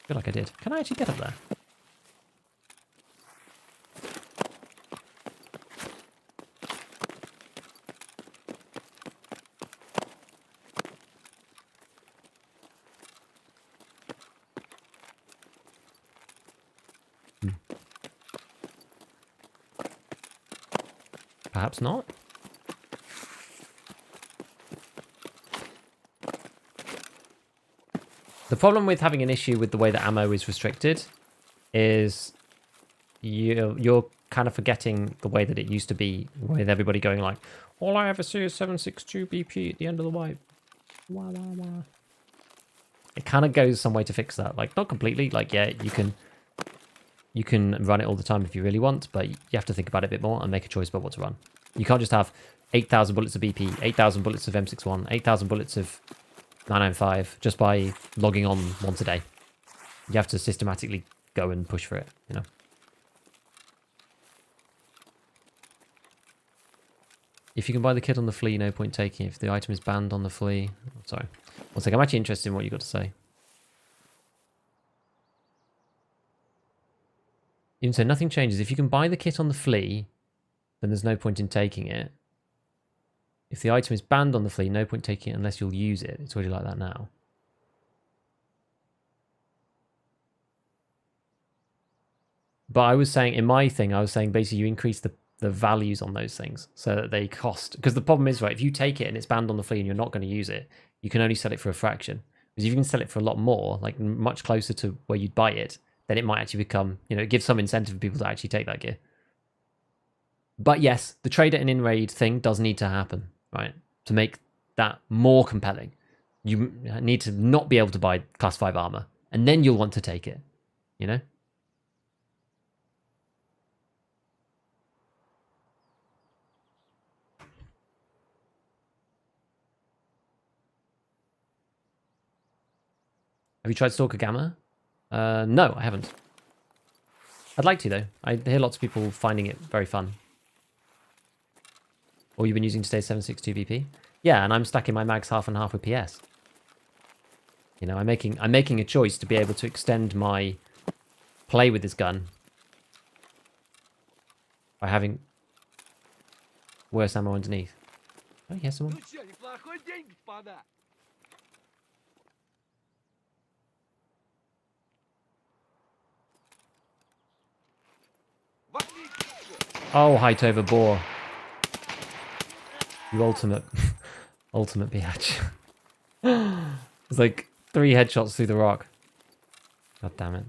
feel like I did. Can I actually get up there? Perhaps not. The problem with having an issue with the way that ammo is restricted is you're kind of forgetting the way that it used to be, with everybody going like, all I ever see is 7.62 BP at the end of the wipe. Wah, wah, wah. It kind of goes some way to fix that. Like, not completely. Like, yeah, you can run it all the time if you really want, but you have to think about it a bit more and make a choice about what to run. You can't just have 8,000 bullets of BP, 8,000 bullets of M61, 8,000 bullets of 995 just by logging on once a day. You have to systematically go and push for it, you know. If you can buy the kit on the flea, no point taking it. If the item is banned on the flea... Sorry. One second, I'm actually interested in what you got to say. Even so, nothing changes. If you can buy the kit on the flea, then there's no point in taking it. If the item is banned on the flea, no point taking it unless you'll use it. It's already like that now. But I was saying, in my thing, I was saying basically you increase the values on those things so that they cost. Because the problem is, right, if you take it and it's banned on the flea and you're not going to use it, you can only sell it for a fraction. Because if you can sell it for a lot more, like much closer to where you'd buy it, then it might actually become, you know, it gives some incentive for people to actually take that gear. But yes, the trader and in-raid thing does need to happen, right? To make that more compelling. You need to not be able to buy class 5 armor, and then you'll want to take it, you know? Have you tried Stalker Gamma? No, I haven't. I'd like to, though. I hear lots of people finding it very fun. Or you've been using today's 762 VP? Yeah, and I'm stacking my mags half and half with PS. You know, I'm making a choice to be able to extend my play with this gun by having worse ammo underneath. Oh, yeah, someone. Oh, height over boar. You ultimate, ultimate biatch. It's like 3 headshots through the rock. God damn it.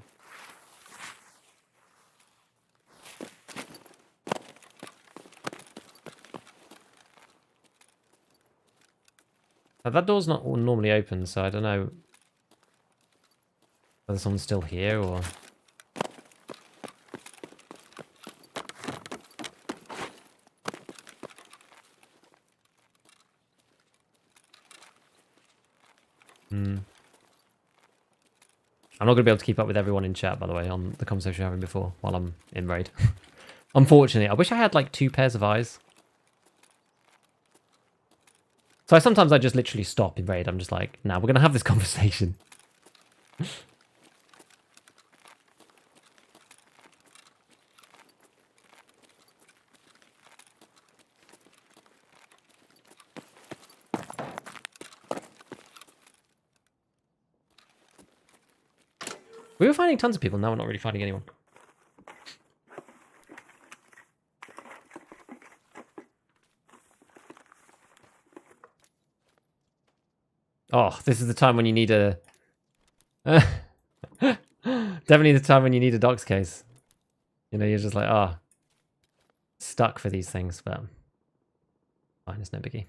Now, that door's not normally open, so I don't know whether someone's still here or... I'm not going to be able to keep up with everyone in chat, by the way, on the conversation we're having before, while I'm in raid. Unfortunately, I wish I had, like, 2 pairs of eyes. So sometimes I just literally stop in raid. I'm just like, nah, we're going to have this conversation. We were finding tons of people, now we're not really finding anyone. Oh, this is the time when you need a... Definitely the time when you need a docs case. You know, you're just like, ah, stuck for these things, but... Fine, it's no biggie.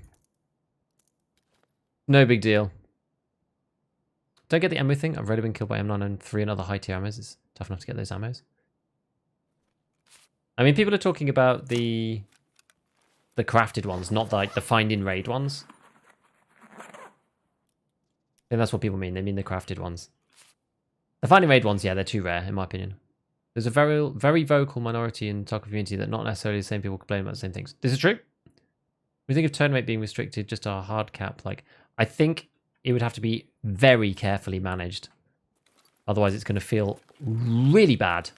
No big deal. Don't get the ammo thing. I've already been killed by M9 and 3 and other high tier ammos. It's tough enough to get those ammos. I mean, people are talking about the crafted ones, not like the find in raid ones. I think that's what people mean. They mean the crafted ones. The find in raid ones, yeah, they're too rare, in my opinion. There's a very, very vocal minority in Tarkov community that not necessarily the same people complain about the same things. This is true. We think of turn rate being restricted just to a hard cap. Like, I think it would have to be very carefully managed. Otherwise, it's going to feel really bad.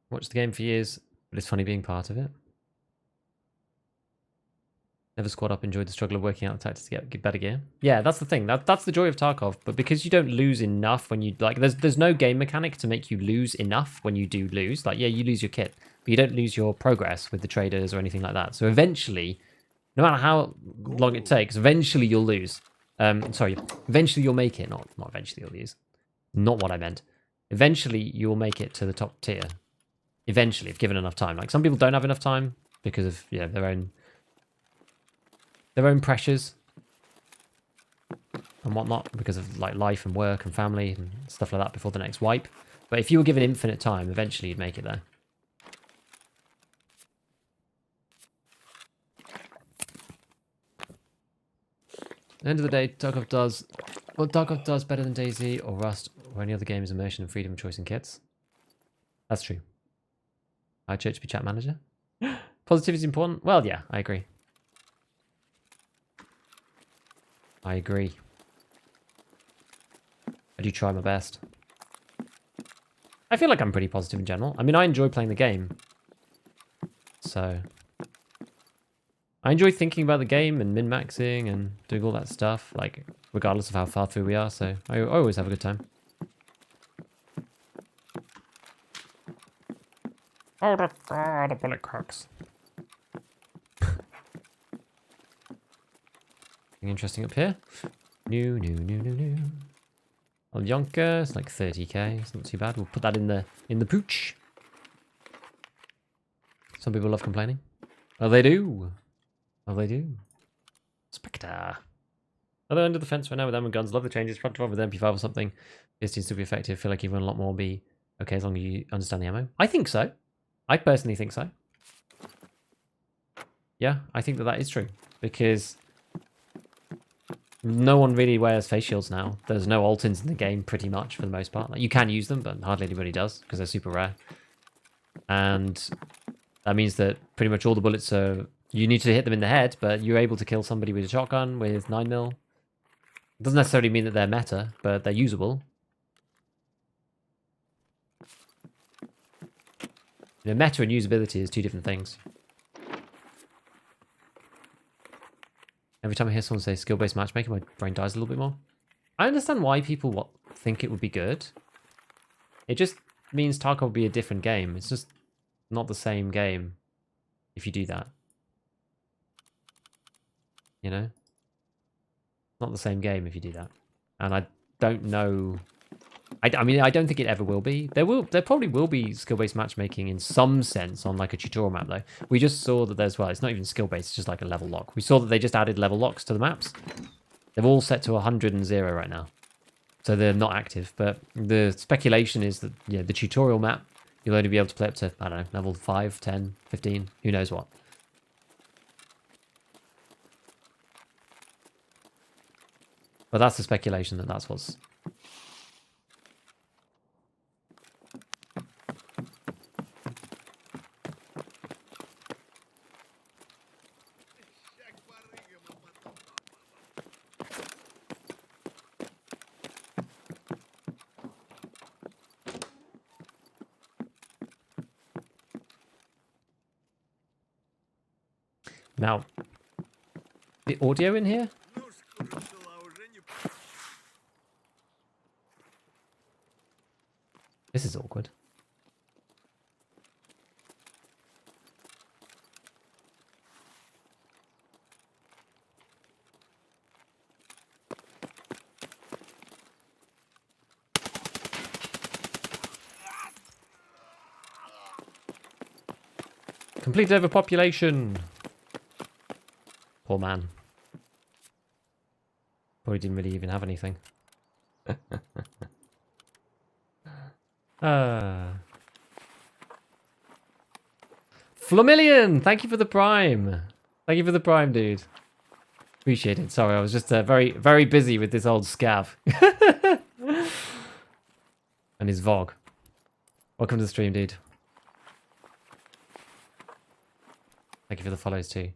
Watched the game for years, but it's funny being part of it. Never squad up, enjoyed the struggle of working out the tactics to get better gear. Yeah, that's the thing. That's the joy of Tarkov. But because you don't lose enough when you... Like, there's no game mechanic to make you lose enough when you do lose. Like, yeah, you lose your kit, but you don't lose your progress with the traders or anything like that. So eventually, no matter how long it takes, eventually you'll lose. Sorry, eventually you'll make it. Not eventually you'll lose. Not what I meant. Eventually you'll make it to the top tier. Eventually, if given enough time. Like, some people don't have enough time because of, you know, their own pressures and whatnot, because of like life and work and family and stuff like that before the next wipe. But if you were given infinite time, eventually you'd make it there. At the end of the day, Tarkov does what Tarkov does better than DayZ or Rust or any other game is immersion and freedom of choice in kits. That's true. Hi, Church be chat manager. Positivity is important. Well, yeah, I agree. I agree. I do try my best. I feel like I'm pretty positive in general. I mean, I enjoy playing the game. So... I enjoy thinking about the game and min-maxing and doing all that stuff. Like, regardless of how far through we are. So, I always have a good time. Oh, the bullet cracks. Interesting up here. New. Olyonka, it's like 30k. It's not too bad. We'll put that in the pooch. Some people love complaining. Oh, they do. Oh, they do. Spectre. I Other end of the fence right now with them and guns. Love the changes. Front 12 with MP5 or something. This seems to be effective. Feel like even a lot more will be okay as long as you understand the ammo. I think so. I personally think so. Yeah, I think that is true. Because no one really wears face shields now. There's no alt-ins in the game pretty much for the most part. Like, you can use them, but hardly anybody does because they're super rare. And that means that pretty much all the bullets are... You need to hit them in the head, but you're able to kill somebody with a shotgun with 9mm. It doesn't necessarily mean that they're meta, but they're usable. You know, meta and usability is two different things. Every time I hear someone say skill-based matchmaking, my brain dies a little bit more. I understand why people think it would be good. It just means Tarkov will be a different game. It's just not the same game if you do that. You know? Not the same game if you do that. And I don't know... I mean, I don't think it ever will be. There probably will be skill-based matchmaking in some sense on like a tutorial map though. We just saw that there's, well, it's not even skill-based, it's just like a level lock. We saw that they just added level locks to the maps. They're all set to 100 and 0 right now. So they're not active, but the speculation is that, yeah, the tutorial map, you'll only be able to play up to, I don't know, level 5, 10, 15, who knows what. But that's the speculation that that's what's... Now, the audio in here? This is awkward. Complete overpopulation. Poor man. Probably didn't really even have anything. Flamillion! Thank you for the prime. Thank you for the prime, dude. Appreciate it. Sorry, I was just very, very busy with this old scav. And his Vog. Welcome to the stream, dude. Thank you for the follows, too.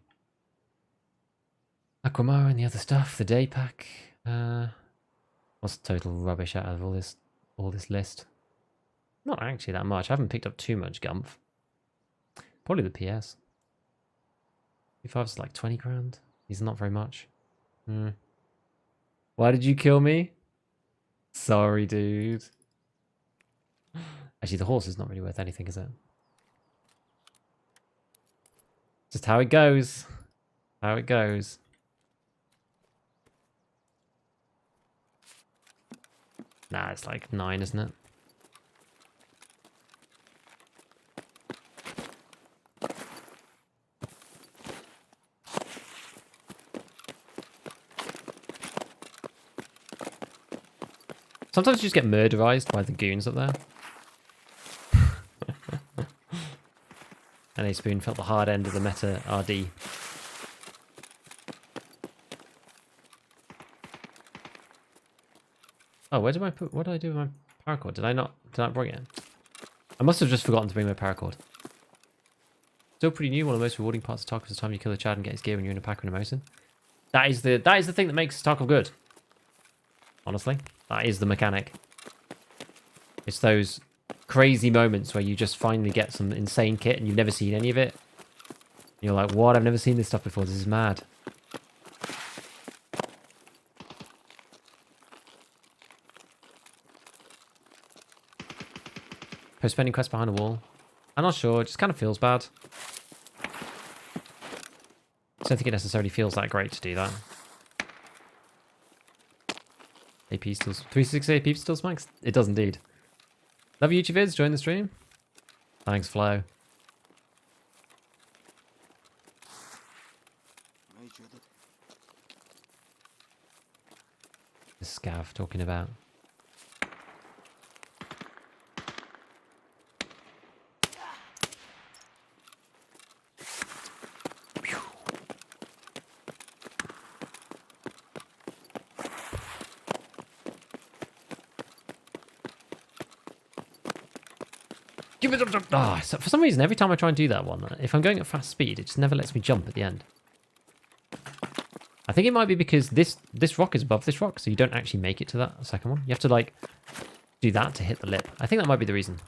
Aquamara and the other stuff. The day pack. What's the total rubbish out of all this list? Not actually that much. I haven't picked up too much gumph. Probably the PS. P5's like 20 grand. He's not very much. Why did you kill me? Sorry, dude. Actually, the horse is not really worth anything, is it? Just how it goes. How it goes. Nah, it's like 9, isn't it? Sometimes you just get murderized by the goons up there. And A Spoon felt the hard end of the meta RD. Oh, where did I put... What did I do with my paracord? Did I not bring it? I must have just forgotten to bring my paracord. Still pretty new. One of the most rewarding parts of Tarkov is the time you kill a Chad and get his gear when you're in a pack with a Mosin. That is the thing that makes Tarkov good. Honestly. That is the mechanic. It's those crazy moments where you just finally get some insane kit and you've never seen any of it. You're like, what? I've never seen this stuff before. This is mad. Post-spending quest behind a wall. I'm not sure. It just kind of feels bad. I don't think it necessarily feels that great to do that. AP still... 360 AP still smacks? It does indeed. Love you, YouTube vids. Join the stream. Thanks, Flo. The scav talking about. Oh, so for some reason, every time I try and do that one, if I'm going at fast speed, it just never lets me jump at the end. I think it might be because this rock is above this rock, so you don't actually make it to that second one. You have to, like, do that to hit the lip. I think that might be the reason.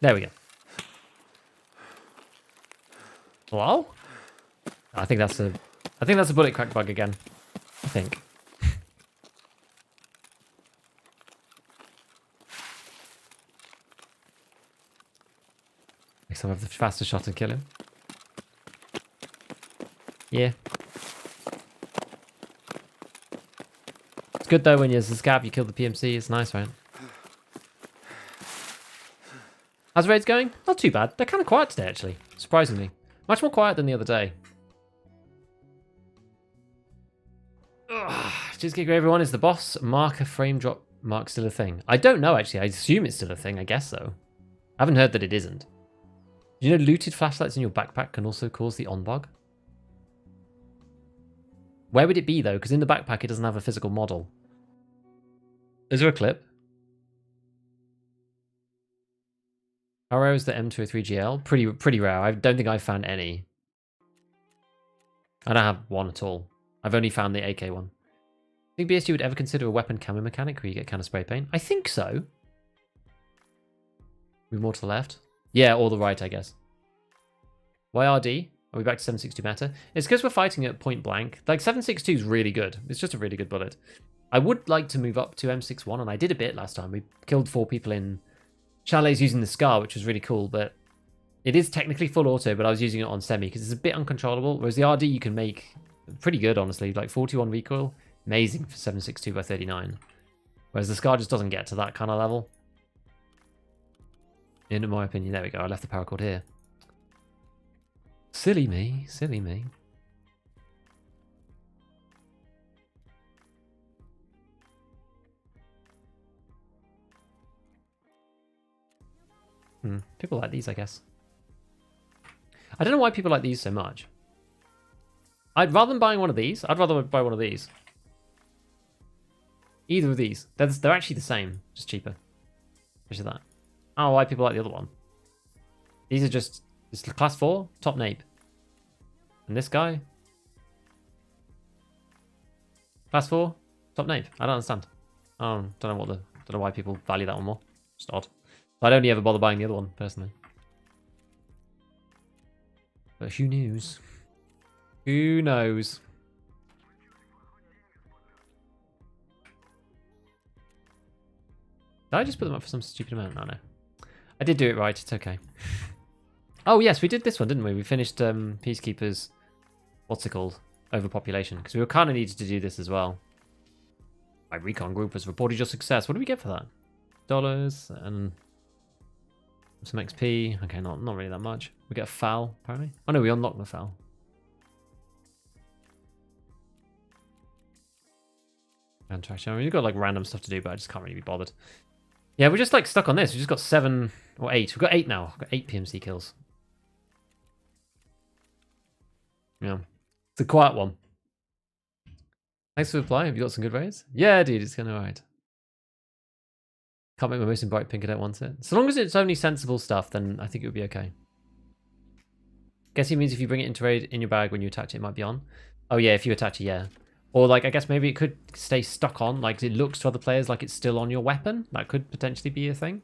There we go. Hello? I think that's a bullet crack bug again. I think. Next time I have the fastest shot and kill him. Yeah. It's good though when you're a scav, you kill the PMC. It's nice, right? How's raids going? Not too bad. They're kind of quiet today, actually. Surprisingly. Much more quiet than the other day. Cheesecake everyone, is the boss marker frame drop mark still a thing? I don't know, actually. I assume it's still a thing. I guess so. I haven't heard that it isn't. Do you know looted flashlights in your backpack can also cause the on bug? Where would it be, though? Because in the backpack, it doesn't have a physical model. Is there a clip? How rare is the M203GL? Pretty rare. I don't think I've found any. I don't have one at all. I've only found the AK one. Think BSG would ever consider a weapon camo mechanic where you get can of spray paint? I think so. Move more to the left. Yeah, or the right, I guess. YRD? Are we back to 7.62 meta? It's because we're fighting at point blank. Like, 7.62 is really good. It's just a really good bullet. I would like to move up to M61, and I did a bit last time. We killed 4 people in chalets using the Scar, which was really cool, but it is technically full auto, but I was using it on semi because it's a bit uncontrollable, whereas the RD you can make pretty good, honestly. Like, 41 recoil. Amazing for 7.62 by 39. Whereas the Scar just doesn't get to that kind of level. In my opinion. There we go. I left the paracord here. Silly me. Silly me. People like these, I guess. I don't know why people like these so much. I'd rather than buying one of these, I'd rather buy one of these. Either of these. They're actually the same, just cheaper. Which is that? I don't know why people like the other one. These are just... This is class 4, top nape. And this guy... Class 4, top nape. I don't understand. I don't know why people value that one more. Just odd. I'd only ever bother buying the other one, personally. But who knows? Who knows? Did I just put them up for some stupid amount? No, no. I did do it right. It's okay. Oh, yes, we did this one, didn't we? We finished Peacekeepers... What's it called? Overpopulation. Because we were kind of needed to do this as well. My recon group has reported your success. What do we get for that? Dollars and... some XP. Okay, not really that much. We get a foul, apparently. Oh, no, we unlocked the foul. Fantastic. I mean, we've got, like, random stuff to do, but I just can't really be bothered. Yeah, we're just, like, stuck on this. We just got 7 or 8. We've got 8 now. We've got 8 PMC kills. Yeah. It's a quiet one. Thanks for the reply. Have you got some good raids? Yeah, dude, it's going alright. Can't make my most in bright pink, I don't want it. So long as it's only sensible stuff, then I think it would be okay. Guess it means if you bring it into raid in your bag when you attach it, it might be on. Oh yeah, if you attach it, yeah. Or like, I guess maybe it could stay stuck on, like it looks to other players like it's still on your weapon. That could potentially be a thing.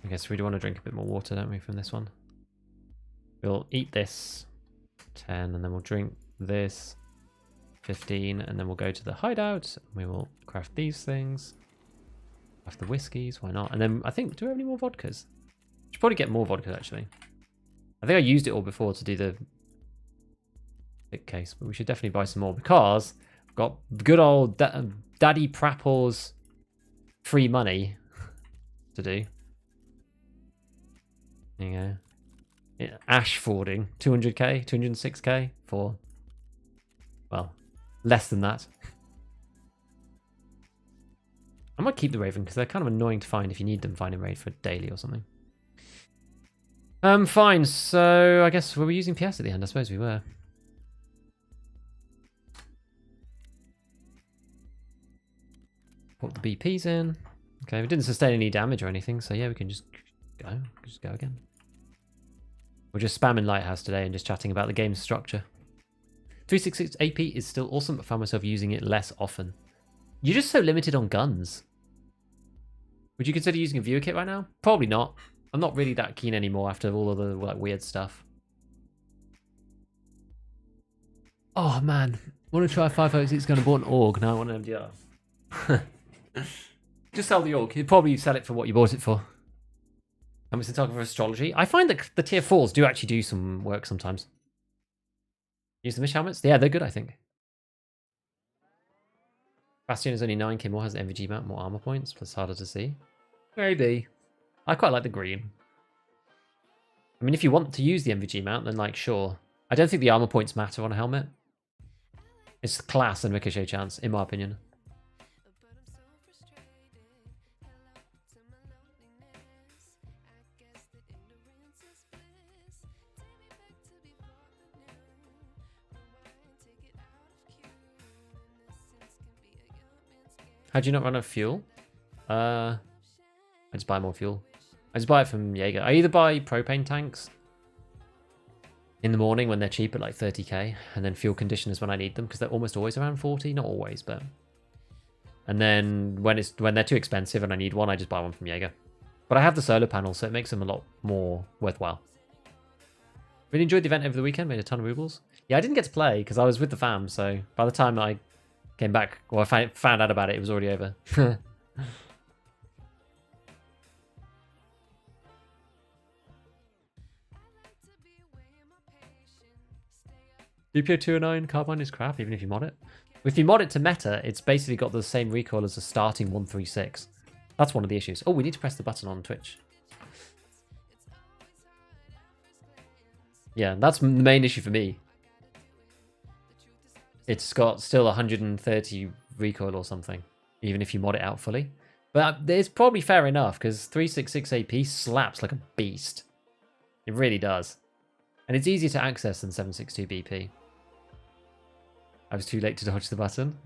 I guess we do want to drink a bit more water, don't we, from this one? We'll eat this, 10, and then we'll drink this, 15, and then we'll go to the hideout. We will craft these things. Craft the whiskies, why not? And then I think, do we have any more vodkas? Should probably get more vodkas, actually. I think I used it all before to do the big case, but we should definitely buy some more because got good old Daddy Prapor's free money to do. There you go. Yeah, Ashfording, 200k, 206k for, well, less than that. I might keep the Raven because they're kind of annoying to find if you need them. Find a raid for daily or something. Fine. So I guess we were using PS at the end. I suppose we were. Put the BPs in. Okay, we didn't sustain any damage or anything, so yeah, we can just go. Just go again. We're just spamming Lighthouse today and just chatting about the game's structure. 366 AP is still awesome, but I found myself using it less often. You're just so limited on guns. Would you consider using a viewer kit right now? Probably not. I'm not really that keen anymore after all of the like weird stuff. Oh man, want to try 506 gun and bought an AUG, now I want an MDR. Just sell the AUG. You'd probably sell it for what you bought it for. And we're talking for astrology. I find that the tier 4s do actually do some work sometimes. Use the Mish helmets? Yeah, they're good, I think. Bastion is only 9k more, has an MVG mount, more armor points, plus harder to see. Maybe. I quite like the green. I mean, if you want to use the MVG mount, then like, sure. I don't think the armor points matter on a helmet. It's class and ricochet chance, in my opinion. How'd you not run out of fuel? I just buy more fuel. I just buy it from Jaeger. I either buy propane tanks in the morning when they're cheap at like 30k, and then fuel conditioners when I need them, because they're almost always around 40, not always, but. And then when they're too expensive and I need one, I just buy one from Jaeger. But I have the solar panel, so it makes them a lot more worthwhile. Really enjoyed the event over the weekend, made a ton of rubles. Yeah, I didn't get to play because I was with the fam, so by the time I came back, or I found out about it, it was already over. DPO 209 carbine is crap, even if you mod it. If you mod it to meta, it's basically got the same recoil as a starting 136. That's one of the issues. Oh, we need to press the button on Twitch. Yeah, that's the main issue for me. It's got still 130 recoil or something, even if you mod it out fully. But it's probably fair enough, because 366 AP slaps like a beast. It really does. And it's easier to access than 762 BP. I was too late to dodge the button.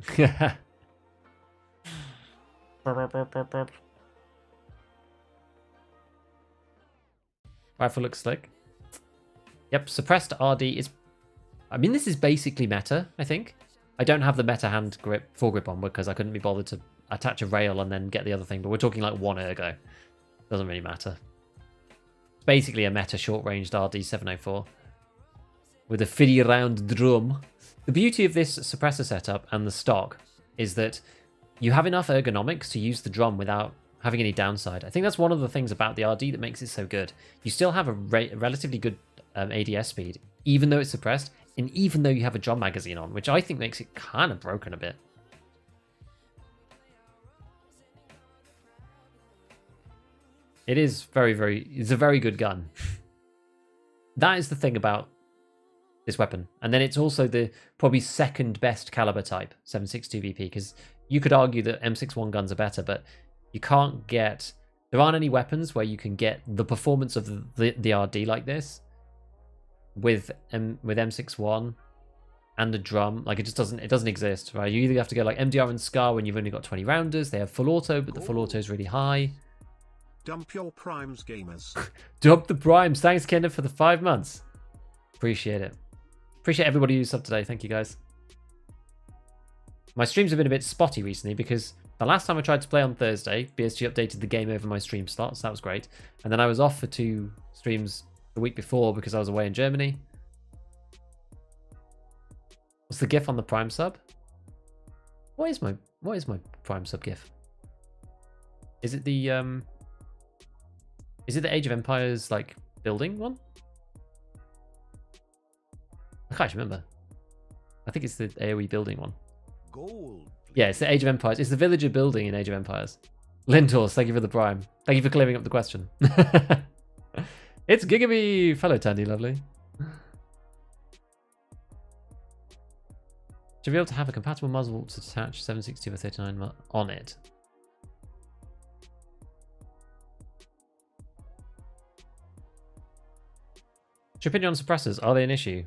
Rifle looks slick. Yep, suppressed RD is... I mean, this is basically meta, I think. I don't have the meta hand grip, foregrip on because I couldn't be bothered to attach a rail and then get the other thing. But we're talking like one ergo. Doesn't really matter. It's basically a meta short-ranged RD 704 with a 50-round drum. The beauty of this suppressor setup and the stock is that you have enough ergonomics to use the drum without having any downside. I think that's one of the things about the RD that makes it so good. You still have a relatively good ADS speed, even though it's suppressed, and even though you have a drum magazine on, which I think makes it kind of broken a bit. It is it's a very good gun. That is the thing about this weapon. And then it's also the probably second best caliber type, 7.62 BP, because you could argue that M61 guns are better, but you can't get... There aren't any weapons where you can get the performance of the RD like this with M61 and a drum. Like, it doesn't exist, right? You either have to go like MDR and SCAR when you've only got 20 rounders. They have full auto, but the full auto is really high. Dump your primes, gamers. Dump the primes. Thanks, Kenneth, for the 5 months. Appreciate it. Appreciate everybody who's subbed today. Thank you, guys. My streams have been a bit spotty recently because the last time I tried to play on Thursday, BSG updated the game over my stream slots. That was great. And then I was off for 2 streams the week before because I was away in Germany. What's the GIF on the Prime sub? What is my Prime sub GIF? Is it the Age of Empires like building one? I can't remember. I think it's the AoE building one. gold. Yeah, it's the Age of Empires. It's the villager building in Age of Empires. Lintors, thank you for the prime. Thank you for clearing up the question. It's Gigaby, fellow Tandy, lovely. Should be able to have a compatible muzzle to attach 762 or 39 on it. What's your opinion on suppressors? Are they an issue?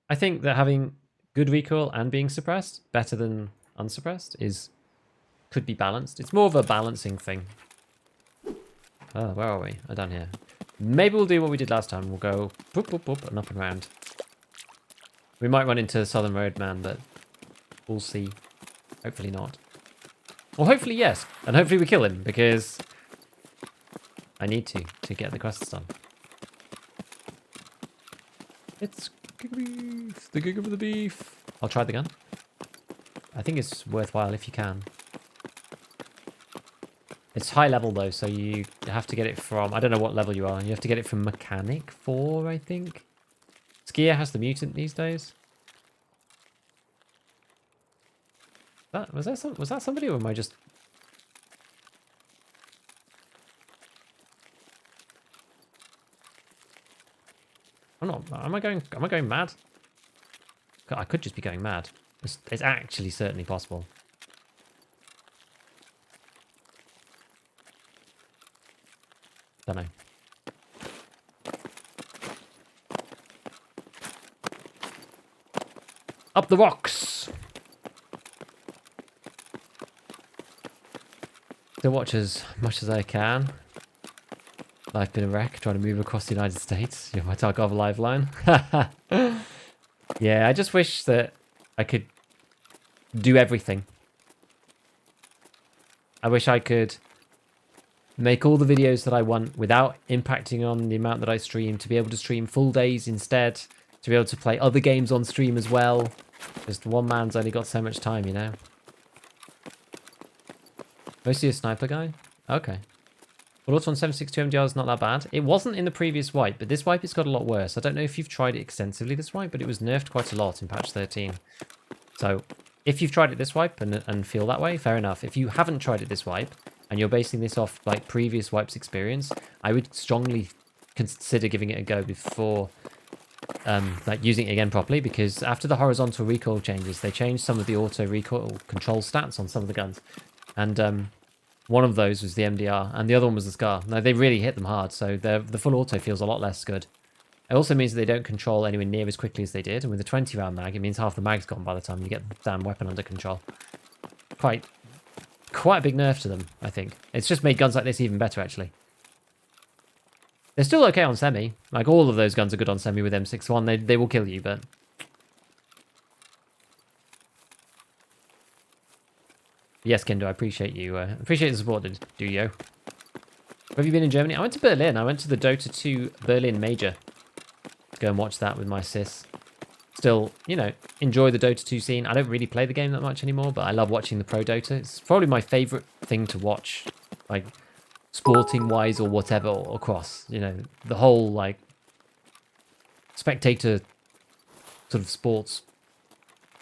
I think that having good recoil and being suppressed better than unsuppressed could be balanced. It's more of a balancing thing. Oh, where are we? Oh, down here. Maybe we'll do what we did last time. We'll go boop, boop, boop, and up and round. We might run into Southern Roadman, but we'll see. Hopefully not. Well, hopefully yes. And hopefully we kill him, because I need to get the quests done. It's beef, the gig of the beef. I'll try the gun. I think it's worthwhile if you can. It's high level though, so you have to get it from, I don't know what level you are. You have to get it from Mechanic 4, I think. Skier has the mutant these days. Was that somebody, or am I just... I'm not, am I going mad? I could just be going mad. It's actually certainly possible. Don't know. Up the rocks! To watch as much as I can. Life been a wreck, trying to move across the United States. You're my Tarkov lifeline. Yeah, I just wish that I could do everything. I wish I could make all the videos that I want without impacting on the amount that I stream, to be able to stream full days instead, to be able to play other games on stream as well. Just one man's only got so much time, you know? Mostly a sniper guy? Okay. Well, also on 762 MDR is not that bad. It wasn't in the previous wipe, but this wipe it's got a lot worse. I don't know if you've tried it extensively this wipe, but it was nerfed quite a lot in patch 13. So if you've tried it this wipe and feel that way, fair enough. If you haven't tried it this wipe, and you're basing this off like previous wipes experience, I would strongly consider giving it a go before like using it again properly, because after the horizontal recoil changes, they changed some of the auto recoil control stats on some of the guns. And one of those was the MDR, and the other one was the SCAR. Now, they really hit them hard, so the full auto feels a lot less good. It also means that they don't control anywhere near as quickly as they did, and with a 20-round mag, it means half the mag's gone by the time you get the damn weapon under control. Quite a big nerf to them, I think. It's just made guns like this even better, actually. They're still okay on semi. Like, all of those guns are good on semi with M61. They will kill you, but... Yes, Kendo, I appreciate you. Appreciate the support, do you? Where have you been in Germany? I went to Berlin. I went to the Dota 2 Berlin Major to go and watch that with my sis. Still, you know, enjoy the Dota 2 scene. I don't really play the game that much anymore, but I love watching the pro Dota. It's probably my favourite thing to watch, like, sporting-wise or whatever, or across. You know, the whole, like, spectator sort of sports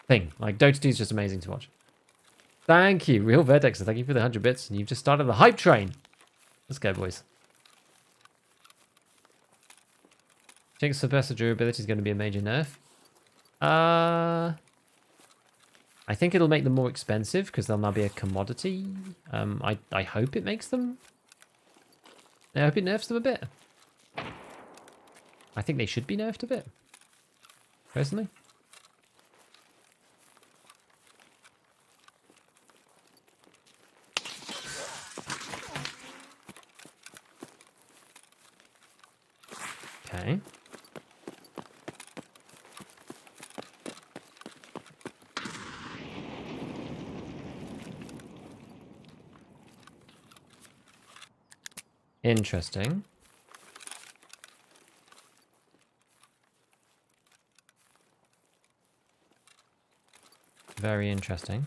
thing. Like, Dota 2 is just amazing to watch. Thank you, Real Vertexer. Thank you for the 100 bits. And you've just started the hype train. Let's go, boys. I think suppressor durability is going to be a major nerf. I think it'll make them more expensive because they'll now be a commodity. I hope it makes them. I hope it nerfs them a bit. I think they should be nerfed a bit, personally. Okay. Interesting. Very interesting.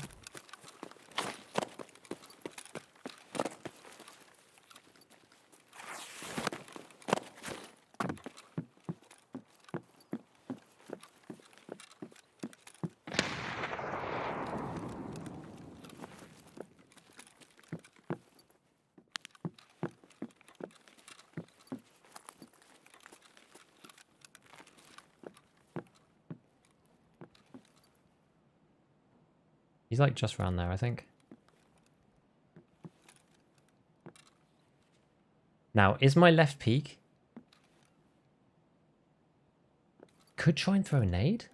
He's like just around there, I think. Now, is my left peak? Could try and throw a nade.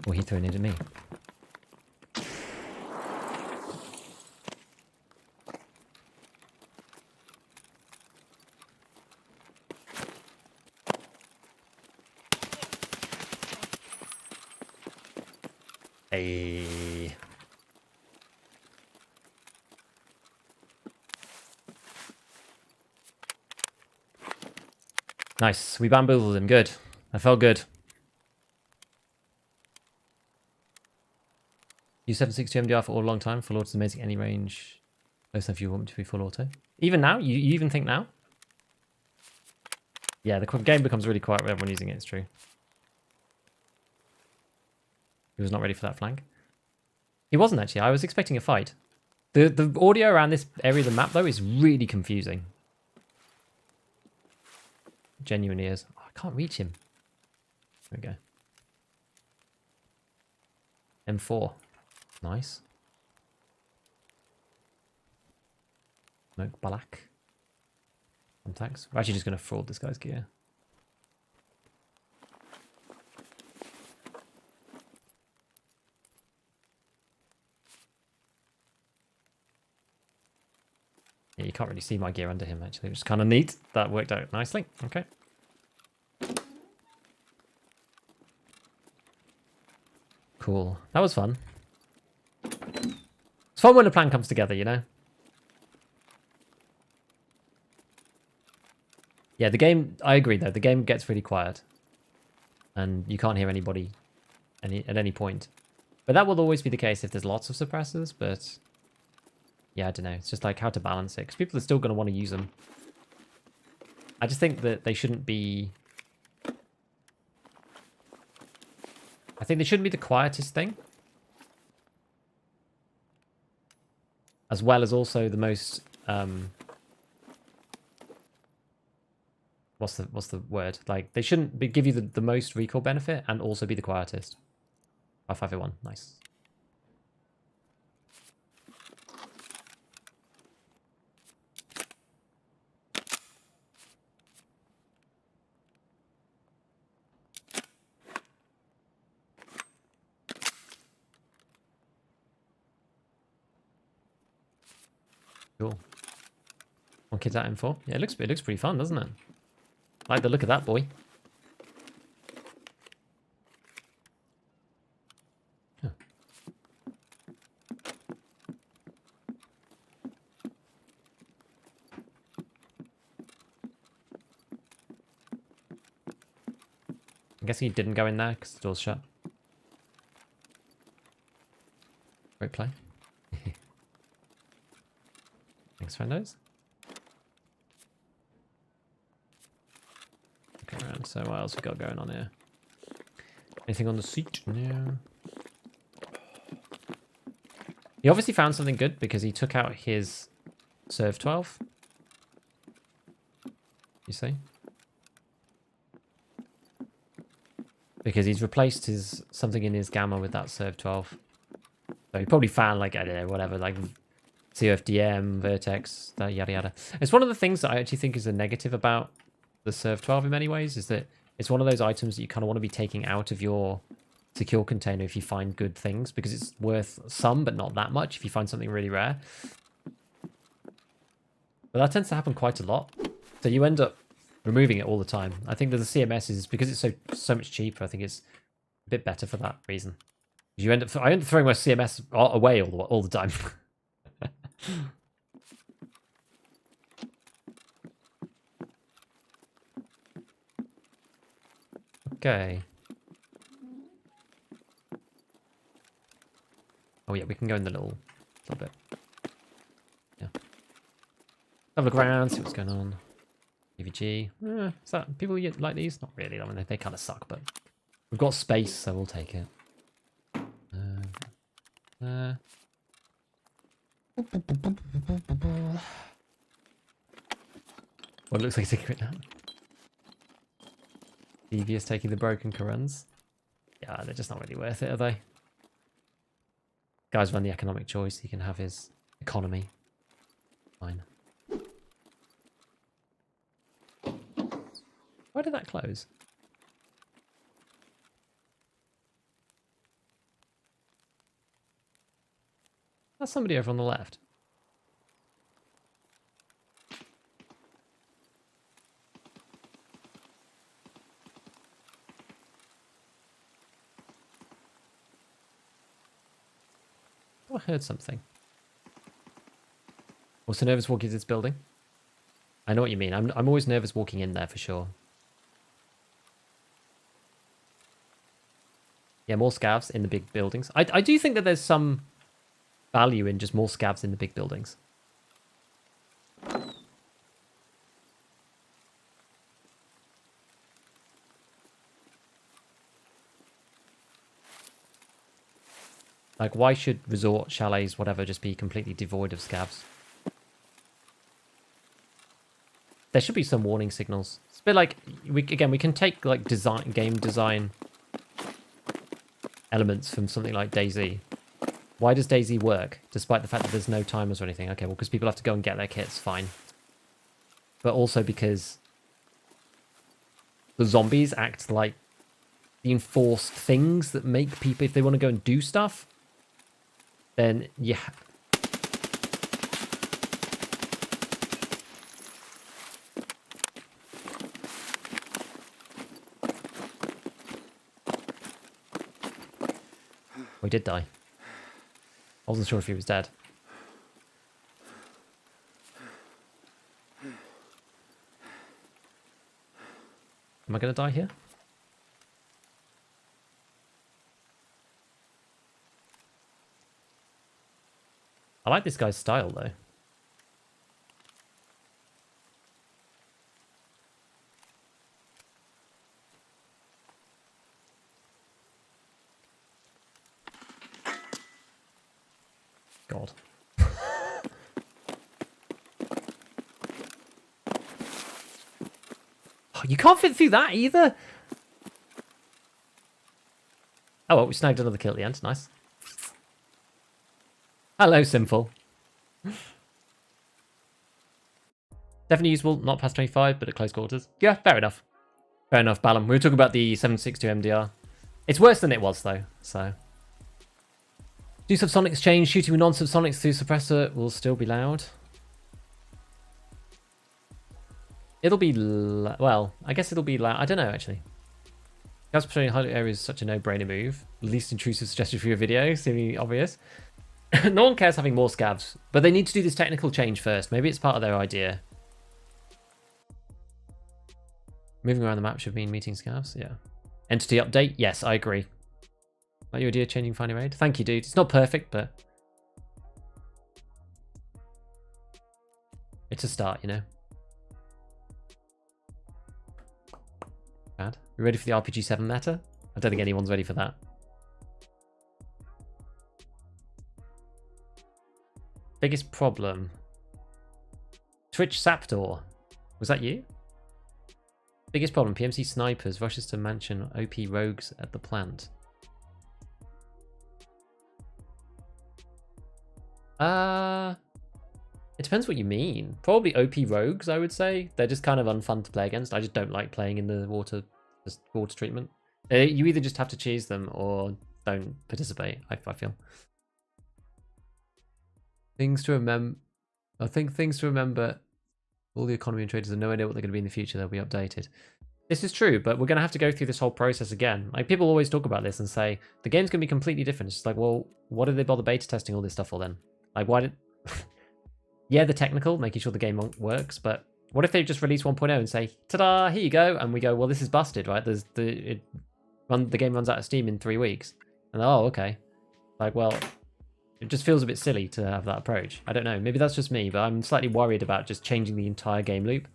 Or he threw a nade at me. Hey. Nice. We bamboozled him. Good. I felt good. Use 762 MDR for all long time. Full auto is amazing any range. Close enough you want me to be full auto. Even now? You even think now? Yeah, the game becomes really quiet with everyone using it. It's true. He was not ready for that flank. He wasn't actually. I was expecting a fight. The audio around this area of the map, though, is really confusing. Genuinely is. Oh, I can't reach him. There we go. M4. Nice. Smoke Balak. Contacts. We're actually just going to fraud this guy's gear. Yeah, you can't really see my gear under him, actually, which is kind of neat. That worked out nicely. Okay. Cool. That was fun. It's fun when a plan comes together, you know? Yeah, the game... I agree, though. The game gets really quiet. And you can't hear anybody at any point. But that will always be the case if there's lots of suppressors, but... Yeah, I don't know. It's just like how to balance it. Because people are still going to want to use them. I just think that they shouldn't be... I think they shouldn't be the quietest thing. As well as also the most... What's the word? Like, they shouldn't give you the most recoil benefit and also be the quietest. 551. Nice. Cool. One kid's at M4. Yeah, it looks pretty fun, doesn't it? I like the look of that boy. Huh. I'm guessing he didn't go in there because the door's shut. Great play. Thanks, friendos. Okay, around. So what else we got going on here? Anything on the seat? No. He obviously found something good because he took out his Serve 12. You see? Because he's replaced his something in his gamma with that Serve 12. So he probably found, like, I don't know, whatever, like CFDM, Vertex, that yada yada. It's one of the things that I actually think is a negative about the Serve 12 in many ways, is that it's one of those items that you kind of want to be taking out of your secure container if you find good things, because it's worth some, but not that much if you find something really rare. But that tends to happen quite a lot. So you end up removing it all the time. I think that the CMS is, because it's so much cheaper, I think it's a bit better for that reason. I end up throwing my CMS away all the time. Okay. Oh yeah, we can go in the little bit. Yeah. Have a look around, see what's going on. EVG. Is that people like these? Not really. I mean, they kind of suck, but we've got space, so we'll take it. Well, it looks like a secret now. Devious taking the broken currents. Yeah, they're just not really worth it, are they? Guys run the economic choice. He can have his economy. Fine. Why did that close? That's somebody over on the left. Oh, I heard something. Also nervous walking into this building. I know what you mean. I'm always nervous walking in there for sure. Yeah, more scavs in the big buildings. I do think that there's some value in just more scavs in the big buildings. Like, why should resort, chalets, whatever, just be completely devoid of scavs? There should be some warning signals. It's a bit like, we can take like game design elements from something like DayZ. Why does DayZ work, despite the fact that there's no timers or anything? Okay, well, because people have to go and get their kits, fine. But also because the zombies act like the enforced things that make people, if they want to go and do stuff, then yeah. We did die. I wasn't sure if he was dead. Am I going to die here? I like this guy's style, though. God. Oh, you can't fit through that either? Oh, well, we snagged another kill at the end. Nice. Hello, Simple. Definitely usable, not past 25, but at close quarters. Yeah, fair enough. Fair enough, Balam. We were talking about the 762 MDR. It's worse than it was, though, so... Do subsonics change? Shooting with non-subsonics through suppressor will still be loud. It'll be... well, I guess it'll be loud. I don't know, actually. Gas patrolling highlight area is such a no-brainer move. Least intrusive suggestion for your video, seemingly obvious. No one cares having more scavs, but they need to do this technical change first. Maybe it's part of their idea. Moving around the map should mean meeting scavs, yeah. Entity update, yes, I agree. Like your idea changing finding raid? Thank you, dude. It's not perfect, but... it's a start, you know? Bad. You ready for the RPG 7 meta? I don't think anyone's ready for that. Biggest problem. Twitch Saptor. Was that you? Biggest problem. PMC snipers rushes to mansion OP rogues at the plant. It depends what you mean. Probably OP rogues, I would say. They're just kind of unfun to play against. I just don't like playing in the water treatment. You either just have to choose them or don't participate, I feel. Things to remember. I think things to remember. All the economy and traders have no idea what they're going to be in the future. They'll be updated. This is true, but we're going to have to go through this whole process again. Like, people always talk about this and say, the game's going to be completely different. It's just like, well, what did they bother beta testing all this stuff for then? Like, why did... yeah, the technical, making sure the game works, but what if they just release 1.0 and say, ta-da, here you go, and we go, well, this is busted, right? The game runs out of Steam in 3 weeks. And oh, okay. Like, well... it just feels a bit silly to have that approach. I don't know. Maybe that's just me, but I'm slightly worried about just changing the entire game loop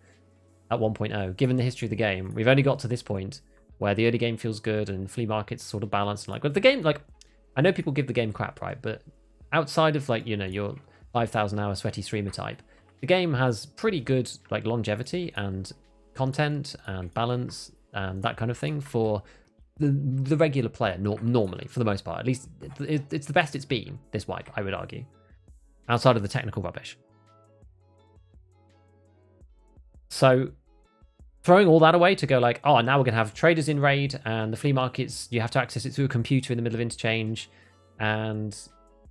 at 1.0. Given the history of the game, we've only got to this point where the early game feels good and flea market's sort of balanced. And like, but the game, like, I know people give the game crap, right? But outside of like, you know, your 5,000 hour sweaty streamer type, the game has pretty good like longevity and content and balance. and that kind of thing for the regular player, normally, for the most part. At least it's the best it's been this wipe, I would argue, outside of the technical rubbish. So throwing all that away to go like, oh, now we're going to have traders in raid, and the flea markets, you have to access it through a computer in the middle of interchange, and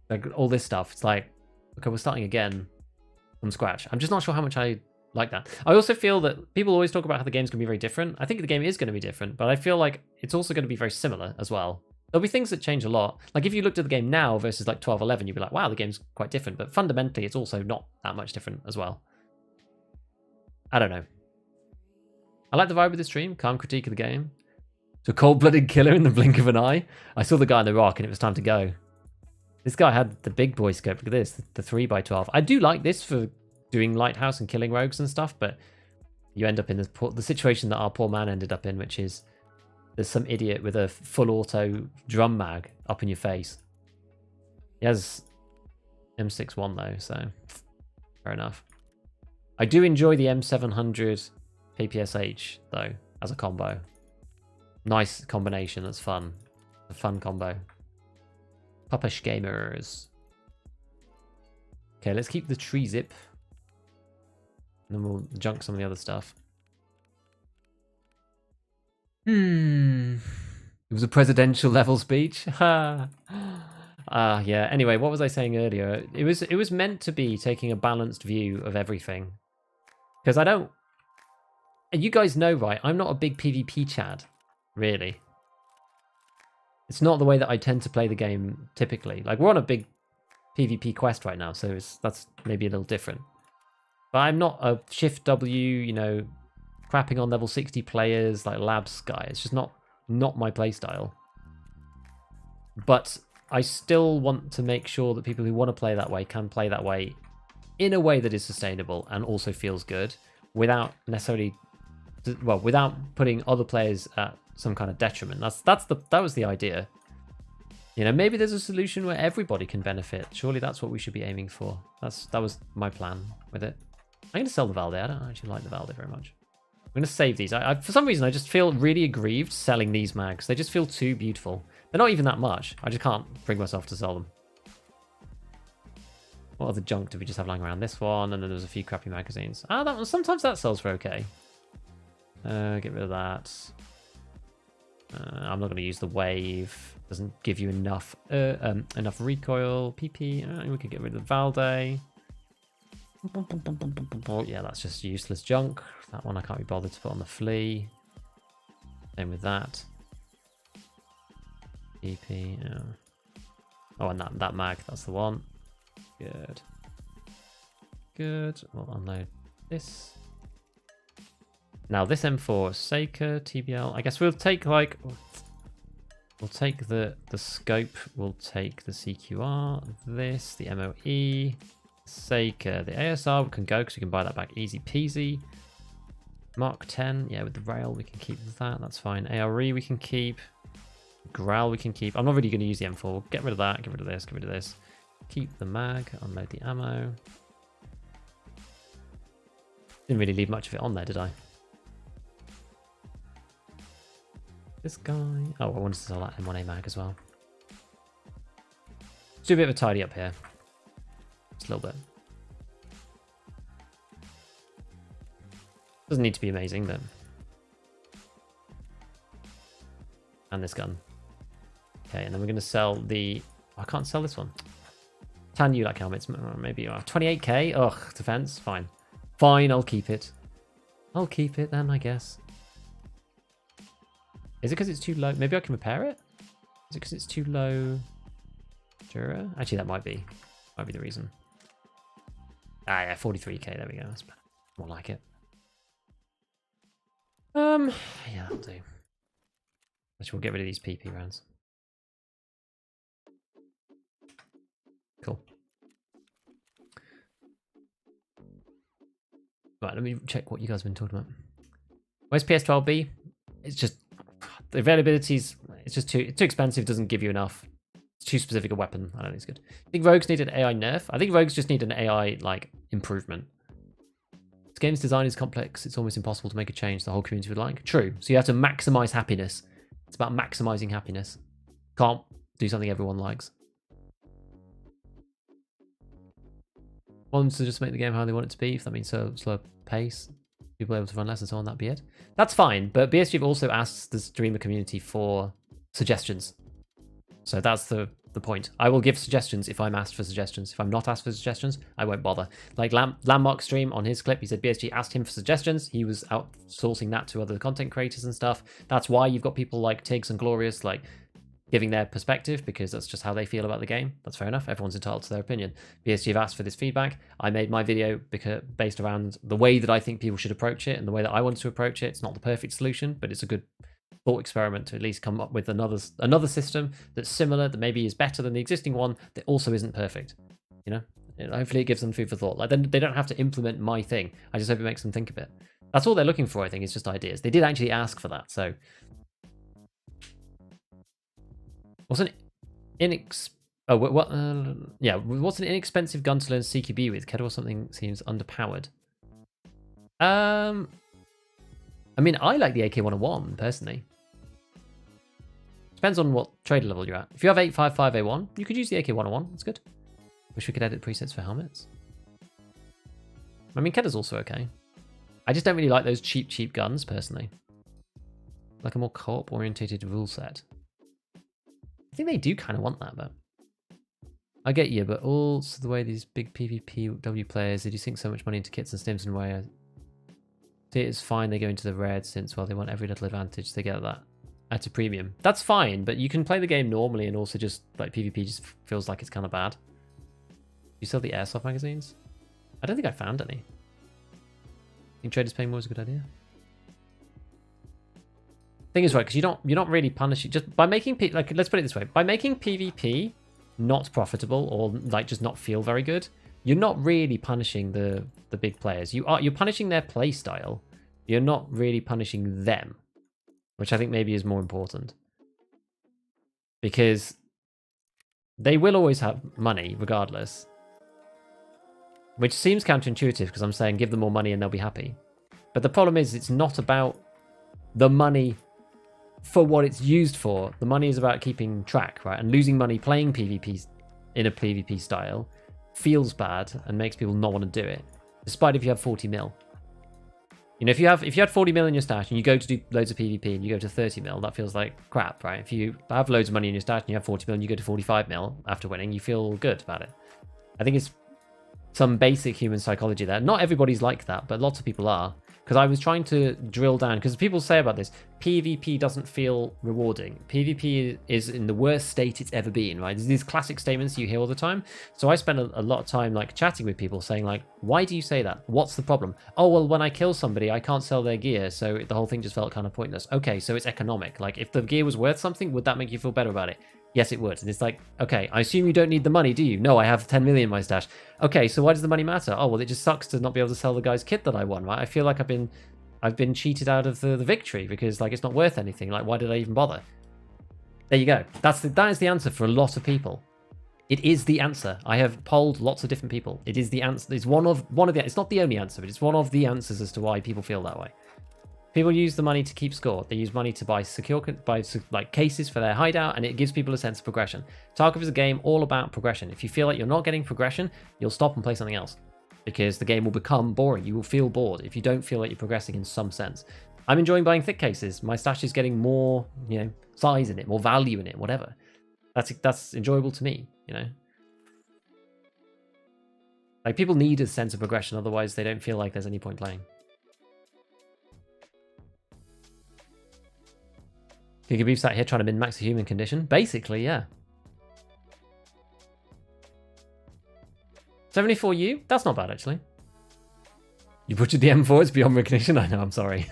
like all this stuff. It's like, okay, we're starting again from scratch. I'm just not sure how much I like that. I also feel that people always talk about how the game's going to be very different. I think the game is going to be different, but I feel like it's also going to be very similar as well. There'll be things that change a lot. Like if you looked at the game now versus like 12.11, you'd be like, wow, the game's quite different. But fundamentally, it's also not that much different as well. I don't know. I like the vibe of the stream. Calm critique of the game. To a cold-blooded killer in the blink of an eye. I saw the guy in the rock and it was time to go. This guy had the big boy scope. Look at this, the 3x12. I do like this for doing Lighthouse and killing rogues and stuff, but you end up in the situation that our poor man ended up in, which is there's some idiot with a full auto drum mag up in your face. He has M61 though, so fair enough. I do enjoy the M700 PPSH though as a combo. Nice combination. That's fun. A fun combo. Puppish gamers. Okay, let's keep the tree zip. And then we'll junk some of the other stuff. It was a presidential level speech. Yeah. Anyway, what was I saying earlier? It was meant to be taking a balanced view of everything. Because I don't... And you guys know, right? I'm not a big PvP chad, really. It's not the way that I tend to play the game typically. Like, we're on a big PvP quest right now, so that's maybe a little different. But I'm not a Shift W, you know, crapping on level 60 players, like Labs guy. It's just not my playstyle. But I still want to make sure that people who want to play that way can play that way in a way that is sustainable and also feels good without necessarily... Well, without putting other players at some kind of detriment. That was the idea. You know, maybe there's a solution where everybody can benefit. Surely that's what we should be aiming for. That was my plan with it. I'm going to sell the Valde. I don't actually like the Valde very much. I'm going to save these. For some reason, I just feel really aggrieved selling these mags. They just feel too beautiful. They're not even that much. I just can't bring myself to sell them. What other junk did we just have lying around? This one, and then there's a few crappy magazines. Ah, that one. Sometimes that sells for okay. Get rid of that. I'm not going to use the wave. Doesn't give you enough recoil. PP. We could get rid of the Valde. Oh, yeah, that's just useless junk. That one I can't be bothered to put on the flea. Same with that. PP. Yeah. Oh, and that mag. That's the one. Good. Good. We'll unload this. Now this M4 Saker TBL. I guess we'll take like we'll take the scope. We'll take the CQR. This the MOE. Saker. The ASR we can go because we can buy that back easy peasy. Mark 10. Yeah, with the rail we can keep that. That's fine. ARE we can keep. Growl we can keep. I'm not really going to use the M4. Get rid of that. Get rid of this. Get rid of this. Keep the mag. Unload the ammo. Didn't really leave much of it on there, did I? This guy. Oh, I wanted to sell that M1A mag as well. Let's do a bit of a tidy up here. Just a little bit. Doesn't need to be amazing, but... And this gun. Okay, and then we're going to sell the... Oh, I can't sell this one. Tan ULAC helmets, maybe 28k. Ugh, defense. Fine. Fine, I'll keep it. I'll keep it then, I guess. Is it because it's too low? Maybe I can repair it? Is it because it's too low? Dura? Actually, that might be the reason. Ah, yeah, 43k. There we go. That's more like it. Yeah, that'll do. Actually, we'll get rid of these PP rounds. Cool. Right, let me check what you guys have been talking about. Where's PS12B? It's just the availability's it's just too expensive. Doesn't give you enough. It's too specific a weapon. I don't think it's good. I think rogues need an AI nerf. I think rogues just need an AI like improvement. game's design is complex. It's almost impossible to make a change the whole community would like. True. So you have to maximize happiness. It's about maximizing happiness. Can't do something everyone likes. Want them to just make the game how they want it to be. If that means slow pace, people able to run less and so on, that'd be it. That's fine. But BSG have also asked the streamer community for suggestions. So that's the point. I will give suggestions if I'm asked for suggestions. If I'm not asked for suggestions, I won't bother. Like Landmark stream on his clip, he said BSG asked him for suggestions. He was outsourcing that to other content creators and stuff. That's why you've got people like Tiggs and Glorious like giving their perspective, because that's just how they feel about the game. That's fair enough. Everyone's entitled to their opinion. BSG have asked for this feedback. I made my video based around the way that I think people should approach it and the way that I want to approach it. It's not the perfect solution, but it's a good thought experiment to at least come up with another system that's similar, that maybe is better than the existing one, that also isn't perfect. You know, and hopefully it gives them food for thought. Like, then they don't have to implement my thing. I just hope it makes them think a bit. That's all they're looking for, I think, is just ideas. They did actually ask for that, so what's an inexpensive gun to learn CQB with? Ked or something seems underpowered. I mean, I like the AK-101 personally. Depends on what trader level you're at. If you have 855A1, you could use the AK-101. That's good. Wish we could edit presets for helmets. I mean, Kedda's also okay. I just don't really like those cheap guns personally. Like a more co-op orientated rule set. I think they do kind of want that, but I get you. But also the way these big PvPW players, they do sink so much money into kits and stims in a way. It's fine. They go into the red since, well, they want every little advantage. They get that at a premium. That's fine, but you can play the game normally and also just like PvP just feels like it's kind of bad. You sell the airsoft magazines? I don't think I found any. Think traders paying more is a good idea. Thing is, right, because you're not really punishing just by making like, let's put it this way, by making PvP not profitable or like just not feel very good, you're not really punishing the big players. You're punishing their play style. You're not really punishing them, which I think maybe is more important, because they will always have money regardless, which seems counterintuitive because I'm saying give them more money and they'll be happy. But the problem is it's not about the money for what it's used for. The money is about keeping track, right? And losing money playing PvP in a PvP style feels bad and makes people not want to do it, despite if you have 40 mil. You know, if you had 40 mil in your stash and you go to do loads of PvP and you go to 30 mil, that feels like crap, right? If you have loads of money in your stash and you have 40 mil and you go to 45 mil after winning, you feel good about it. I think it's some basic human psychology there. Not everybody's like that, but lots of people are. Because I was trying to drill down, because people say about this, PvP doesn't feel rewarding. PvP is in the worst state it's ever been, right? There's these classic statements you hear all the time. So I spend a lot of time like chatting with people saying like, why do you say that? What's the problem? Oh, well, when I kill somebody, I can't sell their gear. So the whole thing just felt kind of pointless. Okay, so it's economic. Like if the gear was worth something, would that make you feel better about it? Yes, it would. And it's like, okay, I assume you don't need the money, do you? No, I have 10 million in my stash. Okay, so why does the money matter? Oh, well, it just sucks to not be able to sell the guy's kit that I won, right? I feel like I've been cheated out of the victory because like it's not worth anything. Like, why did I even bother? There you go. That is the answer for a lot of people. It is the answer. I have polled lots of different people. It is the answer. It's one of the. It's not the only answer, but it's one of the answers as to why people feel that way. People use the money to keep score. They use money to buy like cases for their hideout, and it gives people a sense of progression. Tarkov is a game all about progression. If you feel like you're not getting progression, you'll stop and play something else, because the game will become boring. You will feel bored if you don't feel like you're progressing in some sense. I'm enjoying buying thick cases. My stash is getting more, size in it, more value in it, whatever. That's enjoyable to me, Like, people need a sense of progression, otherwise they don't feel like there's any point playing. Giga Beef sat here trying to min-max the human condition. Basically, yeah. 74U? That's not bad, actually. You butchered the M4, it's beyond recognition. I know, I'm sorry.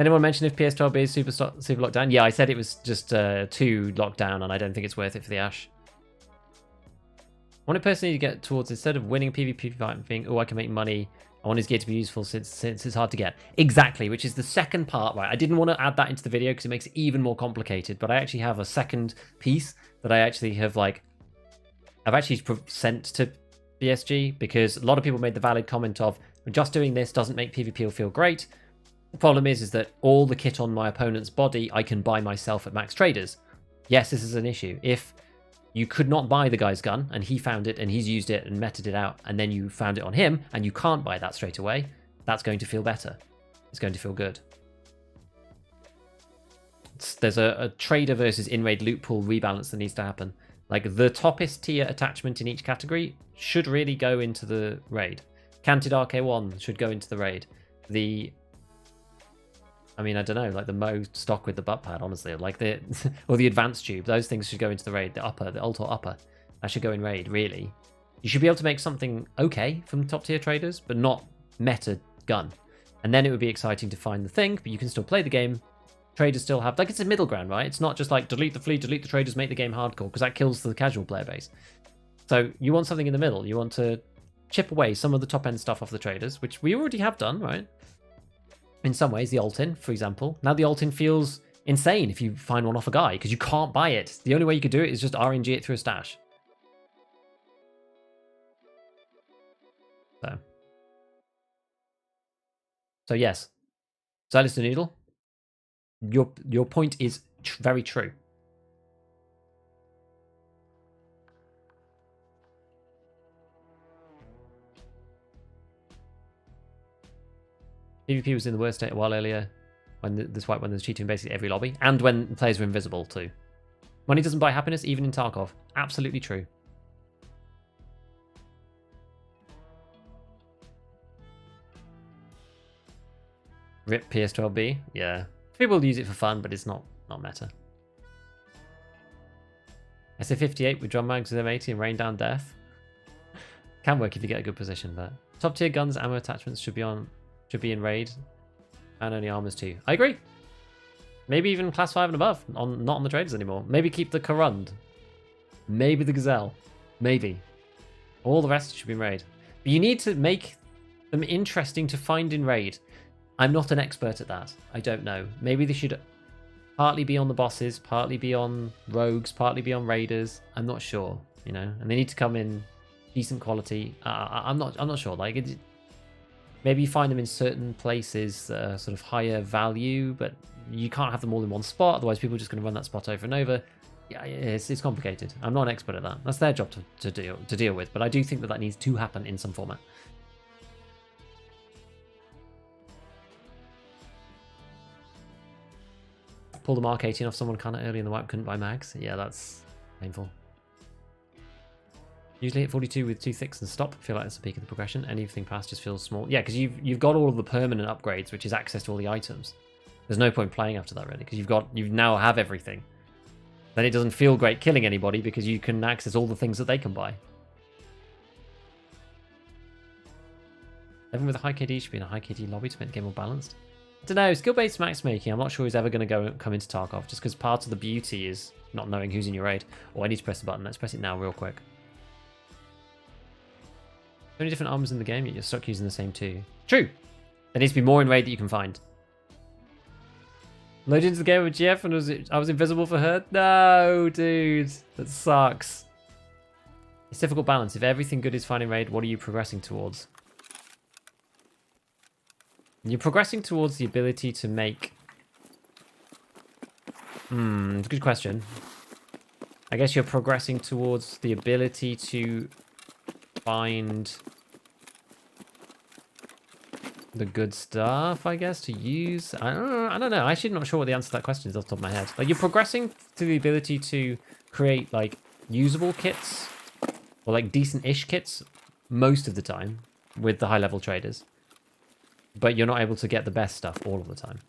Anyone mention if PS12 is super lockdown? Yeah, I said it was just 2 lockdown, and I don't think it's worth it for the Ash. I want it personally to get towards, instead of winning PvP fight and think, oh, I can make money, I want his gear to be useful since it's hard to get. Exactly, which is the second part, right? I didn't want to add that into the video because it makes it even more complicated, but I actually have a second piece that I actually have, I've actually sent to BSG, because a lot of people made the valid comment of just doing this doesn't make PvP feel great. The problem is that all the kit on my opponent's body I can buy myself at Max Traders. Yes, this is an issue. If you could not buy the guy's gun and he found it and he's used it and meted it out and then you found it on him and you can't buy that straight away, that's going to feel better. It's going to feel good. There's a trader versus in-raid loot pool rebalance that needs to happen. Like, the toppest tier attachment in each category should really go into the raid. Canted RK1 should go into the raid. I mean, I don't know, like the Mo stock with the butt pad, honestly, like or the advanced tube, those things should go into the raid. The ultra upper, that should go in raid, really. You should be able to make something okay from top tier traders, but not meta gun. And then it would be exciting to find the thing, but you can still play the game. Traders still have, like, it's a middle ground, right? It's not just like delete the fleet, delete the traders, make the game hardcore, because that kills the casual player base. So you want something in the middle. You want to chip away some of the top end stuff off the traders, which we already have done, right? In some ways, the alt-in, for example. Now the alt-in feels insane if you find one off a guy, because you can't buy it. The only way you could do it is just RNG it through a stash. So yes, Silas the Noodle, your point is very true. PvP was in the worst state a while earlier when this white one was cheating basically every lobby, and when players were invisible too. Money doesn't buy happiness, even in Tarkov. Absolutely true. RIP PS12B, yeah. People use it for fun, but it's not meta. SA58 with drum mags with M80 and rain down death. Can work if you get a good position, but top tier guns, ammo attachments should be in raid, and only armors too. I agree. Maybe even class 5 and above, not on the traders anymore. Maybe keep the Karund. Maybe the Gazelle. Maybe. All the rest should be in raid. But you need to make them interesting to find in raid. I'm not an expert at that. I don't know. Maybe they should partly be on the bosses, partly be on rogues, partly be on raiders. I'm not sure, you know. And they need to come in decent quality. I'm not sure. Like, maybe you find them in certain places that are sort of higher value, but you can't have them all in one spot. Otherwise, people are just going to run that spot over and over. Yeah, it's complicated. I'm not an expert at that. That's their job to deal with. But I do think that needs to happen in some format. Pulled a Mark 18 off someone kind of early in the wipe, couldn't buy mags. Yeah, that's painful. Usually hit 42 with 2 thicks and stop. Feel like that's the peak of the progression. Anything past just feels small. Yeah, because you've got all of the permanent upgrades, which is access to all the items. There's no point playing after that really, because you now have everything. Then it doesn't feel great killing anybody because you can access all the things that they can buy. Everyone with a high KD should be in a high KD lobby to make the game more balanced. I don't know, skill-based matchmaking, I'm not sure who's ever going to come into Tarkov, just because part of the beauty is not knowing who's in your raid. Oh, I need to press the button. Let's press it now real quick. So many different armors in the game, yet you're stuck using the same two. True! There needs to be more in raid that you can find. Loaded into the game with GF and I was invisible for her? No, dude. That sucks. It's difficult balance. If everything good is fine in raid, what are you progressing towards? You're progressing towards the ability to make... it's a good question. I guess you're progressing towards the ability to find the good stuff, I guess, to use. I don't know. I'm actually not sure what the answer to that question is off the top of my head. Like, you're progressing to the ability to create, like, usable kits, or, like, decent-ish kits, most of the time, with the high-level traders. But you're not able to get the best stuff all of the time.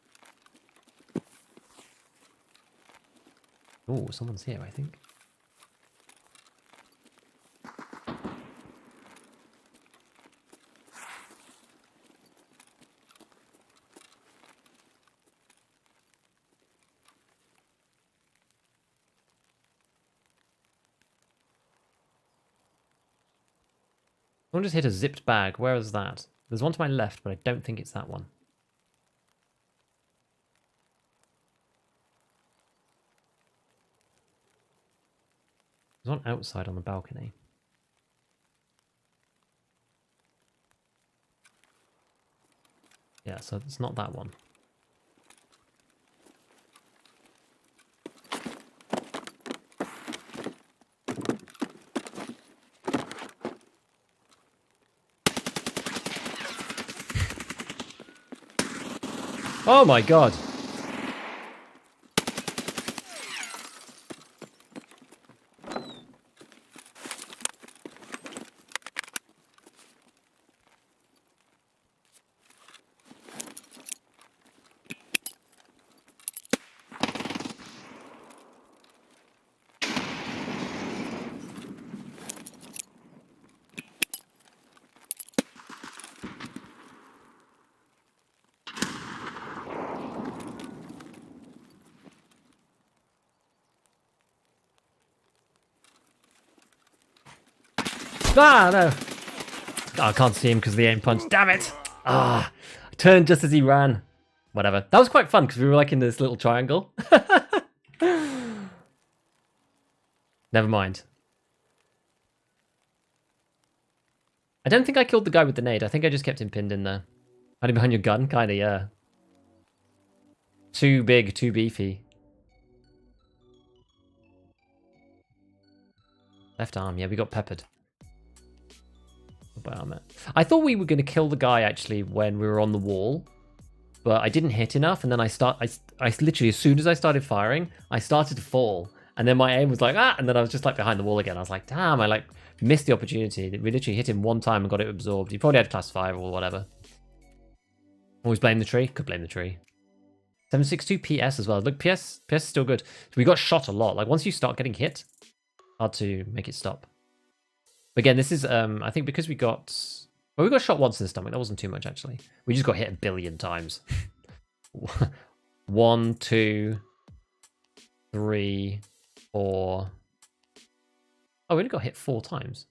Oh, someone's here, I think. Someone just hit a zipped bag. Where is that? There's one to my left, but I don't think it's that one. There's one outside on the balcony. Yeah, so it's not that one. Oh my god. Ah, no. Oh, I can't see him because of the aim punch. Damn it. Ah, I turned just as he ran. Whatever. That was quite fun because we were like in this little triangle. Never mind. I don't think I killed the guy with the nade. I think I just kept him pinned in there. Hiding behind your gun? Kinda, yeah. Too big, too beefy. Left arm, yeah, we got peppered. I thought we were going to kill the guy actually when we were on the wall, but I didn't hit enough, and then I literally, as soon as I started firing, I started to fall, and then my aim was like, ah, and then I was just like behind the wall again. I was like, damn, I like missed the opportunity. We literally hit him one time and got it absorbed. He probably had class 5 or whatever. Always blame the tree. Could blame the tree. 762 PS as well. Look, PS is still good. We got shot a lot. Like once you start getting hit, hard to make it stop. But again, this is, I think because we got shot once in the stomach. That wasn't too much, actually. We just got hit a billion times. 1, 2, 3, 4. Oh, we only got hit 4 times.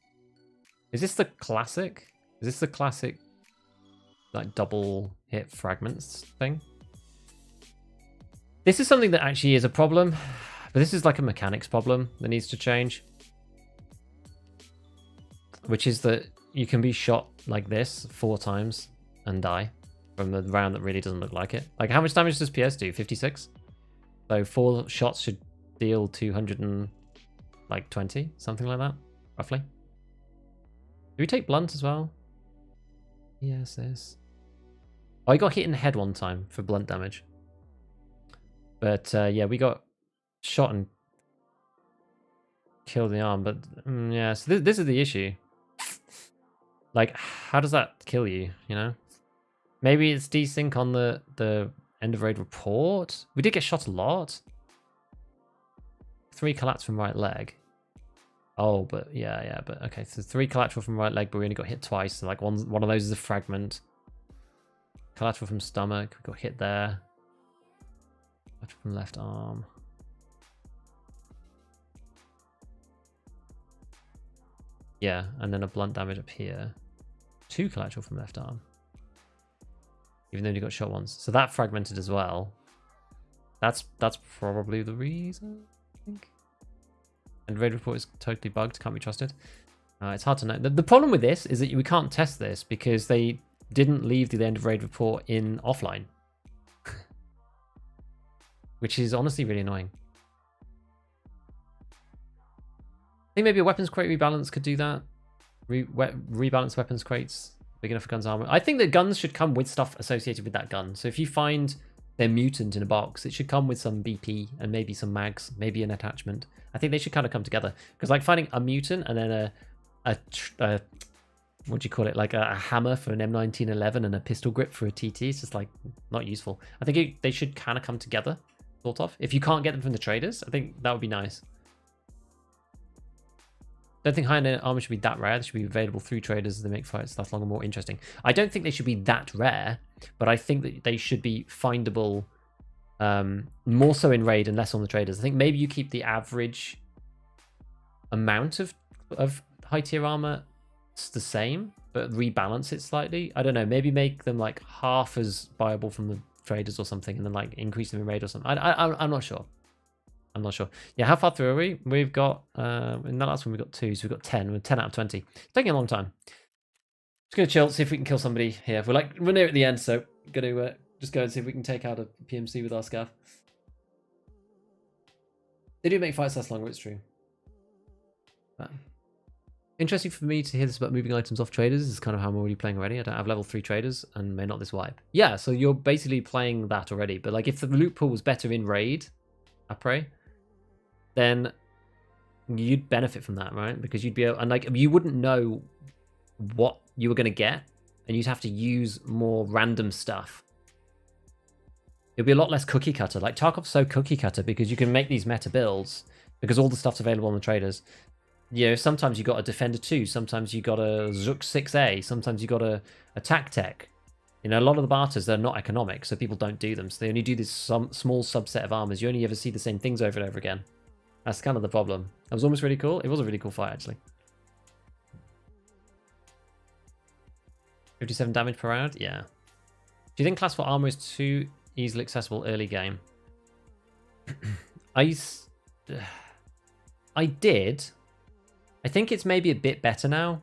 Is this the classic? Is this the classic, like, double hit fragments thing? This is something that actually is a problem. But this is like a mechanics problem that needs to change. Which is that you can be shot like this 4 times and die from a round that really doesn't look like it. Like, how much damage does PS do? 56? So 4 shots should deal 220, something like that, roughly. Do we take blunt as well? Yes, this. Oh, I got hit in the head one time for blunt damage. But yeah, we got shot and killed the arm. But yeah, so this is the issue. Like, how does that kill you, you know? Maybe it's desync on the end of raid report. We did get shot a lot. 3 collapse from right leg. Oh, but yeah, but okay. So 3 collateral from right leg, but we only got hit twice. So like one of those is a fragment. Collateral from stomach, we got hit there. Collateral from left arm. Yeah, and then a blunt damage up here. 2 collateral from left arm. Even though you got shot once. So that fragmented as well. That's probably the reason, I think. And raid report is totally bugged, can't be trusted. It's hard to know. The problem with this is that we can't test this because they didn't leave the end of raid report in offline. Which is honestly really annoying. I think maybe a weapons crate rebalance could do that. Rebalance weapons crates. Big enough for guns armor. I think that guns should come with stuff associated with that gun. So if you find their mutant in a box, it should come with some BP and maybe some mags, maybe an attachment. I think they should kind of come together. Because like finding a mutant and then a what do you call it? Like a hammer for an M1911 and a pistol grip for a TT. It's just like not useful. I think they should kind of come together, sort of. If you can't get them from the traders, I think that would be nice. Don't think high-end armor should be that rare. They should be available through traders. They make fights last longer, more interesting. I don't think they should be that rare, but I think that they should be findable more so in raid and less on the traders. I think maybe you keep the average amount of high-tier armor the same, but rebalance it slightly. I don't know. Maybe make them like half as viable from the traders or something, and then like increase them in raid or something. I'm not sure. I'm not sure. Yeah, how far through are we? We've got, in that last one we got 2, so we've got 10. We're 10 out of 20. It's taking a long time. Just going to chill, see if we can kill somebody here. We're near at the end, so Gonna just go and see if we can take out a PMC with our scav. They do make fights last longer, it's true. But interesting for me to hear this about moving items off traders. This is kind of how I'm already playing already. I don't have level 3 traders and may not this wipe. Yeah, so you're basically playing that already. But like if the loot pool was better in raid, I pray, then you'd benefit from that, right? Because you'd be able, and like you wouldn't know what you were going to get, and you'd have to use more random stuff. It'd be a lot less cookie cutter. Like Tarkov's so cookie cutter because you can make these meta builds because all the stuff's available on the traders. You know, sometimes you got a Defender 2, sometimes you got a Zook 6A, sometimes you got a Attack Tech. You know, a lot of the barters, they're not economic, so people don't do them. So they only do this small subset of armors. You only ever see the same things over and over again. That's kind of the problem. It was almost really cool. It was a really cool fight, actually. 57 damage per round? Yeah. Do you think class 4 armor is too easily accessible early game? I did. I think it's maybe a bit better now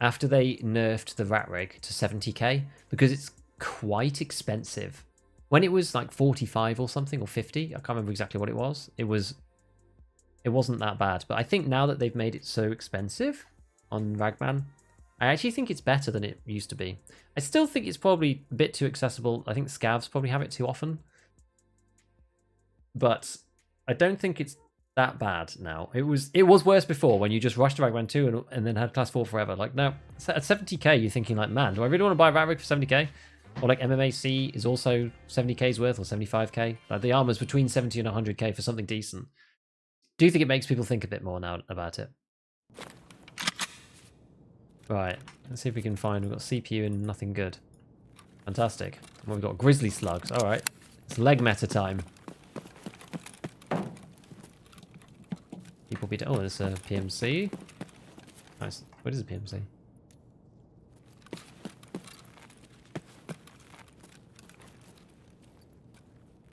after they nerfed the rat rig to 70k because it's quite expensive. When it was like 45 or something or 50, I can't remember exactly what it was. It wasn't that bad, but I think now that they've made it so expensive on Ragman, I actually think it's better than it used to be. I still think it's probably a bit too accessible. I think scavs probably have it too often, but I don't think it's that bad now. It was worse before when you just rushed to Ragman 2 and then had class 4 forever. Like now at 70k, you're thinking like, man, do I really want to buy a rat rig for 70k? Or like MMAC is also 70k's worth or 75k. Like the armor's between 70 and 100k for something decent. Do you think it makes people think a bit more now about it? Right, let's see if we can find. We've got CPU and nothing good. Fantastic. Well, we've got grizzly slugs. All right, it's leg meta time. People be. Oh, there's a PMC. Nice. What is a PMC?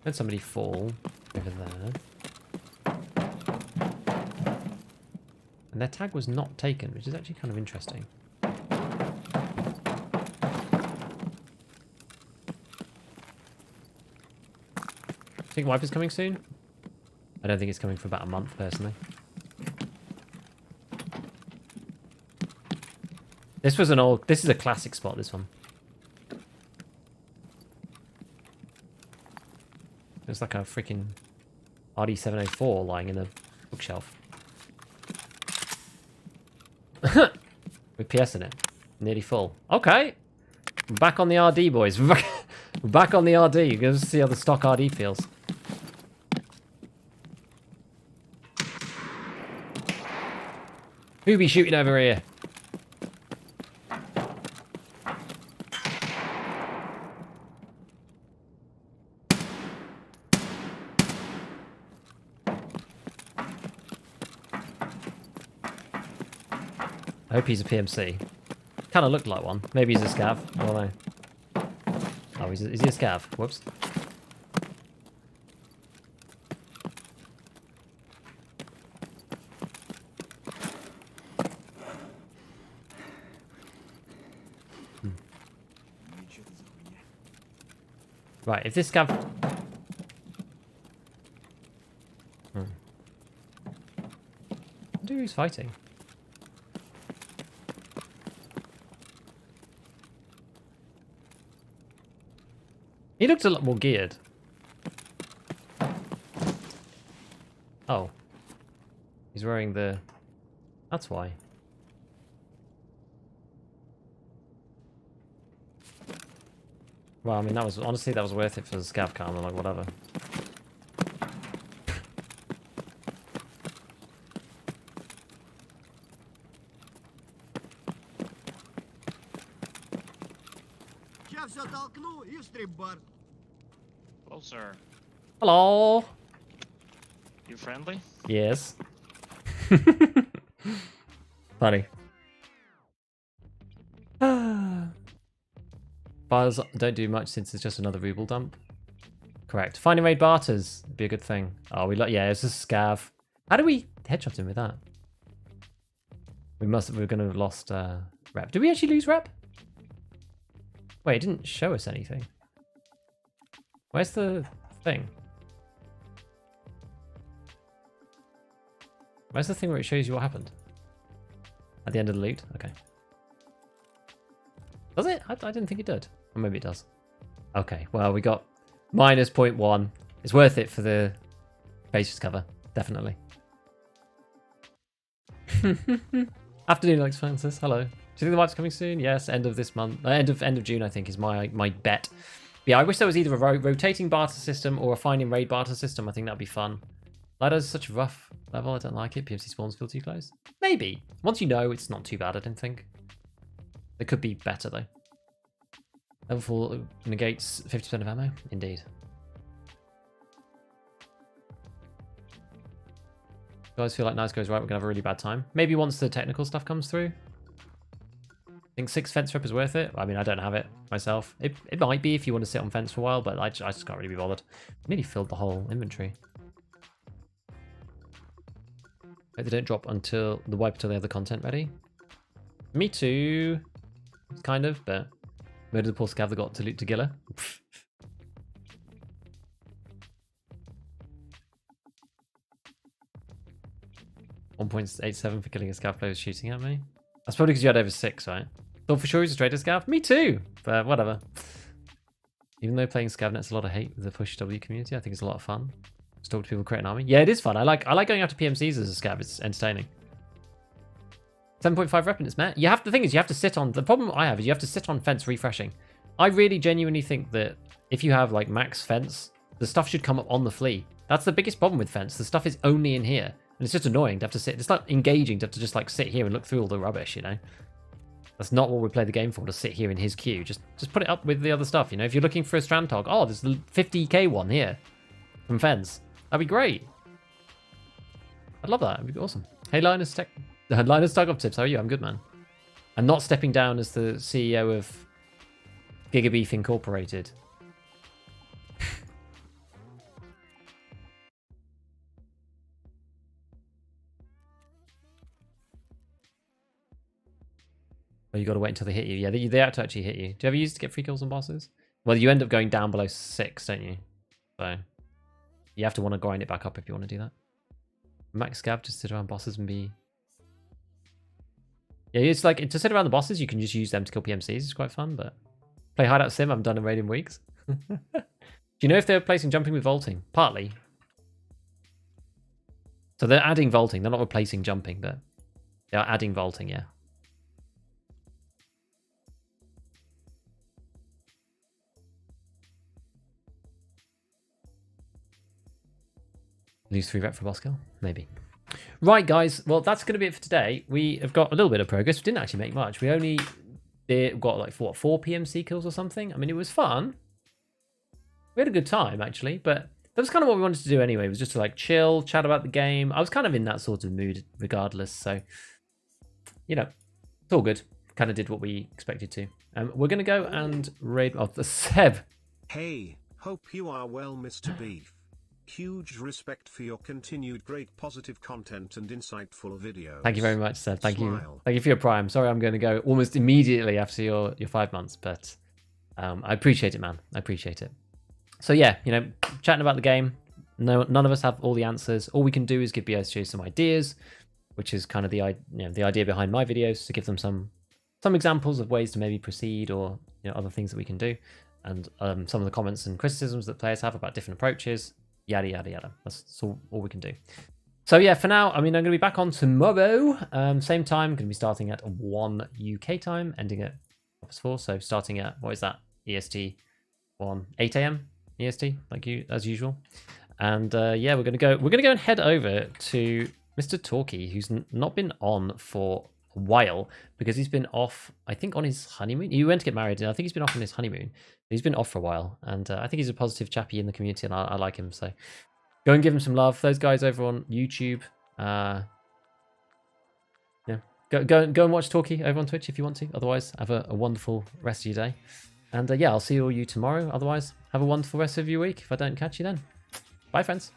Had somebody fall over there. And their tag was not taken, which is actually kind of interesting. Think Wiper's coming soon? I don't think it's coming for about a month, personally. This was an old... This is a classic spot, this one. There's like a freaking RD704 lying in a bookshelf. With PS in it. Nearly full. Okay. Back on the RD, boys. Back on the RD. You're going to see how the stock RD feels. Who be shooting over here? I hope he's a PMC. Kind of looked like one. Maybe he's a scav. I don't know. Oh, is he a scav? Whoops. Right, if this scav... I wonder who's fighting. He looked a lot more geared. Oh. He's wearing the... That's why. Well, I mean, that was... Honestly, that was worth it for the scav cam, like, whatever. Hello, sir. Hello. You friendly? Yes. Funny. Bars don't do much since it's just another ruble dump. Correct. Finding raid barters would be a good thing. Oh, yeah, it's a scav. How do we headshot him with that? We're gonna have lost rep. Did we actually lose rep? Wait, it didn't show us anything. Where's the thing? Where's the thing where it shows you what happened? At the end of the loot? Okay. Does it? I didn't think it did. Or maybe it does. Okay, well, we got minus 0.1. It's worth it for the basis cover. Definitely. Afternoon, Alex Francis. Hello. Do you think the wife's coming soon? Yes, end of this month. End of June, I think, is my bet. Yeah, I wish there was either a rotating barter system or a finding raid barter system. I think that'd be fun. Lighthouse is such a rough level. I don't like it. PMC spawns feel too close. Maybe. Once you know, it's not too bad, I don't think. It could be better, though. Level 4 negates 50% of ammo. Indeed. Guys feel like nice goes right, we're going to have a really bad time. Maybe once the technical stuff comes through. I think 6 fence rep is worth it. I mean, I don't have it myself. It might be if you want to sit on fence for a while, but I just can't really be bothered. I nearly filled the whole inventory. Hope they don't drop until the wipe until they have the content ready. Me too. Kind of, but murder the poor scav that got to loot to Gilla. 1.87 for killing a scav player shooting at me. That's probably because you had over 6, right? Thought for sure he's a traitor scav. Me too, but whatever. Even though playing scavnet's a lot of hate with the push W community, I think it's a lot of fun. Just talk to people, create an army. Yeah, it is fun. I like going after PMCs as a scav. It's entertaining. 7.5 rep in it's met. The thing is, you have to sit on. The problem I have is you have to sit on fence refreshing. I really genuinely think that if you have like max fence, the stuff should come up on the flea. That's the biggest problem with fence. The stuff is only in here. And it's just annoying to have to sit. It's not engaging to have to just like sit here and look through all the rubbish, you know? That's not what we play the game for, to sit here in his queue. Just put it up with the other stuff, you know? If you're looking for a ScavTalk, oh, there's the 50k one here from fence. That'd be great. I'd love that. It'd be awesome. Hey, Linus Tarkov tips. How are you? I'm good, man. I'm not stepping down as the CEO of Gigabeef Incorporated. Oh, you got to wait until they hit you. Yeah, they have to actually hit you. Do you ever use it to get free kills on bosses? Well, you end up going down below 6, don't you? So you have to want to grind it back up if you want to do that. Max scav, just sit around bosses and be... Yeah, it's like, to sit around the bosses, you can just use them to kill PMCs. It's quite fun, but... Play Hideout Sim, I haven't done a raid in weeks. Do you know if they're replacing jumping with vaulting? Partly. So they're adding vaulting. They're not replacing jumping, but they are adding vaulting, yeah. Lose 3 rep for boss kill? Maybe. Right, guys. Well, that's going to be it for today. We have got a little bit of progress. We didn't actually make much. We only got like, what, 4 PMC kills or something? I mean, it was fun. We had a good time, actually. But that was kind of what we wanted to do anyway. It was just to like chill, chat about the game. I was kind of in that sort of mood regardless. So, you know, it's all good. Kind of did what we expected to. We're going to go and raid off the Seb. Hey, hope you are well, Mr. Beef. Huge respect for your continued great positive content and insightful videos. Thank you very much, Seb. Thank Smile. you. Thank you for your Prime. Sorry I'm going to go almost immediately after your 5 months, but I appreciate it, man. I appreciate it. So yeah, you know, chatting about the game. No, none of us have all the answers. All we can do is give BSJ some ideas, which is kind of the idea behind my videos, to give them some examples of ways to maybe proceed, or other things that we can do, and some of the comments and criticisms that players have about different approaches. Yada, yada, yada. That's all we can do. So yeah, for now, I mean, I'm going to be back on tomorrow. Same time, going to be starting at 1 UK time, ending at 4. So starting at, what is that? EST 8 a.m. EST, like as usual. And yeah, we're going to go and head over to Mr. Talkie, who's not been on for a while because he's been off, I think, on his honeymoon. He went to get married, and I think he's been off on his honeymoon. He's been off for a while, and I think he's a positive chappy in the community, and I like him. So go and give him some love. Those guys over on YouTube, yeah, go and watch Talkie over on Twitch if you want to. Otherwise, have a wonderful rest of your day, and yeah, I'll see all you tomorrow. Otherwise, have a wonderful rest of your week if I don't catch you then. Bye, friends.